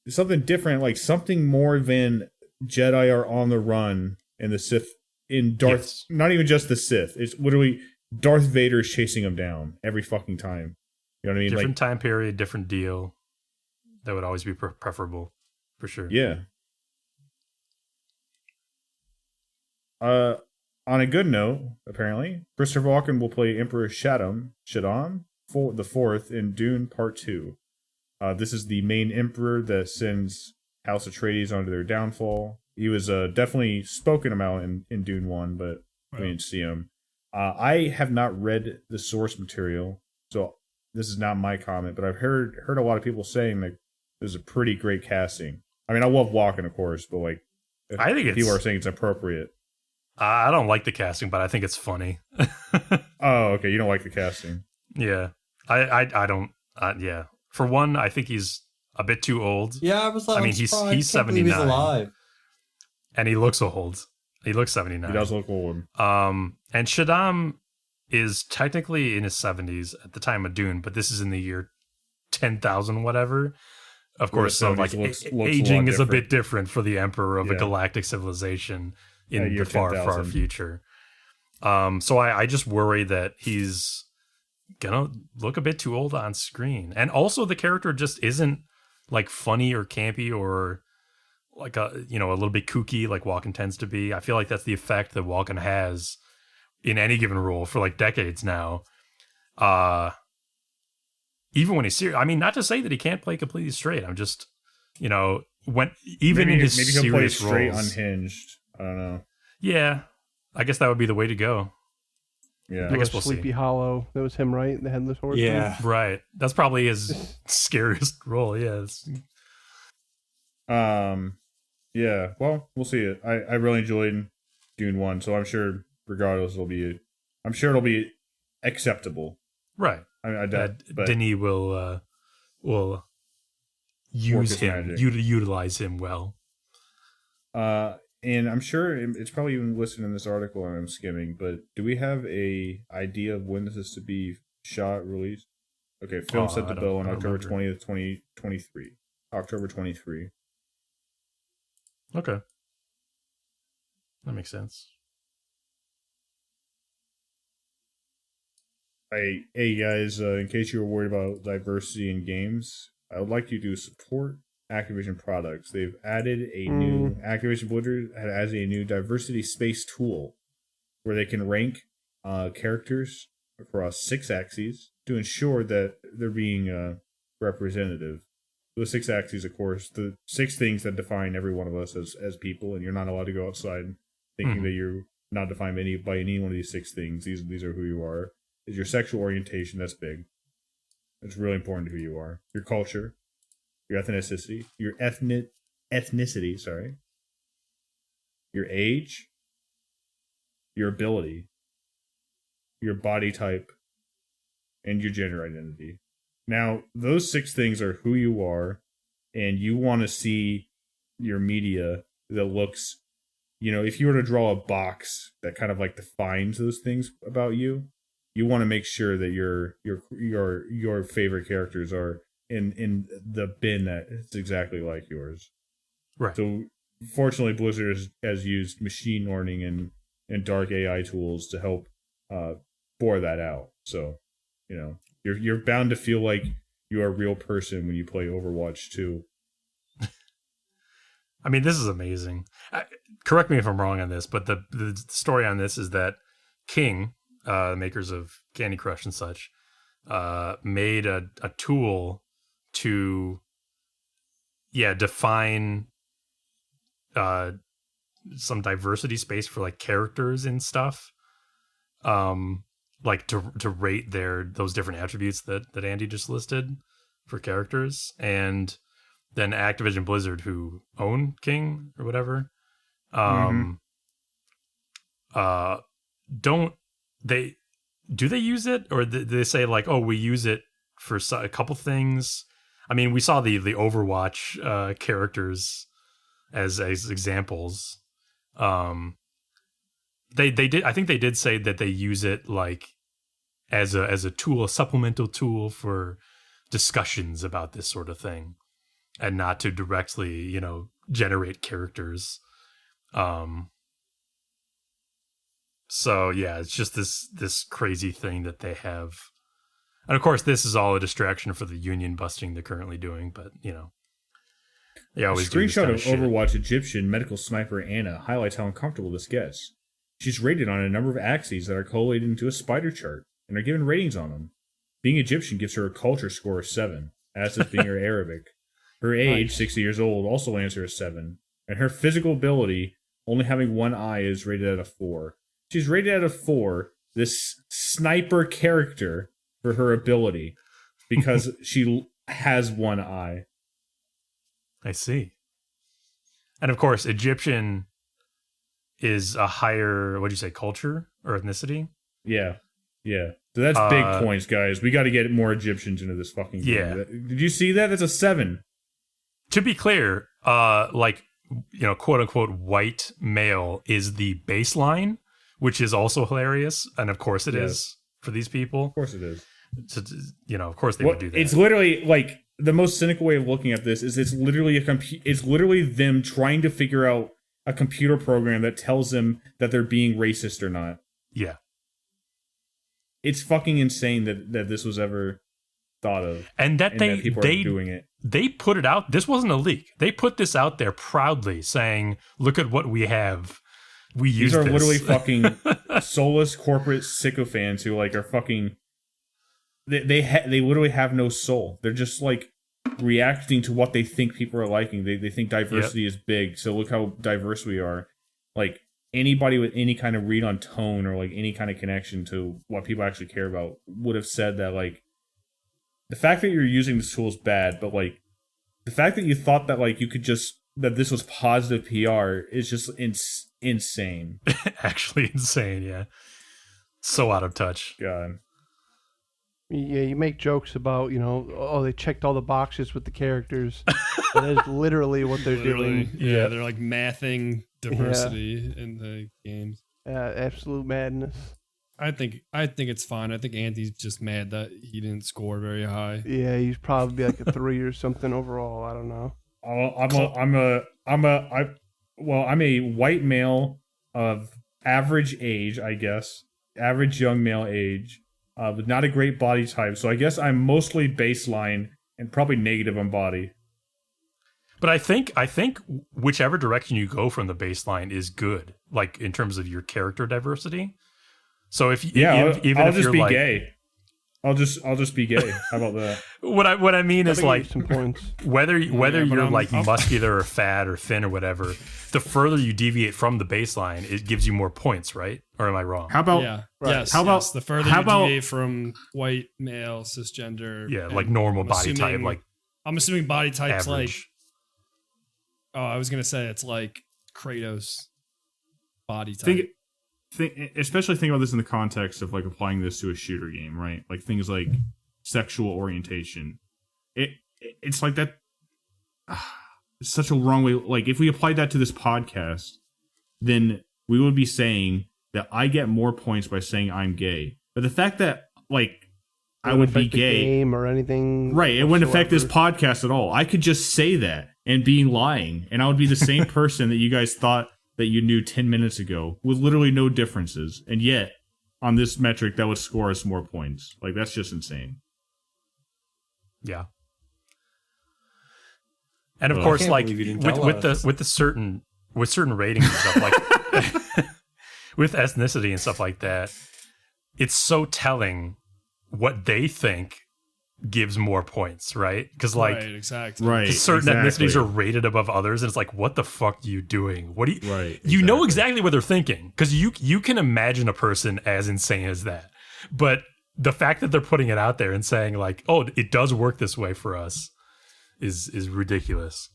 something different, like something more than Jedi are on the run and the Sith in Darth... Yes. Not even just the Sith. It's literally Darth Vader's chasing them down every fucking time. You know what I mean? Different time period, different deal. That would always be preferable, for sure. Yeah. On a good note, apparently, Christopher Walken will play Emperor Shaddam the Fourth in Dune Part 2. This is the main emperor that sends House Atreides onto their downfall. He was definitely spoken about in Dune 1, but we didn't see him. I have not read the source material, so this is not my comment, but I've heard a lot of people saying that this is a pretty great casting. I mean, I love Walken, of course, but like, I think people are saying it's appropriate. I don't like the casting, but I think it's funny. Oh, okay. You don't like the casting? Yeah, I don't. Yeah, for one, I think he's a bit too old. Yeah, I was like, I mean, he's 79. He's alive, and he looks old. He looks 79. He does look old. And Shaddam is technically in his 70s at the time of Dune, but this is in the year 10,000 whatever. Of course, so like looks aging is a bit different for the emperor of a galactic civilization in the far future. So I just worry that he's gonna look a bit too old on screen, and also the character just isn't like funny or campy or like a little bit kooky like Walken tends to be. I feel like that's the effect that Walken has in any given role for like decades now. Even when he's serious, I mean, not to say that he can't play completely straight. I'm just, when even in his maybe he'll play straight roles, unhinged. I don't know. Yeah, I guess that would be the way to go. Yeah, I guess we'll Sleepy Hollow. That was him, right? The headless horseman. Yeah, right. That's probably his scariest role. Yes. Yeah. Well, we'll see it. I really enjoyed Dune 1, so I'm sure, regardless, it'll be acceptable. Right. I doubt, but Denis will use him, utilize him well. And I'm sure it's probably even listed in this article I'm skimming, but do we have a idea of when this is to be shot, released? Okay, film set to go on October 20th, 2023. October 23. Okay. That makes sense. Hey guys, in case you were worried about diversity in games, I would like you to support Activision products. They've added a new Activision Blizzard has a new diversity space tool where they can rank characters across 6 axes to ensure that they're being representative. The 6 axes, of course, the 6 things that define every one of us as people, and you're not allowed to go outside thinking that you're not defined by any one of these 6 things. These are who you are. Is your sexual orientation? That's big. It's really important to who you are. Your culture, your ethnicity, sorry. Your age, your ability, your body type, and your gender identity. Now, those 6 things are who you are, and you want to see your media that looks, if you were to draw a box that kind of like defines those things about you, you want to make sure that your favorite characters are in the bin that it's exactly like yours. Right. So fortunately, Blizzard has used machine learning and dark AI tools to help bore that out. So, you're bound to feel like you're a real person when you play Overwatch 2. I mean, this is amazing. Correct me if I'm wrong on this, but the story on this is that King, makers of Candy Crush and such, made a tool to define some diversity space for like characters and stuff, like to rate those different attributes that Andy just listed for characters. And then Activision Blizzard, who own King or whatever, do they use it, or do they say like, oh, we use it for a couple things? I mean, we saw the Overwatch characters as examples. They did. I think they did say that they use it like as a tool, a supplemental tool for discussions about this sort of thing, and not to directly, generate characters. So yeah, it's just this crazy thing that they have. And of course, this is all a distraction for the union busting they're currently doing, but they always a screenshot do of Overwatch Egyptian medical sniper Anna highlights how uncomfortable this gets. She's rated on a number of axes that are collated into a spider chart and are given ratings on them. Being Egyptian gives her a culture score of 7, as does being her Arabic. Her age, 60 years old, also lands her a 7, and her physical ability, only having one eye, is rated at a 4. She's rated at a 4, this sniper character, for her ability, because she has one eye. I see. And of course, Egyptian is a higher, what'd you say, culture or ethnicity? Yeah. So that's big points, guys. We got to get more Egyptians into this fucking game. Yeah. Did you see that? That's a 7. To be clear, quote unquote white male is the baseline, which is also hilarious. And of course it is for these people. Of course it is. So, of course they would do that. It's literally like the most cynical way of looking at this is it's literally it's literally them trying to figure out a computer program that tells them that they're being racist or not. Yeah. It's fucking insane that this was ever thought of. And that people are doing it. They put it out. This wasn't a leak. They put this out there proudly saying, look at what we have. We use this. These are literally fucking soulless corporate sycophants who like are fucking... They literally have no soul. They're just like reacting to what they think people are liking. They think diversity is big, so look how diverse we are. Like anybody with any kind of read on tone or like any kind of connection to what people actually care about would have said that like the fact that you're using this tool is bad, but like the fact that you thought that like you could just that this was positive PR is just insane. Actually insane, yeah. So out of touch. God. Yeah, you make jokes about, they checked all the boxes with the characters. That is literally what they're doing. Yeah, they're like mathing diversity in the games. Absolute madness. I think it's fine. I think Andy's just mad that he didn't score very high. Yeah, he's probably like a 3 or something overall. I don't know. I'm a white male of average age, I guess. Average young male age. With not a great body type, so I guess I'm mostly baseline and probably negative on body. But I think whichever direction you go from the baseline is good, like in terms of your character diversity. So if I'll just be gay. I'll just be gay. How about that? What I mean is like some points. whether you're like muscular or fat or thin or whatever, the further you deviate from the baseline, it gives you more points, right? Or am I wrong? How about Yes. The further you deviate from white male cisgender, like normal body type, like I'm assuming body type's average. like. Oh, I was gonna say it's like Kratos body type. Especially think about this in the context of like applying this to a shooter game, right? Like things like sexual orientation. It's like that. It's such a wrong way. Like if we applied that to this podcast, then we would be saying that I get more points by saying I'm gay. But the fact that like I would be gay game or anything, right? It wouldn't affect this podcast at all. I could just say that and be lying, and I would be the same person that you guys thought that you knew 10 minutes ago with literally no differences. And yet, on this metric, that would score us more points. Like, that's just insane. Yeah. And of Well, course, can't like believe you didn't with tell with the us. with the certain with certain ratings and stuff like with ethnicity and stuff like that, it's so telling what they think gives more points, right? Because like right, exactly. Right. 'cause certain exactly. ethnicities are rated above others, and it's like, what the fuck are you doing? What do you? Right. You know exactly what they're thinking because you can imagine a person as insane as that, but the fact that they're putting it out there and saying like, oh, it does work this way for us is ridiculous.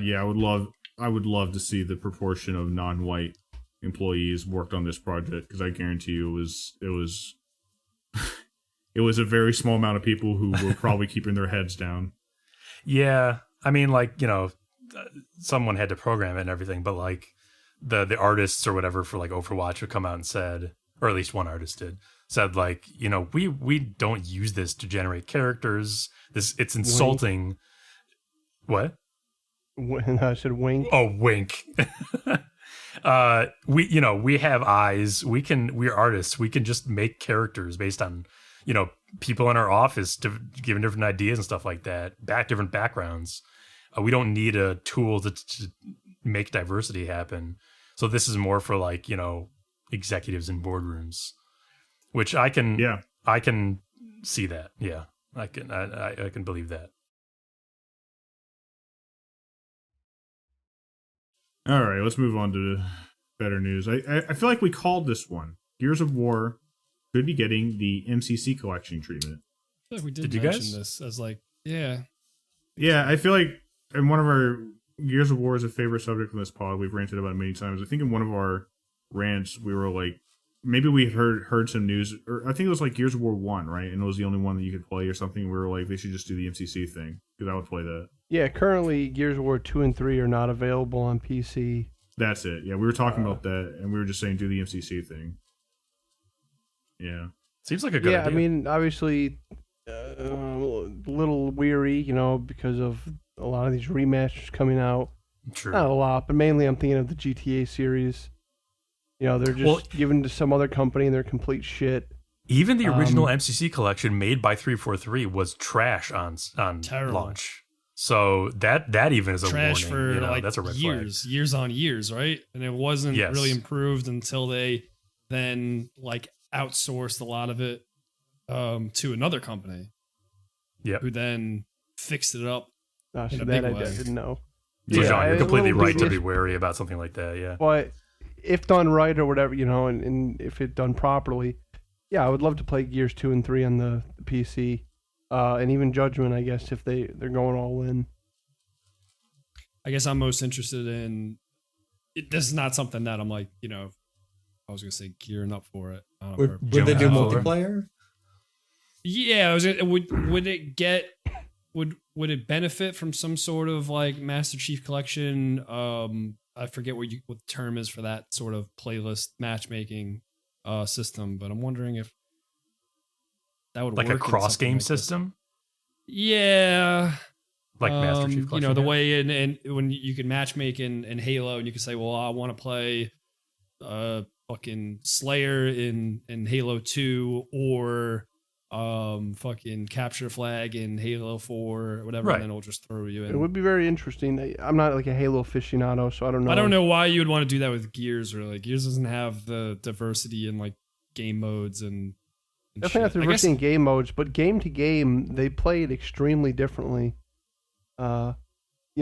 Yeah, I would love to see the proportion of non-white employees worked on this project because I guarantee you it was it was a very small amount of people who were probably keeping their heads down. Yeah, I mean, like, you know, someone had to program it and everything, but like the artists or whatever for like Overwatch would come out and said, or at least one artist did, said like, you know, we don't use this to generate characters. It's insulting. What? I said wink. Oh, wink. We have eyes. We're artists. We can just make characters based on, you know, people in our office giving different ideas and stuff like that, different backgrounds. We don't need a tool to make diversity happen. So this is more for like, you know, executives in boardrooms, which I can see that. Yeah, I can believe that. All right, let's move on to better news. I feel like we called this one. Gears of War could be getting the MCC Collection treatment. I feel like we did you mention guys? this as like, yeah. Yeah, I feel like in one of our Gears of War is a favorite subject on this pod. We've ranted about it many times. I think in one of our rants we were like, maybe we heard some news, or I think it was like Gears of War 1, right? And it was the only one that you could play or something. We were like, they should just do the MCC thing because I would play that. Yeah, currently Gears of War 2 and 3 are not available on PC. That's it. Yeah, we were talking about that, and we were just saying do the MCC thing. Yeah. Seems like a good idea. I mean, obviously, a little weary, you know, because of a lot of these remasters coming out. True. Not a lot, but mainly I'm thinking of the GTA series. You know, they're just given to some other company and they're complete shit. Even the original MCC collection made by 343 was trash on Terrible. launch. So that even is a Trash warning. for You know, like that's a red years on years, right? And it wasn't Yes. really improved until they then like outsourced a lot of it to another company. Yeah. Who then fixed it up. So In a that big I way. didn't know. So Yeah, John, you're a completely little right to dubious. be wary about something like that. Yeah. But if done right or whatever, you know, and if it done properly, yeah, I would love to play Gears 2 and 3 on the PC. And even Judgment, I guess, if they're going all in. I guess I'm most interested in. This is not something that I'm like, you know, I was gonna say gearing up for it. I don't know, Would they do Jump out. multiplayer? Yeah, I was. Would it get? Would it benefit from some sort of like Master Chief Collection? I forget what the term is for that sort of playlist matchmaking system, but I'm wondering if that would Like work a in cross something game like this. system, Yeah, like Master Chief Collection. You know, the yeah? way and when you can matchmake in Halo, and you can say, well, I want to play fucking Slayer in Halo 2 or fucking Capture Flag in Halo 4 or whatever, Right. and then it'll just throw you It in. would be very interesting. I'm not like a Halo aficionado, so I don't know. I don't know why you would want to do that with Gears, or like Gears doesn't have the diversity in like game modes and Definitely not shit. I diversity in guess- game modes, but game to game, they play it extremely differently. You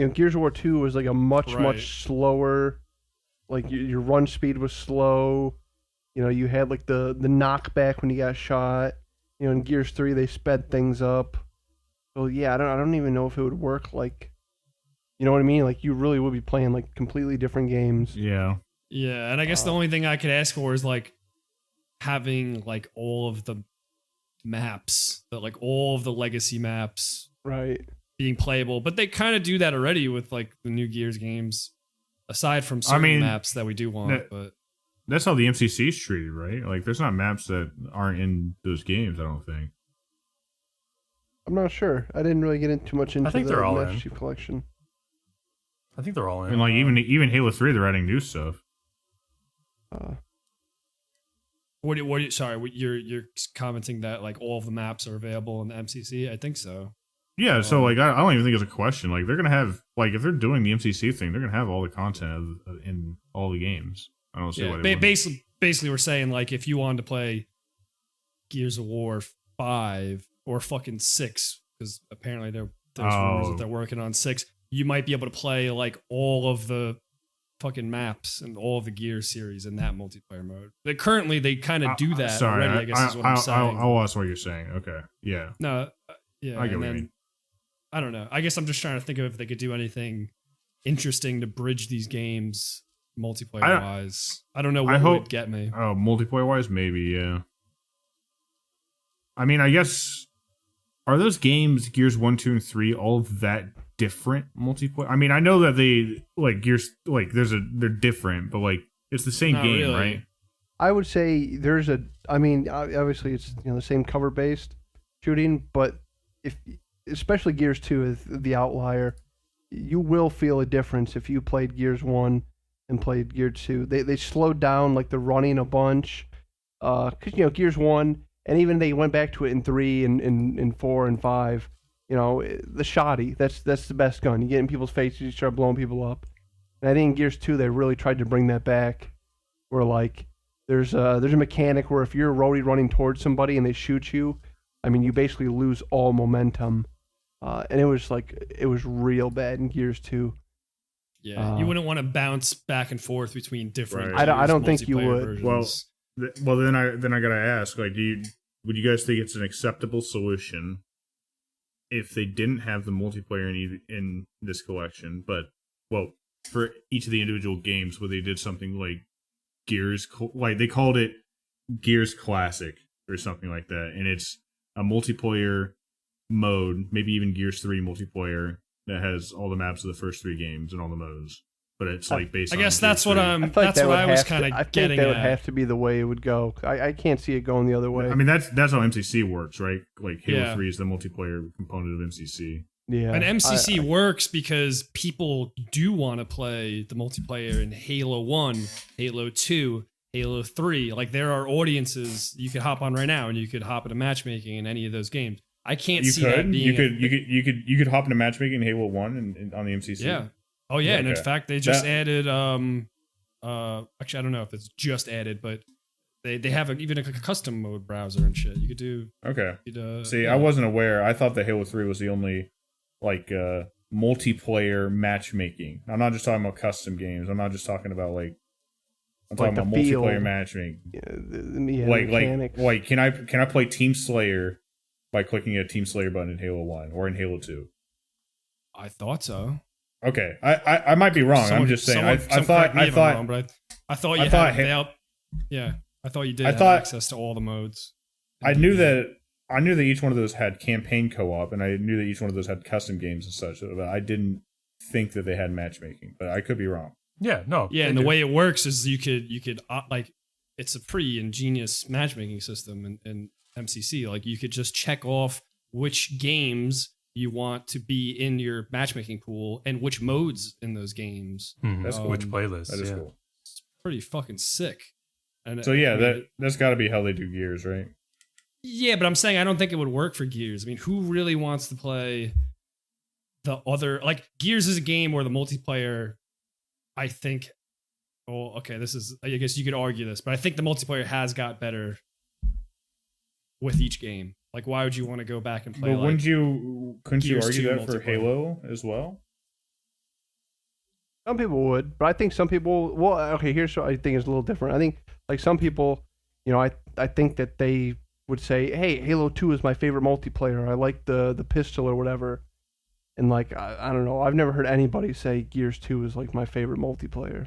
know, Gears of War 2 was like a Right. much slower, like your run speed was slow. You know, you had like the knockback when you got shot. You know, in Gears 3 they sped things up. So yeah, I don't even know if it would work like, you know what I mean? Like you really would be playing like completely different games. Yeah. Yeah, and I guess the only thing I could ask for is like having like all of the maps, like all of the legacy maps Right. being playable. But they kind of do that already with like the new Gears games, aside from certain mean, maps that we do want. that- But That's how the MCC is treated, right? Like, there's not maps that aren't in those games, I don't think. I'm not sure. I didn't really get into too much into think the they're all Master in. Chief Collection. I think they're all in. And, like, even Halo 3, they're adding new stuff. sorry, you're commenting that like all of the maps are available in the MCC? I think so. Yeah, so like I don't even think it's a question. Like they're gonna have like if they're doing the MCC thing, they're gonna have all the content in all the games. I don't see why they wouldn't. Basically, we're saying like if you wanted to play Gears of War 5 or fucking 6, because apparently there's rumors that they're working on 6, you might be able to play like all of the fucking maps and all of the Gears series in that multiplayer mode. But currently, they kind of do that already. I guess is what I'm saying. I'll ask what you're saying. Okay, yeah. No, yeah. I get what and you then mean. I don't know. I guess I'm just trying to think of if they could do anything interesting to bridge these games multiplayer wise. I don't know what would get me. Oh, multiplayer wise, maybe, yeah. I mean, I guess are those games Gears 1, 2, and 3 all that different multiplayer? I mean, I know that they like Gears like they're different, but like it's the same game, really. right? I would say there's a. I mean, obviously it's the same cover based shooting, but if especially Gears 2 is the outlier, you will feel a difference if you played Gears 1 and played Gears 2. They slowed down like the running a bunch, because Gears 1 and even they went back to it in 3 and 4 and 5. The shoddy, that's the best gun. You get in people's faces, you start blowing people up. And I think in Gears 2 they really tried to bring that back, where like there's a mechanic where if you're a roadie running towards somebody and they shoot you, I mean you basically lose all momentum. And it was real bad in Gears 2. Yeah, you wouldn't want to bounce back and forth between different. Right. I don't think you would. Versions. Well, then I gotta ask, like, would you guys think it's an acceptable solution if they didn't have the multiplayer in this collection, but for each of the individual games, where they did something like Gears, like they called it Gears Classic or something like that, and it's a multiplayer mode, maybe even Gears 3 multiplayer that has all the maps of the first 3 games and all the modes, but it's like based. I guess on that's Gears what 3. I'm. That's what I was kind of getting that at. would have to be the way it would go. I can't see it going the other way. I mean, that's how MCC works, right? Like Halo 3 is the multiplayer component of MCC. Yeah, and MCC works because people do want to play the multiplayer in Halo 1, Halo 2, Halo 3. Like there are audiences you could hop on right now, and you could hop into matchmaking in any of those games. I can't see that being. You could hop into matchmaking in Halo 1 and on the MCC. Yeah. Oh yeah, and in fact they just added actually I don't know if it's just added, but they have even a custom mode browser and shit. You could do. Okay. I wasn't aware. I thought that Halo 3 was the only like multiplayer matchmaking. I'm not just talking about custom games. I'm not just talking about like. I'm talking about multiplayer matchmaking. Yeah, like can I play Team Slayer by clicking a Team Slayer button in Halo 1 or in Halo 2? I thought so. Okay, I might be wrong. I'm just saying. I thought you did have access to all the modes. I knew that each one of those had campaign co-op, and I knew that each one of those had custom games and such. But I didn't think that they had matchmaking. But I could be wrong. Yeah, no. Yeah, and the way it works is you could like it's a pretty ingenious matchmaking system in MCC. Like you could just check off which games you want to be in your matchmaking pool and which modes in those games. Mm-hmm. That's cool. Which playlists. That is cool. It's pretty fucking sick. And so that's got to be how they do Gears, right? Yeah, but I'm saying I don't think it would work for Gears. I mean, who really wants to play the other? Like Gears is a game where the multiplayer, I think. Oh, okay. I guess you could argue this, but I think the multiplayer has got better with each game. Like, why would you want to go back and play? But couldn't you argue that for multiplayer. Halo as well? Some people would, but I think some people. Well, okay. Here's what I think is a little different. I think like some people, I think that they would say, "Hey, Halo 2 is my favorite multiplayer. I like the pistol or whatever." And like I don't know, I've never heard anybody say Gears 2 is like my favorite multiplayer.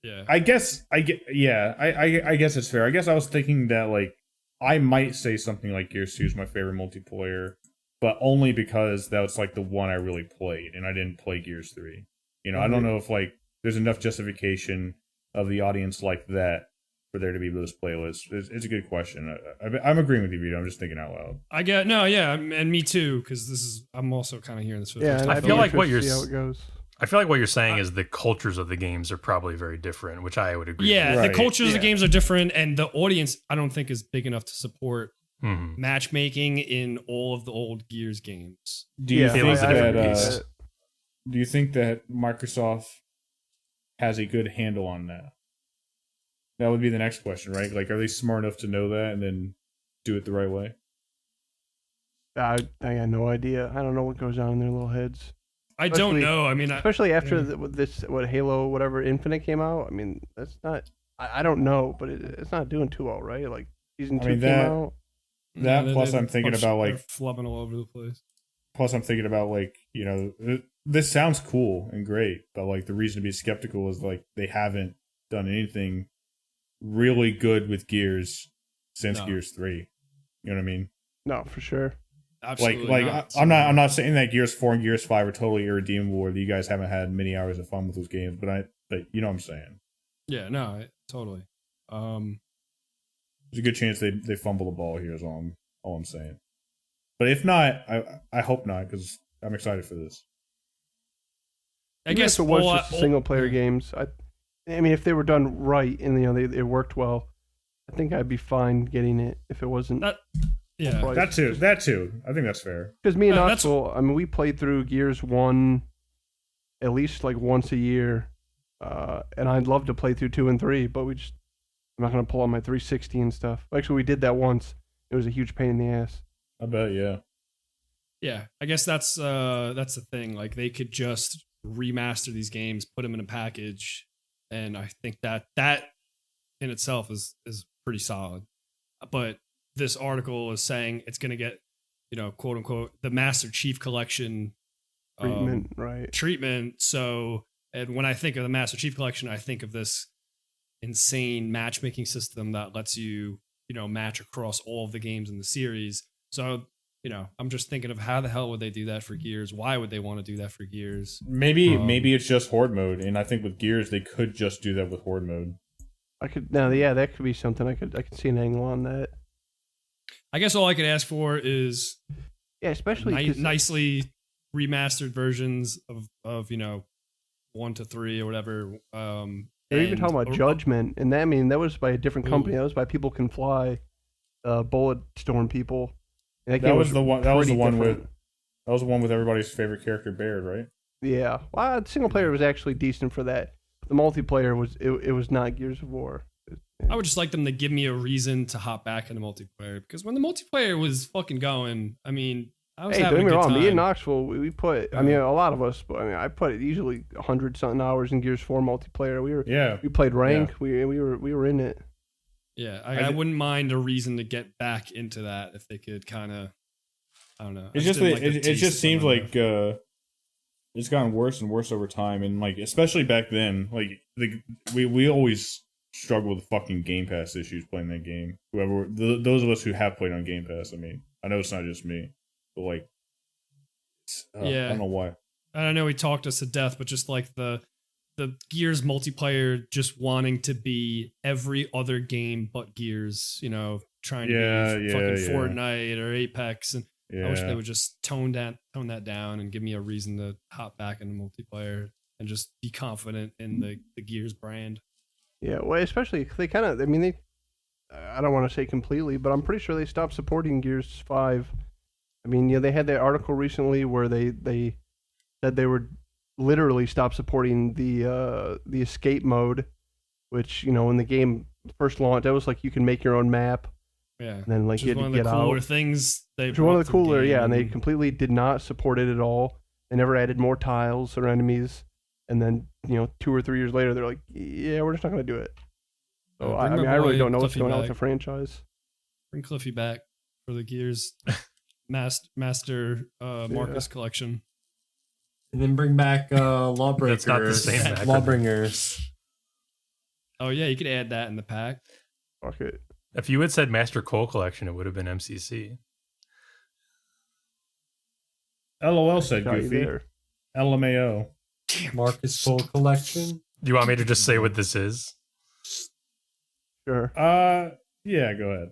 Yeah, I guess I guess it's fair. I guess I was thinking that like I might say something like Gears 2 is my favorite multiplayer, but only because that was like the one I really played, and I didn't play Gears 3. I don't know if like there's enough justification of the audience like that for there to be those playlists. It's a good question. I'm agreeing with you, Vito. I'm just thinking out loud. And me too, because I'm also kind of hearing this. Yeah, I feel like what you're. See how it goes. I feel like what you're saying is the cultures of the games are probably very different, which I would agree with. Yeah, the cultures of the games are different, and the audience I don't think is big enough to support matchmaking in all of the old Gears games. Do you do think that Microsoft has a good handle on that? That would be the next question, right? Like, are they smart enough to know that and then do it the right way? I got no idea. I don't know what goes on in their little heads. I don't know. I mean, especially after what Halo, whatever, Infinite came out. I mean, that's not. I don't know, but it's not doing too well, right? Like season 2 came out. Plus, I'm thinking about like flubbing all over the place. Plus, I'm thinking about like, you know, this sounds cool and great, but like the reason to be skeptical is like they haven't done anything really good with Gears since Gears 3. You know what I mean? No, for sure. Absolutely like not. I'm not saying that Gears 4 and Gears 5 are totally irredeemable or that you guys haven't had many hours of fun with those games, but you know what I'm saying. Yeah, no, totally. There's a good chance they fumble the ball here is all I'm saying. But if not, I hope not, because I'm excited for this. I guess if it was just single player games. I mean, if they were done right and it worked well, I think I'd be fine getting it if it wasn't. That too. I think that's fair. Because me and Knoxville, I mean, we played through Gears 1 at least like once a year, and I'd love to play through 2 and 3, but I'm not going to pull on my 360 and stuff. Actually, we did that once. It was a huge pain in the ass. I bet, yeah. Yeah, I guess that's the thing. Like, they could just remaster these games, put them in a package, and I think that in itself is pretty solid. But this article is saying it's going to get, you know, quote unquote, the Master Chief Collection treatment, right? Treatment. So, and when I think of the Master Chief Collection, I think of this insane matchmaking system that lets you, you know, match across all of the games in the series. So, you know, I'm just thinking of how the hell would they do that for Gears? Why would they want to do that for Gears? Maybe it's just Horde mode, and I think with Gears they could just do that with Horde mode. That could be something. I could see an angle on that. I guess all I could ask for is especially nicely remastered versions of you know 1 to 3 or whatever. They're even talking about Judgment, and that was by a different company. That was by People Can Fly, Bulletstorm people. That was the one with everybody's favorite character, Baird, right? Yeah. Well, the single player was actually decent for that. The multiplayer was not Gears of War. I would just like them to give me a reason to hop back into multiplayer, because when the multiplayer was fucking going, I mean, I was having a good time. Me and Knoxville, we put. I mean, a lot of us, but I mean, I put easily 100-something hours in Gears 4 multiplayer. We played rank. Yeah. We were in it. Yeah, I wouldn't mind a reason to get back into that if they could kind of. I don't know. It just seems like it's gotten worse and worse over time, and like especially back then, like we always struggle with fucking Game Pass issues playing that game. Those of us who have played on Game Pass, I mean, I know it's not just me, but like, I don't know why. I know we talked us to death, but just like the Gears multiplayer, just wanting to be every other game but Gears, you know, trying to be fucking Fortnite or Apex, and I wish they would just tone that down and give me a reason to hop back into multiplayer and just be confident in the Gears brand. Yeah, well, especially they kind of, I mean, I don't want to say completely, but I'm pretty sure they stopped supporting Gears 5. I mean, they had that article recently where they said they would literally stop supporting the escape mode, which, you know, when the game first launched, that was like you can make your own map. Yeah, and then like you had to get out. One of the cooler things Which one of the cooler, and they completely did not support it at all. They never added more tiles or enemies. And then, you know, 2 or 3 years later, they're like, yeah, we're just not going to do it. So, I really don't know what's going on with the franchise. Bring Cliffy back for the Gears Master Marcus collection. And then bring back Lawbreakers. That's not the same Lawbringers. Oh, yeah, you could add that in the pack. Fuck it. If you had said Master Cole Collection, it would have been MCC. LOL said Goofy. LMAO. Marcus Cole Collection. Do you want me to just say what this is? Sure. Yeah, go ahead.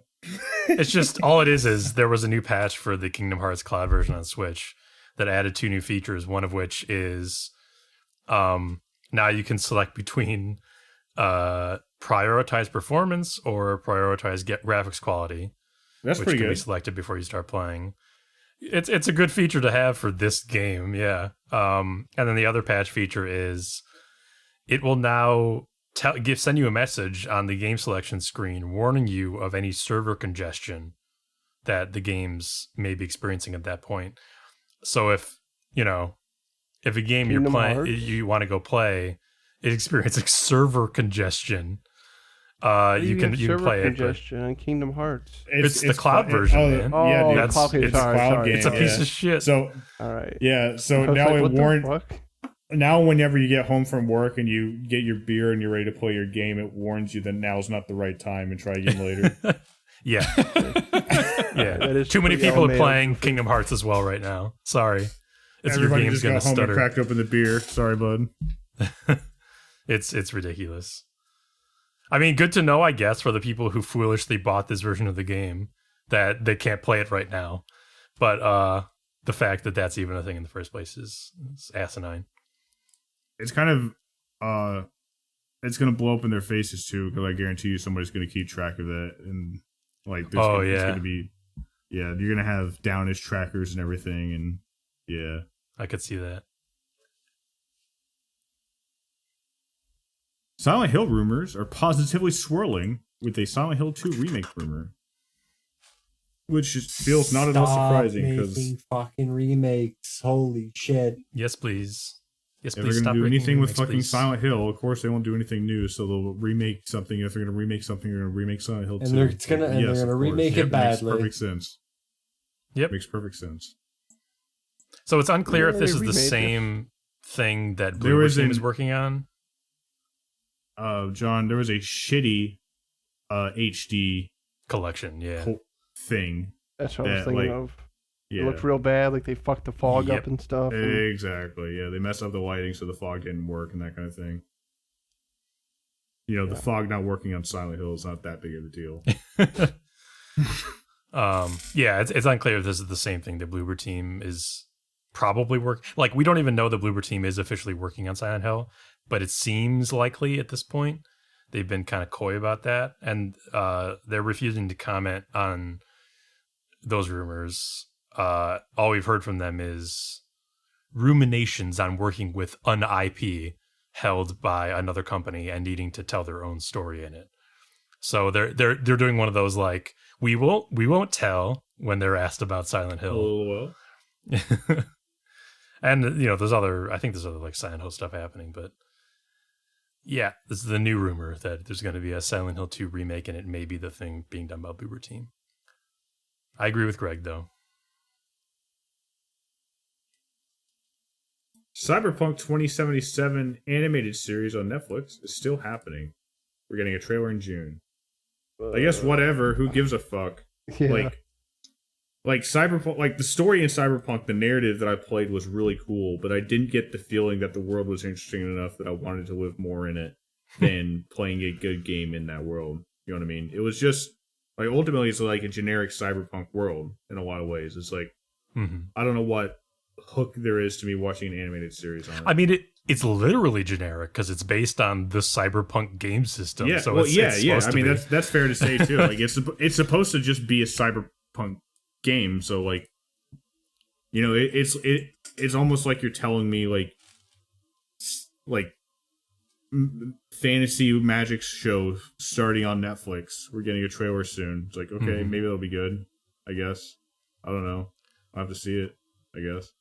It's just, all it is there was a new patch for the Kingdom Hearts Cloud version on Switch that added 2 new features, one of which is now you can select between prioritize performance or prioritize graphics quality. That's which pretty can good. be selected before you start playing. It's a good feature to have for this game, yeah. And then the other patch feature is it will now send you a message on the game selection screen warning you of any server congestion that the games may be experiencing at that point. So if a game Kingdom you're playing, Hearts? you want to go play, is experiencing server congestion, you can play it. Congestion on Kingdom Hearts. It's the cloud version, man. Oh, Yeah, dude. the cloud game. It's a Sorry, cloud sorry, game. It's a sorry. piece of shit. So All right. yeah, so I was now like, it what the warned. fuck? Now, whenever you get home from work and you get your beer and you're ready to play your game, it warns you that now's not the right time and try again later. Yeah. Yeah. That is Too many pretty people are LMAO. playing Kingdom Hearts as well right now. Sorry. It's Everybody your game's just going got to home and stutter. cracked open the beer. Sorry, bud. It's ridiculous. I mean, good to know, I guess, for the people who foolishly bought this version of the game that they can't play it right now. But the fact that that's even a thing in the first place is asinine. It's kind of it's gonna blow up in their faces too, because I guarantee you somebody's gonna keep track of that, and like it's gonna be you're gonna have downage trackers and everything, and yeah, I could see that. Silent Hill rumors are positively swirling with a Silent Hill 2 remake rumor, which just feels not at all surprising because making fucking remakes. Holy shit! Yes, please. Yes, if please they're stop going to do making anything with remakes, fucking please. Silent Hill, of course they won't do anything new, so they'll remake something. If they're going to remake something, they're going to remake Silent Hill 2. And they're gonna remake it badly. Makes perfect sense. Yep. Makes perfect sense. So it's unclear if Yeah, this they is the remade it. same thing that There Bloober was Team an- is working on. John, there was a shitty HD Collection, yeah. thing. That's what I was that, thinking like, of. Yeah. It looked real bad, like they fucked the fog Yep. up and stuff. And Exactly. Yeah, they messed up the lighting so the fog didn't work and that kind of thing. You know, the fog not working on Silent Hill is not that big of a deal. Yeah, it's unclear if this is the same thing. The Bloober Team is probably like, we don't even know the Bloober Team is officially working on Silent Hill, but it seems likely at this point. They've been kind of coy about that, and they're refusing to comment on those rumors. All we've heard from them is ruminations on working with an IP held by another company and needing to tell their own story in it. So they're doing one of those, like, we won't tell when they're asked about Silent Hill. Well. And there's other like Silent Hill stuff happening, but yeah, this is the new rumor that there's going to be a Silent Hill 2 remake, and it may be the thing being done by Bloober Team. I agree with Greg, though. Cyberpunk 2077 animated series on Netflix is still happening. We're getting a trailer in June. I guess whatever. Who gives a fuck? yeah. Like Cyberpunk, like the story in Cyberpunk, the narrative that I played was really cool, but I didn't get the feeling that the world was interesting enough that I wanted to live more in it than playing a good game in that world. You know what I mean? It was just like, ultimately it's like a generic Cyberpunk world in a lot of ways. It's like, I don't know what hook there is to me watching an animated series on it. I mean, it's literally generic because it's based on the Cyberpunk game system. Yeah, so well, it's yeah. supposed I to mean, be. that's fair to say too. Like it's supposed to just be a Cyberpunk game, so like, it's almost like you're telling me like fantasy magic show starting on Netflix. We're getting a trailer soon. It's like, okay, maybe that'll be good. I guess. I don't know. I'll have to see it. I guess.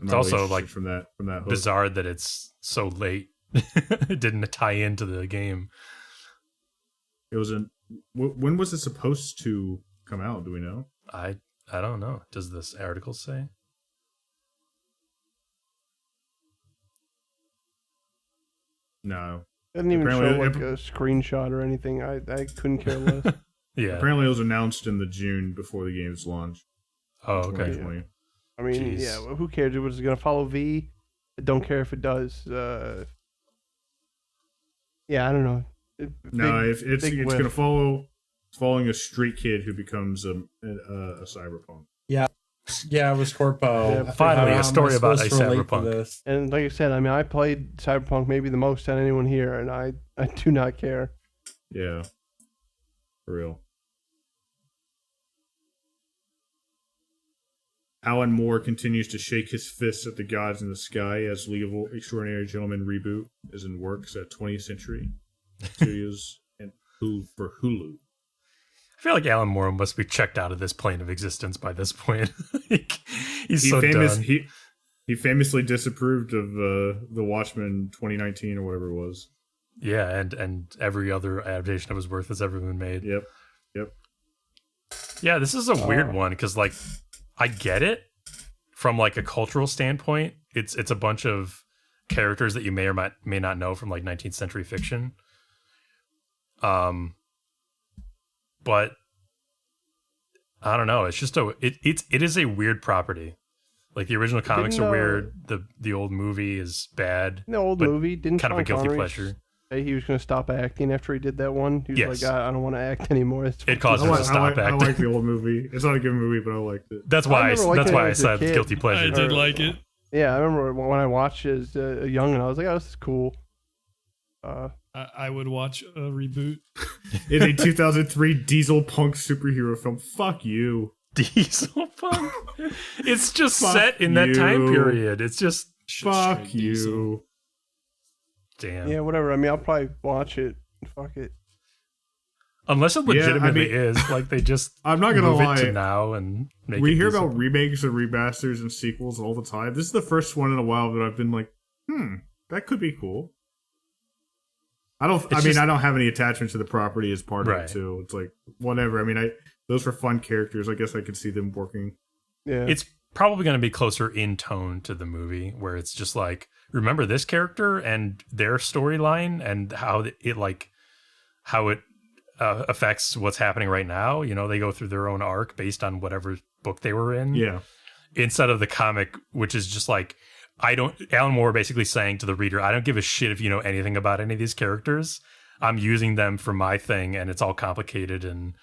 It's also like from that hook. bizarre that it's so late. It didn't tie into the game. It was when was it supposed to come out? Do we know? I don't know. Does this article say? No. It didn't even Apparently- show like a screenshot or anything. I couldn't care less. Yeah. Apparently, it was announced in the June before the game's launch. Oh, okay. 2020. I mean, Jeez. yeah, well, who cares? It was going to follow V. I don't care if it does. Yeah, I don't know. No, if it's big going to whiff. following a street kid who becomes a cyberpunk. Yeah, it was Corpo. Yeah, Finally, How a am story I about a supposed to relate to Cyberpunk. this? And like I said, I mean, I played Cyberpunk maybe the most than anyone here, and I do not care. Yeah, for real. Alan Moore continues to shake his fists at the gods in the sky as League of Extraordinary Gentlemen reboot is in works at 20th Century Studios and for Hulu. I feel like Alan Moore must be checked out of this plane of existence by this point. He's so famous, done. He famously disapproved of The Watchmen 2019 or whatever it was. Yeah, and every other adaptation of his work that's ever been made. Yep. Yeah, this is a weird one because, like, I get it from like a cultural standpoint. It's a bunch of characters that you may or may not know from like 19th century fiction. But I don't know. It's just it is a weird property. Like the original comics are weird. The old movie is bad. The old movie didn't kind of a guilty Connery pleasure. Say he was going to stop acting after he did that one. He was like, I don't want to act anymore. It caused him to stop acting. I like the old movie. It's not a good movie, but I liked it. That's why I said guilty pleasure. I did like it. Yeah, I remember when I watched it as a young, and I was like, "Oh, this is cool." I would watch a reboot. In a 2003 diesel punk superhero film. Fuck you. Diesel punk. It's just set in that time period. It's just fuck you. Damn. Yeah, whatever. I mean, I'll probably watch it. Fuck it. Unless it legitimately is like they just I'm not gonna lie it to now and make we it hear decent. about remakes and remasters and sequels all the time. This is the first one in a while that I've been like, that could be cool. I don't have any attachment to the property as part of it too. It's like whatever. I mean, those were fun characters. I guess I could see them working. Yeah. It's probably going to be closer in tone to the movie, where it's just like, remember this character and their storyline and how it affects what's happening right now. You know, they go through their own arc based on whatever book they were in. Yeah. Instead of the comic, which is just like, Alan Moore basically saying to the reader, I don't give a shit if you know anything about any of these characters. I'm using them for my thing, and it's all complicated, and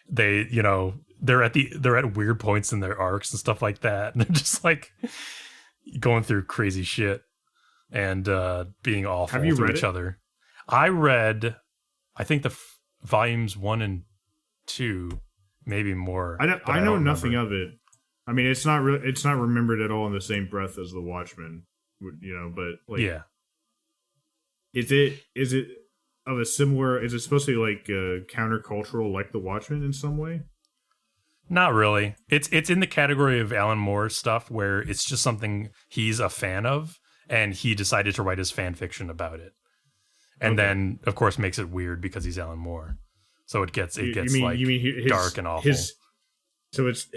they, you know, they're at weird points in their arcs and stuff like that. And they're just like going through crazy shit and being awful to each other. I read, I think the volumes 1 and 2, maybe more. I know nothing of it. I mean, it's not remembered at all in the same breath as The Watchmen, you know. But like, yeah, is it of a similar? Is it supposed to be like countercultural, like The Watchmen in some way? Not really. It's in the category of Alan Moore stuff where it's just something he's a fan of, and he decided to write his fan fiction about it, and then of course makes it weird because he's Alan Moore. So it gets dark and awful. So it's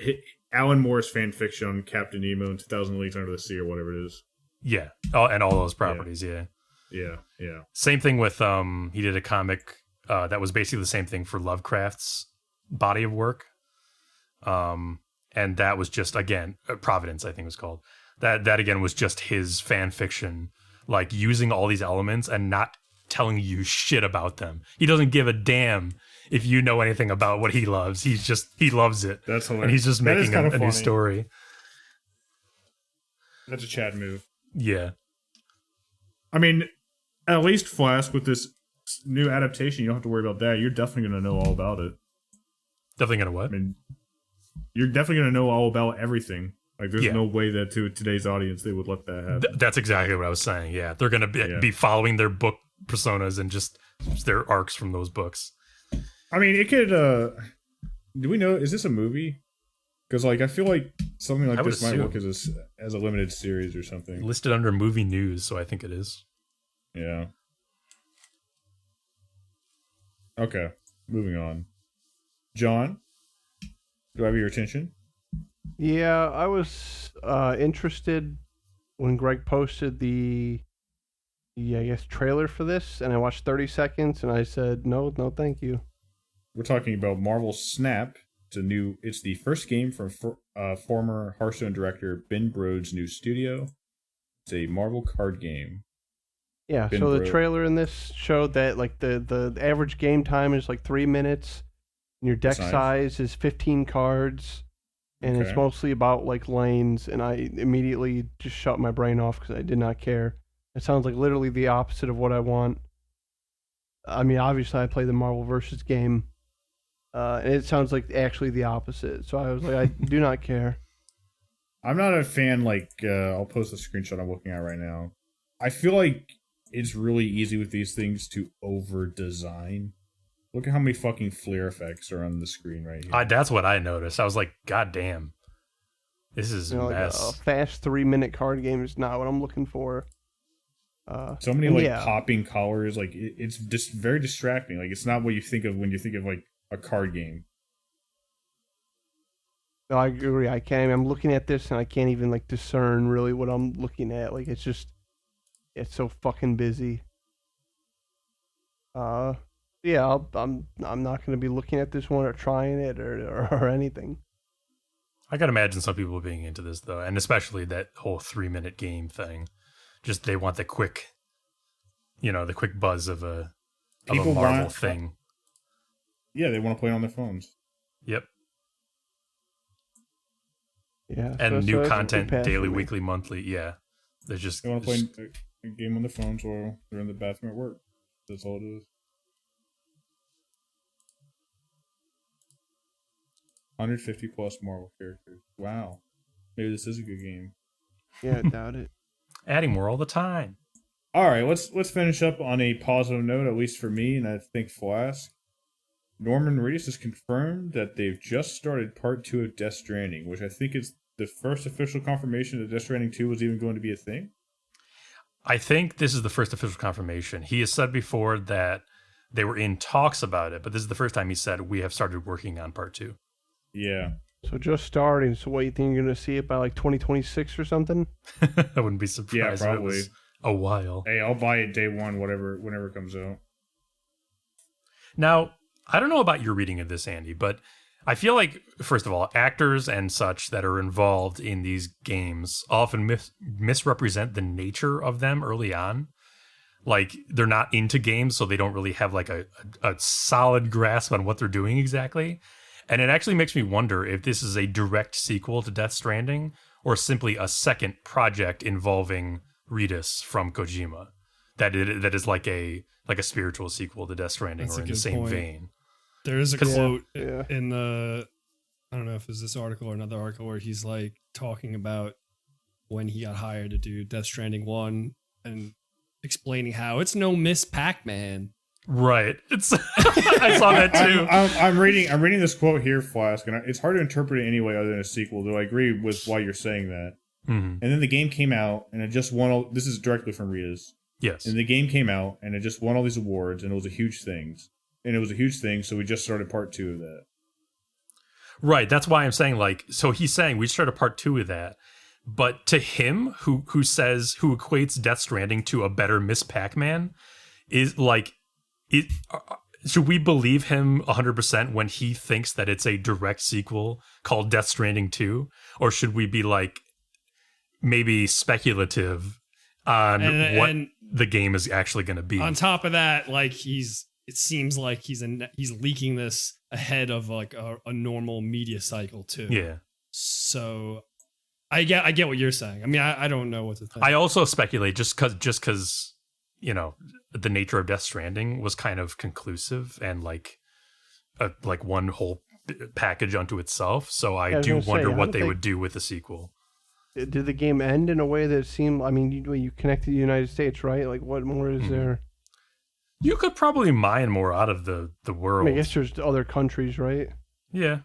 Alan Moore's fan fiction on Captain Nemo and 2000 Leagues Under the Sea or whatever it is. Yeah. And all those properties. Yeah. Same thing with he did a comic that was basically the same thing for Lovecraft's body of work. And that was just, again, Providence, I think it was called. That again was just his fan fiction, like using all these elements and not telling you shit about them. He doesn't give a damn if you know anything about what he loves. He loves it. That's hilarious. And he's just making a new story. That's a Chad move. Yeah. I mean, at least Flask with this new adaptation, you don't have to worry about that. You're definitely going to know all about it. Definitely going to what? I mean, you're definitely going to know all about everything. Like, there's no way that to today's audience they would let that happen. That's exactly what I was saying. Yeah, they're going to be following their book personas and just their arcs from those books. I mean, it could. Do we know? Is this a movie? Because like I feel like something like this might work as a limited series or something. Listed under movie news, so I think it is. Yeah. Okay, moving on. John, do I have your attention? Yeah, I was interested when Greg posted the trailer for this, and I watched 30 seconds, and I said, no, thank you. We're talking about Marvel Snap. It's the first game from former Hearthstone director Ben Brode's new studio. It's a Marvel card game. Yeah, so the trailer in this showed that like the average game time is like 3 minutes, and your deck size is 15 cards, and it's mostly about like lanes, and I immediately just shut my brain off because I did not care. It sounds like literally the opposite of what I want. I mean, obviously I play the Marvel vs. game, and it sounds like actually the opposite. So I was like, I do not care. I'm not a fan. Like, I'll post a screenshot I'm looking at right now. I feel like it's really easy with these things to over-design. Look at how many fucking flare effects are on the screen right here. That's what I noticed. I was like, God damn. This is a mess. Like a fast 3-minute card game is not what I'm looking for. So many popping colors. Like, it's just very distracting. Like, it's not what you think of when you think of, like, a card game. No, I agree. I'm looking at this and I can't even like discern really what I'm looking at. Like, it's so fucking busy. Yeah, I'm not going to be looking at this one or trying it or anything. I can imagine some people being into this though, and especially that whole 3-minute game thing. Just they want the quick, the quick buzz of a Marvel thing. Yeah, they want to play it on their phones. Yep. Yeah, and new content daily, weekly, monthly. Yeah, they want to play a game on their phones while they're in the bathroom at work. That's all it is. 150 plus Marvel characters. Wow. Maybe this is a good game. Yeah, I doubt it. Adding more all the time. All right, let's finish up on a positive note, at least for me, and I think Flask. Norman Reedus has confirmed that they've just started part 2 of Death Stranding, which I think is the first official confirmation that Death Stranding 2 was even going to be a thing. I think this is the first official confirmation. He has said before that they were in talks about it, but this is the first time he said we have started working on part 2. Yeah. So just starting. So what, you think you're going to see it by like 2026 or something? I wouldn't be surprised. Yeah, probably. If it was a while. Hey, I'll buy it day one, whenever it comes out. Now, I don't know about your reading of this, Andy, but I feel like, first of all, actors and such that are involved in these games often misrepresent the nature of them early on. Like, they're not into games, so they don't really have like a solid grasp on what they're doing exactly. And it actually makes me wonder if this is a direct sequel to Death Stranding or simply a second project involving Reedus from Kojima. That is like a spiritual sequel to Death Stranding. That's or in the same vein. There is a quote in the, I don't know if it's this article or another article where he's like talking about when he got hired to do Death Stranding 1 and explaining how it's no Miss Pac-Man. Right. It's I saw that too. I'm reading this quote here, Flask, and it's hard to interpret it any way other than a sequel, though I agree with why you're saying that. Mm-hmm. And then the game came out, and it just won all... This is directly from Reedus. Yes. And the game came out, and it just won all these awards, and it was a huge thing. So we just started part 2 of that. Right. That's why I'm saying, like, so he's saying we started part 2 of that. But to him, who equates Death Stranding to a better Miss Pac-Man, is like... should we believe him 100% when he thinks that it's a direct sequel called Death Stranding 2? Or should we be like maybe speculative on what the game is actually going to be? On top of that, like it seems like he's leaking this ahead of like a normal media cycle too. Yeah. So I get what you're saying. I mean, I don't know what to think. I also speculate just because the nature of Death Stranding was kind of conclusive and like one whole package unto itself. So I do wonder what they would do with the sequel. Did the game end in a way that seemed? I mean, you connect to the United States, right? Like, what more is there? You could probably mine more out of the world. I guess there's other countries, right? Yeah.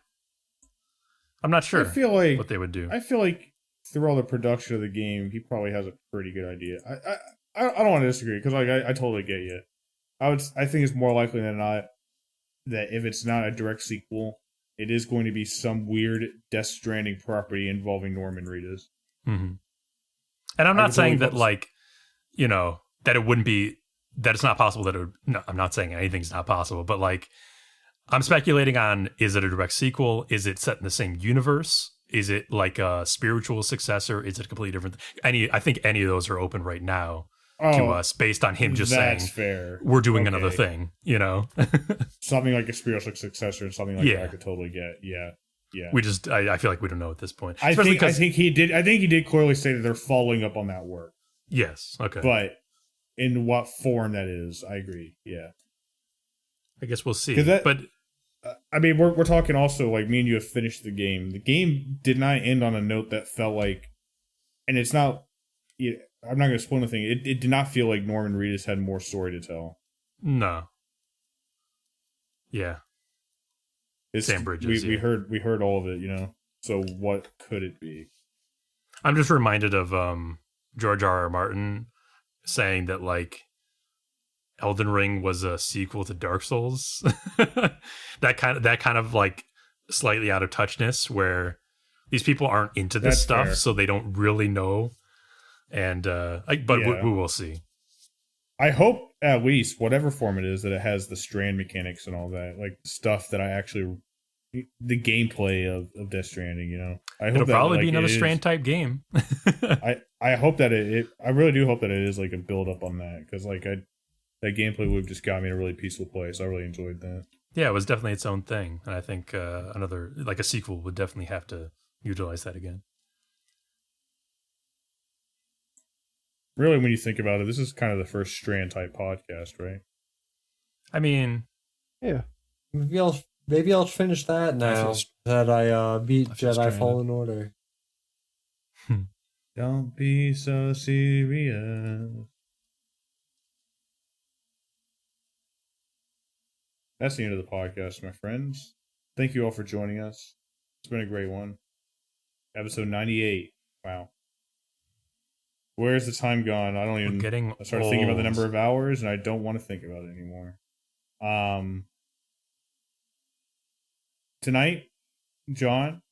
I'm not sure. I feel like what they would do. I feel like through all the production of the game, he probably has a pretty good idea. I don't want to disagree because like I totally get you. I think it's more likely than not that if it's not a direct sequel, it is going to be some weird Death Stranding property involving Norman Reedus. Mm-hmm. And I'm not saying that that it wouldn't be, that it's not possible that it would, no, I'm not saying anything's not possible, but like I'm speculating on, is it a direct sequel? Is it set in the same universe? Is it like a spiritual successor? Is it completely different? I think any of those are open right now to us based on him just saying, fair. We're doing another thing, Something like a spiritual successor and something like that I could totally get. Yeah. Yeah. We just, I feel like we don't know at this point. I think he did clearly say that they're following up on that work. Yes. Okay. But in what form that is, I agree. Yeah. I guess we'll see. But I mean, we're talking also like me and you have finished the game. The game did not end on a note that felt like, and it's not. I'm not going to spoil anything. It did not feel like Norman Reedus had more story to tell. No. Yeah. Sam Bridges. We heard all of it, you know. So what could it be? I'm just reminded of George R.R. Martin saying that like Elden Ring was a sequel to Dark Souls. that kind of like slightly out of touchness where these people aren't into this stuff, fair. So they don't really know. And we will see. I hope at least whatever form it is that it has the strand mechanics and all that, like stuff that I actually the gameplay of Death Stranding. You know, it'll probably be another strand type game. I hope that I really do hope that it is like a build up on that because like that gameplay loop just got me in a really peaceful place. I really enjoyed that. Yeah, it was definitely its own thing, and I think another like a sequel would definitely have to utilize that again. Really, when you think about it, this is kind of the first Strand type podcast, right? I mean, yeah. Maybe I'll finish that now that I beat Jedi Fallen Order. Don't be so serious. That's the end of the podcast, my friends. Thank you all for joining us. It's been a great one. Episode 98. Wow. Where's the time gone? I don't even. I started thinking about the number of hours, and I don't want to think about it anymore. Tonight, John,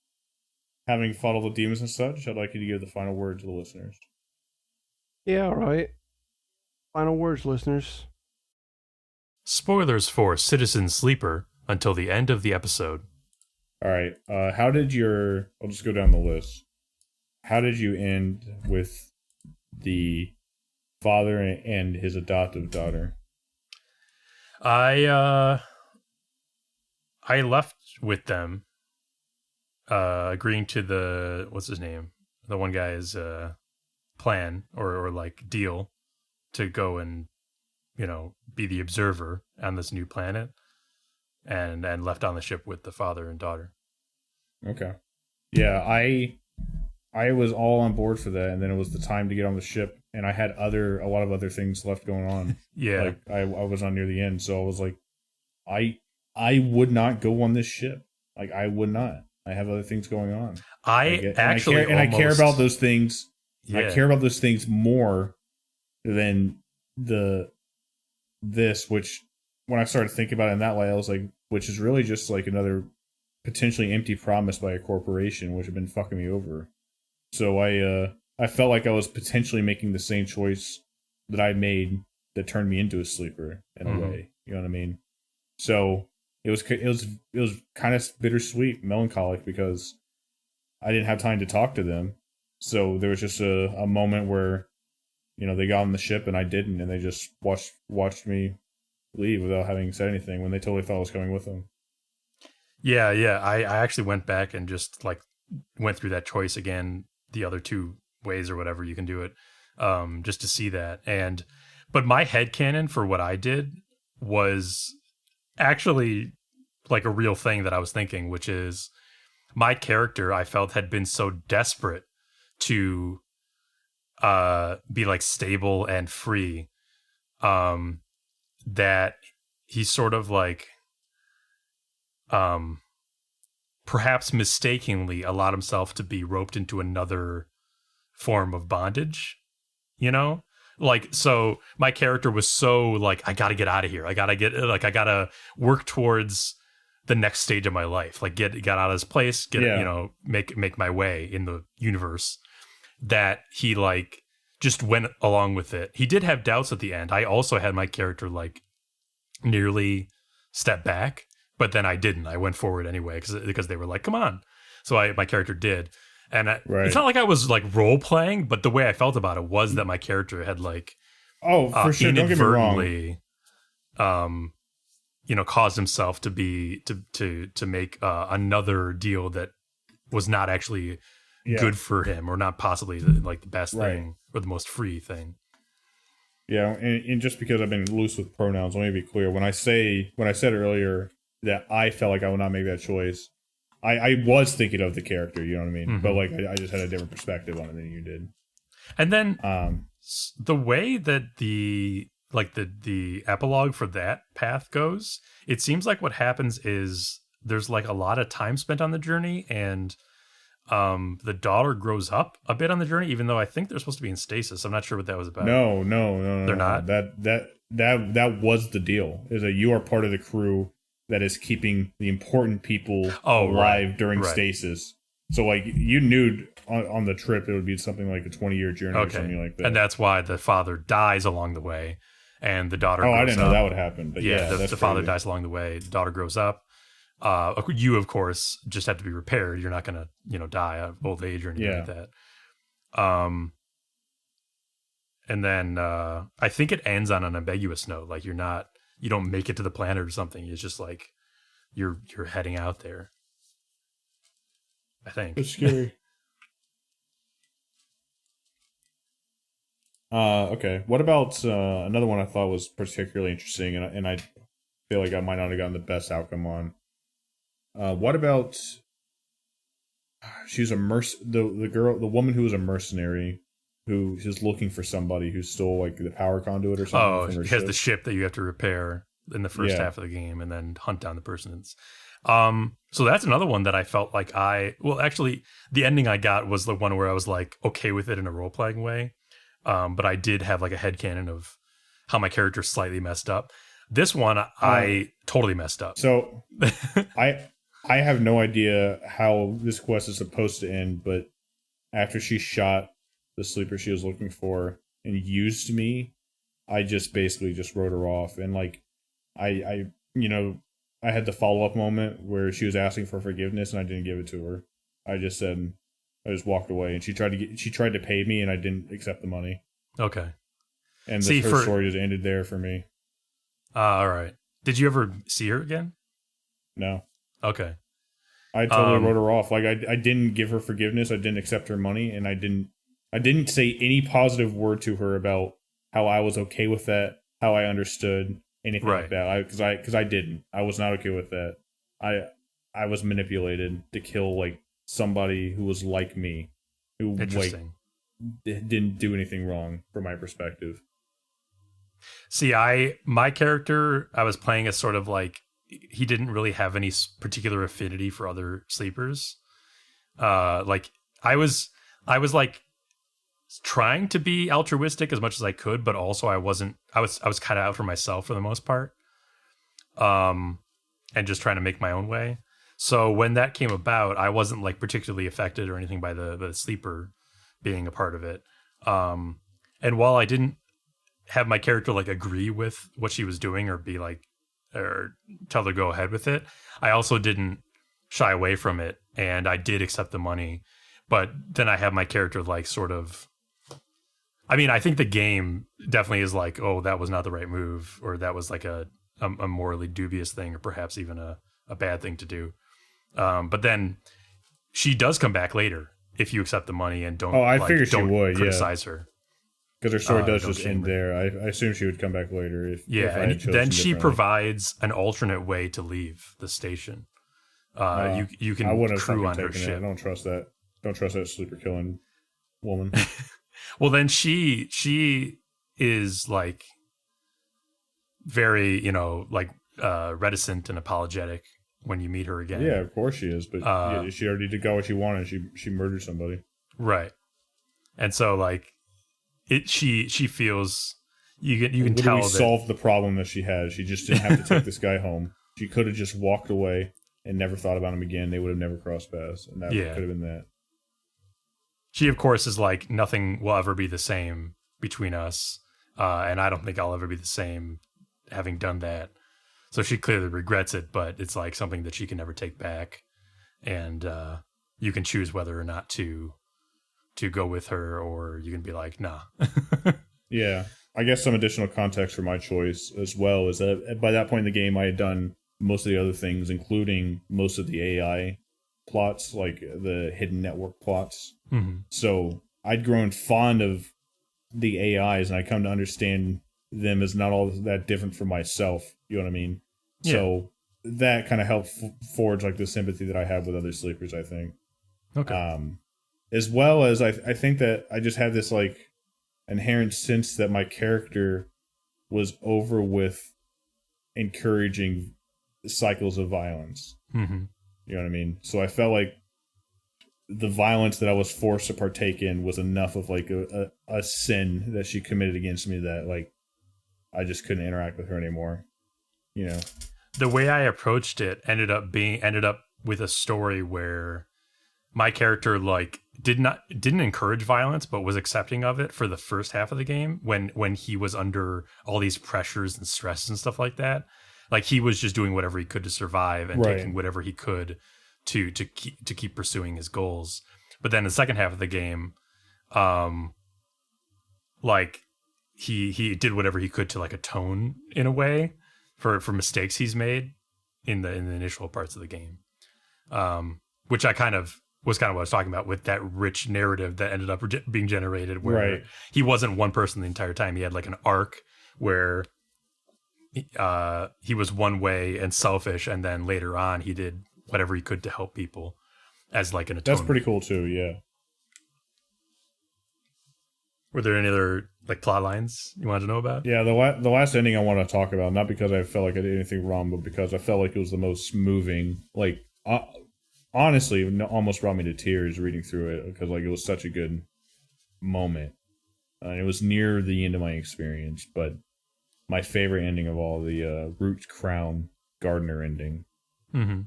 having fought all the demons and such, I'd like you to give the final word to the listeners. Yeah, all right. Final words, listeners. Spoilers for Citizen Sleeper until the end of the episode. All right. How did I'll just go down the list. How did you end with the father and his adoptive daughter? I left with them, agreeing to the what's his name, the one guy's plan or like deal to go and be the observer on this new planet, and left on the ship with the father and daughter. Okay, yeah, I was all on board for that, and then it was the time to get on the ship, and I had a lot of other things left going on. Yeah, like I was on near the end, so I was like, I would not go on this ship. Like I would not. I have other things going on. I care about those things. Yeah. I care about those things more than this. Which when I started thinking about it in that way, I was like, which is really just like another potentially empty promise by a corporation, which had been fucking me over. So I felt like I was potentially making the same choice that I made that turned me into a sleeper in a way. You know what I mean? So it was kind of bittersweet, melancholic because I didn't have time to talk to them. So there was just a moment where, they got on the ship and I didn't, and they just watched me leave without having said anything when they totally thought I was coming with them. Yeah. I actually went back and just like went through that choice again, the other two ways or whatever you can do it, just to see that. But my headcanon for what I did was actually like a real thing that I was thinking, which is my character I felt had been so desperate to be like stable and free that he sort of like perhaps mistakenly allowed himself to be roped into another form of bondage, Like, so my character was so like, I gotta get out of here. I gotta work towards the next stage of my life. Like get out of this place, make my way in the universe, that he like just went along with it. He did have doubts at the end. I also had my character like nearly step back, but then I didn't. I went forward anyway because they were like, come on. So my character did. And It's not like I was like role playing, but the way I felt about it was that my character had like, for sure, don't get me wrong, caused himself to make another deal that was not actually good for him, or not possibly the best thing or the most free thing. Yeah, and just because I've been loose with pronouns, let me be clear. When I said earlier that I felt like I would not make that choice. I was thinking of the character, you know what I mean? Mm-hmm. But like I just had a different perspective on it than you did. And then the way that the epilogue for that path goes, it seems like what happens is there's like a lot of time spent on the journey, and the daughter grows up a bit on the journey, even though I think they're supposed to be in stasis. I'm not sure what that was about. No, they're not. That was the deal. Is that you are part of the crew that is keeping the important people alive during stasis. So like you knew on the trip it would be something like a 20-year journey or something like that. And that's why the father dies along the way, and the daughter. I didn't know that would happen. But yeah, the father dies along the way. The daughter grows up. You of course just have to be repaired. You're not gonna die of old age or anything like that. And then I think it ends on an ambiguous note. Like you don't make it to the planet or something. It's just like you're heading out there. I think it's scary. Okay. What about another one I thought was particularly interesting, and I feel like I might not have gotten the best outcome on. What about she's the woman who was a mercenary who is looking for somebody who stole like the power conduit or something. Oh, she has the ship that you have to repair in the first half of the game, and then hunt down the persons. So that's another one that I felt like actually the ending I got was the one where I was like okay with it in a role playing way. But I did have like a headcanon of how my character slightly messed up. This one I totally messed up. So I have no idea how this quest is supposed to end, but after she shot the sleeper she was looking for and used me, I just basically just wrote her off. And like I had the follow-up moment where she was asking for forgiveness and I didn't give it to her. I just walked away, and she tried to pay me, and I didn't accept the money. Okay. And her story just ended there for me. All right. Did you ever see her again? No. Okay. I totally wrote her off. Like I didn't give her forgiveness. I didn't accept her money, and I didn't say any positive word to her about how I was okay with that, how I understood anything like that. Because I didn't. I was not okay with that. I was manipulated to kill like somebody who was like me, who like didn't do anything wrong from my perspective. See, my character I was playing as sort of like he didn't really have any particular affinity for other sleepers. Like I was like trying to be altruistic as much as I could, but also I was kind of out for myself for the most part. And just trying to make my own way. So when that came about, I wasn't like particularly affected or anything by the sleeper being a part of it. And while I didn't have my character like agree with what she was doing or be like, or tell her to go ahead with it, I also didn't shy away from it. And I did accept the money, but then I have my character like sort of, I mean, I think the game definitely is like, oh, that was not the right move, or that was like a morally dubious thing, or perhaps even a bad thing to do. But then she does come back later if you accept the money and don't. Oh, I figured she would criticize her because her story does just end there. I assume she would come back later. If and then she provides an alternate way to leave the station. You can crew on her ship. I don't trust that. Don't trust that sleeper killing woman. Well, then she is like very reticent and apologetic when you meet her again. Yeah, of course she is, but she already got what she wanted. She murdered somebody. Right. And so like she feels you can tell that solved the problem that she had. She just didn't have to take this guy home. She could have just walked away and never thought about him again. They would have never crossed paths, and that could have been that. She of course is like, nothing will ever be the same between us, and I don't think I'll ever be the same having done that. So she clearly regrets it, but it's like something that she can never take back. And you can choose whether or not to go with her, or you can be like, nah. Yeah. I guess some additional context for my choice as well is that by that point in the game, I had done most of the other things, including most of the AI plots, like the hidden network plots. Mm-hmm. So I'd grown fond of the AIs, and I come to understand them as not all that different from myself. You know what I mean? Yeah. So that kind of helped forge like the sympathy that I have with other sleepers, I think. Okay. As well as I think that I just had this like inherent sense that my character was over with encouraging cycles of violence. Mm-hmm. You know what I mean? So I felt like the violence that I was forced to partake in was enough of like a sin that she committed against me that like I just couldn't interact with her anymore. You know, the way I approached it ended up with a story where my character like didn't encourage violence, but was accepting of it for the first half of the game when he was under all these pressures and stress and stuff like that. Like he was just doing whatever he could to survive and taking whatever he could to keep pursuing his goals. But then the second half of the game, like he did whatever he could to like atone in a way for mistakes he's made in the initial parts of the game, which I kind of what I was talking about with that rich narrative that ended up being generated where he wasn't one person the entire time. He had like an arc where he was one way and selfish, and then later on he did whatever he could to help people as like an atonement. That's pretty cool too. Yeah. Were there any other like plot lines you wanted to know about? Yeah, the last ending I want to talk about, not because I felt like I did anything wrong, but because I felt like it was the most moving. Like, honestly, it almost brought me to tears reading through it because like it was such a good moment. It was near the end of my experience, but my favorite ending of all, the Root Crown Gardener ending. Mm-hmm.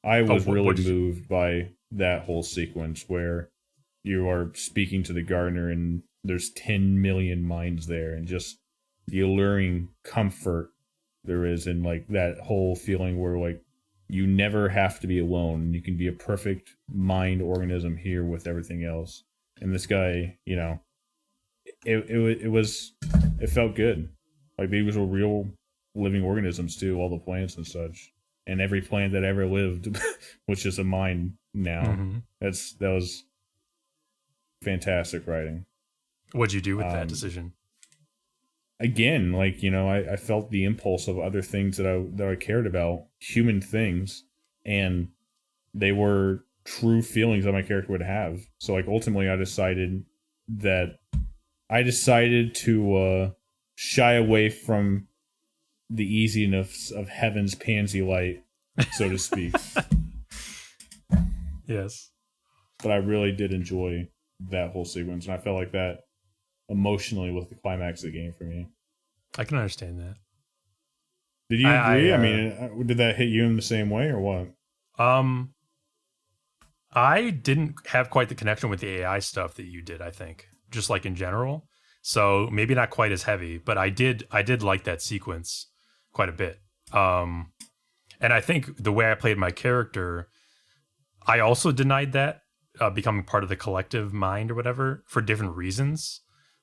I was really moved by that whole sequence where you are speaking to the gardener and there's 10 million minds there, and just the alluring comfort there is in like that whole feeling where like you never have to be alone. You can be a perfect mind organism here with everything else. And this guy, you know, it felt good. Like these were real living organisms too, all the plants and such. And every plant that ever lived was just a mind now. Mm-hmm. That was fantastic writing. What'd you do with that decision? Again, like, you know, I felt the impulse of other things that I cared about, human things, and they were true feelings that my character would have. So like ultimately I decided to shy away from the easiness of heaven's pansy light, so to speak. Yes. But I really did enjoy that whole sequence, and I felt like that emotionally was the climax of the game for me. I can understand that. Did you agree? I mean, did that hit you in the same way or what? I didn't have quite the connection with the AI stuff that you did, I think, just like in general. So maybe not quite as heavy, but I did like that sequence quite a bit. And I think the way I played my character, I also denied that becoming part of the collective mind or whatever for different reasons.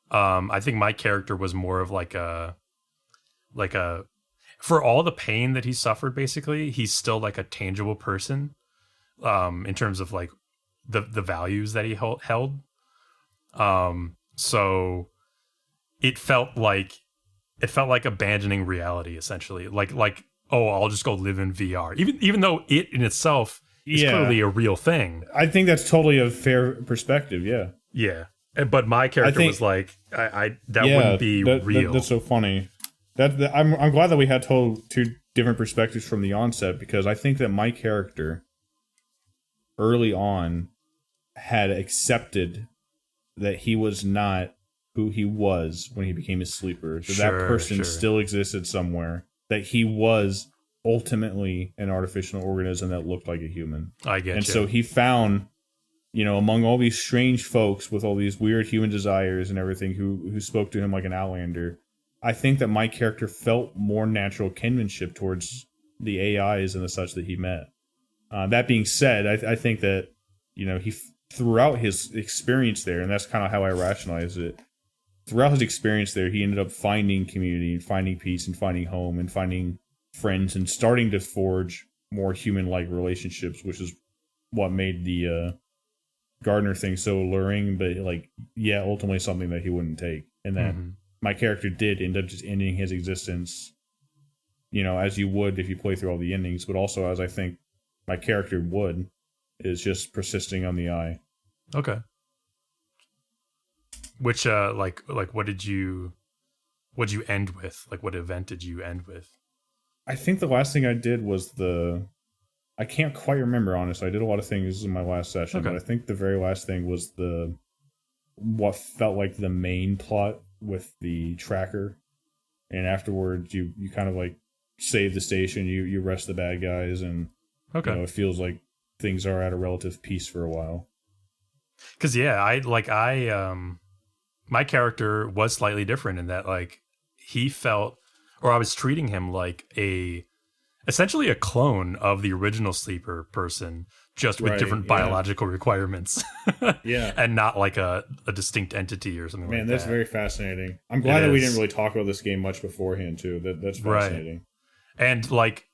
I think my character was more of like a for all the pain that he suffered, basically, he's still like a tangible person in terms of like the values that he held. So it felt like abandoning reality, essentially. Like oh, I'll just go live in VR, even though it in itself is clearly a real thing. I think that's totally a fair perspective. Yeah. Yeah. But my character was like, that wouldn't be real. That's so funny. I'm glad that we had two different perspectives from the onset, because I think that my character early on had accepted that he was not who he was when he became a sleeper. So that person still existed somewhere. That he was ultimately an artificial organism that looked like a human. I get you. And so he found, you know, among all these strange folks with all these weird human desires and everything who spoke to him like an outlander, I think that my character felt more natural kinship towards the AIs and the such that he met. That being said, I think that, you know, he throughout his experience there, and that's kind of how I rationalize it, throughout his experience there, he ended up finding community and finding peace and finding home and finding friends and starting to forge more human-like relationships, which is what made the gardener thing so alluring, but like, yeah, ultimately something that he wouldn't take. And that my character did end up just ending his existence as you would if you play through all the endings, but also as I think my character would, is just persisting on the eye. Okay. Which like what did you end with? Like what event did you end with? I think the last thing I did was I can't quite remember, honestly. I did a lot of things in my last session, but I think the very last thing was what felt like the main plot with the tracker. And afterwards, you kind of like save the station, you arrest the bad guys, and it feels like things are at a relative peace for a while. Because my character was slightly different in that like he felt, or I was treating him like essentially a clone of the original Sleeper person, just with different biological requirements. Yeah. And not like a distinct entity or something like that. Man, that's very fascinating. I'm glad that we didn't really talk about this game much beforehand, too. That's fascinating. Right. And like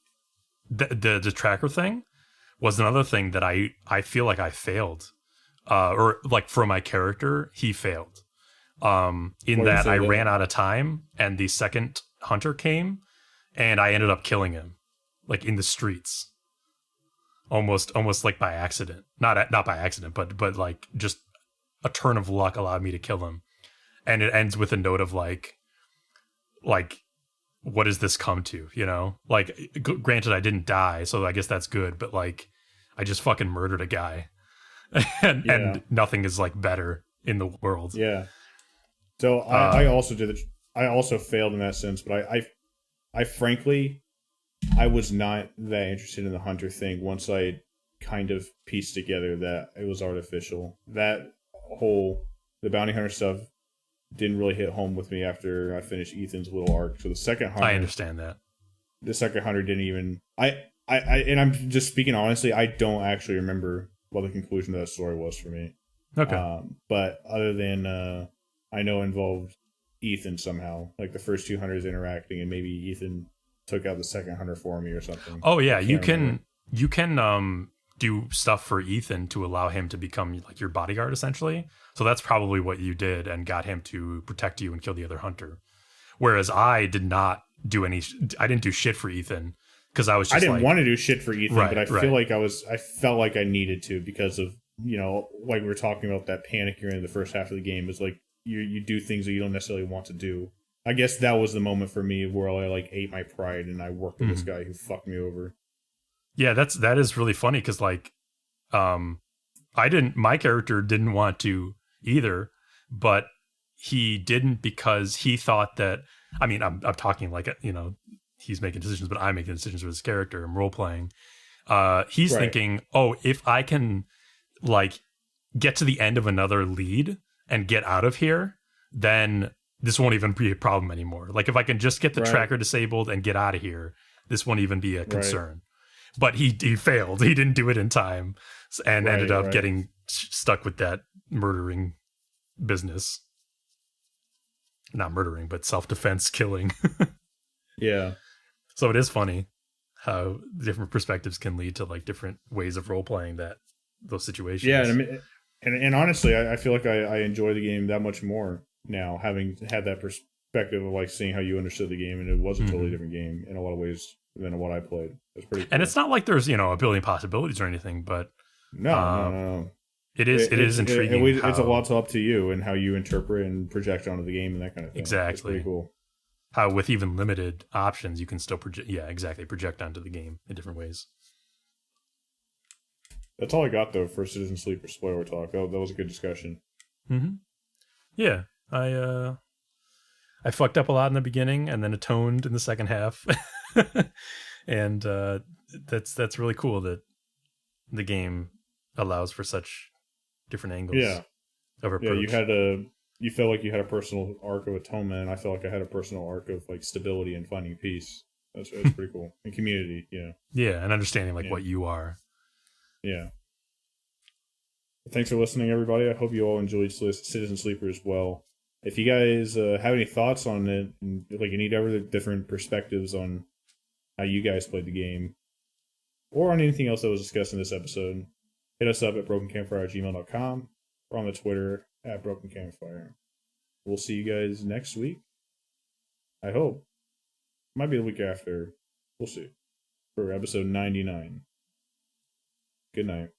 the tracker thing was another thing that I feel like I failed. Or like for my character, he failed. In that I ran out of time and the second hunter came and I ended up killing him, like in the streets, almost like by accident. Not by accident, but like just a turn of luck allowed me to kill him. And it ends with a note of like what does this come to? Like granted I didn't die, so I guess that's good. But like I just fucking murdered a guy, and nothing is like better in the world. Yeah. So I also did it. I also failed in that sense, but I frankly, I was not that interested in the hunter thing once I kind of pieced together that it was artificial. That the bounty hunter stuff didn't really hit home with me after I finished Ethan's little arc. So the second hunter, I understand that. The second hunter didn't even. And I'm just speaking honestly, I don't actually remember what the conclusion of that story was for me. Okay. But other than I know involved Ethan somehow, like the first two hunters interacting, and maybe Ethan took out the second hunter for me or something. Oh yeah, you can do stuff for Ethan to allow him to become like your bodyguard essentially. So that's probably what you did and got him to protect you and kill the other hunter. Whereas I did not do I didn't do shit for Ethan because I was just I didn't want to do shit for Ethan, but I feel like I felt like I needed to because of, like we were talking about that panic you're in the first half of the game is like you do things that you don't necessarily want to do. I guess that was the moment for me where I like ate my pride and I worked with this guy who fucked me over. Yeah, that is really funny because like, my character didn't want to either, but he didn't because he thought that. I mean, I'm talking like he's making decisions, but I'm making decisions with his character. I'm role playing. He's thinking, oh, if I can like get to the end of another lead and get out of here, then this won't even be a problem anymore. Like if I can just get the tracker disabled and get out of here, this won't even be a concern. But he failed. He didn't do it in time and ended up getting stuck with that murdering business. Not murdering, but self-defense killing. Yeah. So it is funny how different perspectives can lead to like different ways of role-playing those situations. Yeah, and honestly, I feel like I enjoy the game that much more now, having had that perspective of like seeing how you understood the game, and it was a totally different game in a lot of ways than what I played. It's pretty cool. And it's not like there's a billion possibilities or anything, but no. It is intriguing. It's a lot up to you and how you interpret and project onto the game and that kind of thing. Exactly. It's pretty cool. How with even limited options you can still project onto the game in different ways. That's all I got though for Citizen Sleeper spoiler talk. That was a good discussion. Mm-hmm. Yeah, I fucked up a lot in the beginning and then atoned in the second half, and that's really cool that the game allows for such different angles. Of approach. Yeah, you felt like you had a personal arc of atonement, and I felt like I had a personal arc of like stability and finding peace. That's pretty cool. And community, Yeah, and understanding what you are. Yeah. Thanks for listening, everybody. I hope you all enjoyed Citizen Sleeper as well. If you guys have any thoughts on it, and like any other different perspectives on how you guys played the game, or on anything else that was discussed in this episode, hit us up at brokencampfire@gmail.com or on the Twitter @brokencampfire. We'll see you guys next week. I hope. Might be the week after. We'll see. For episode 99. Good night.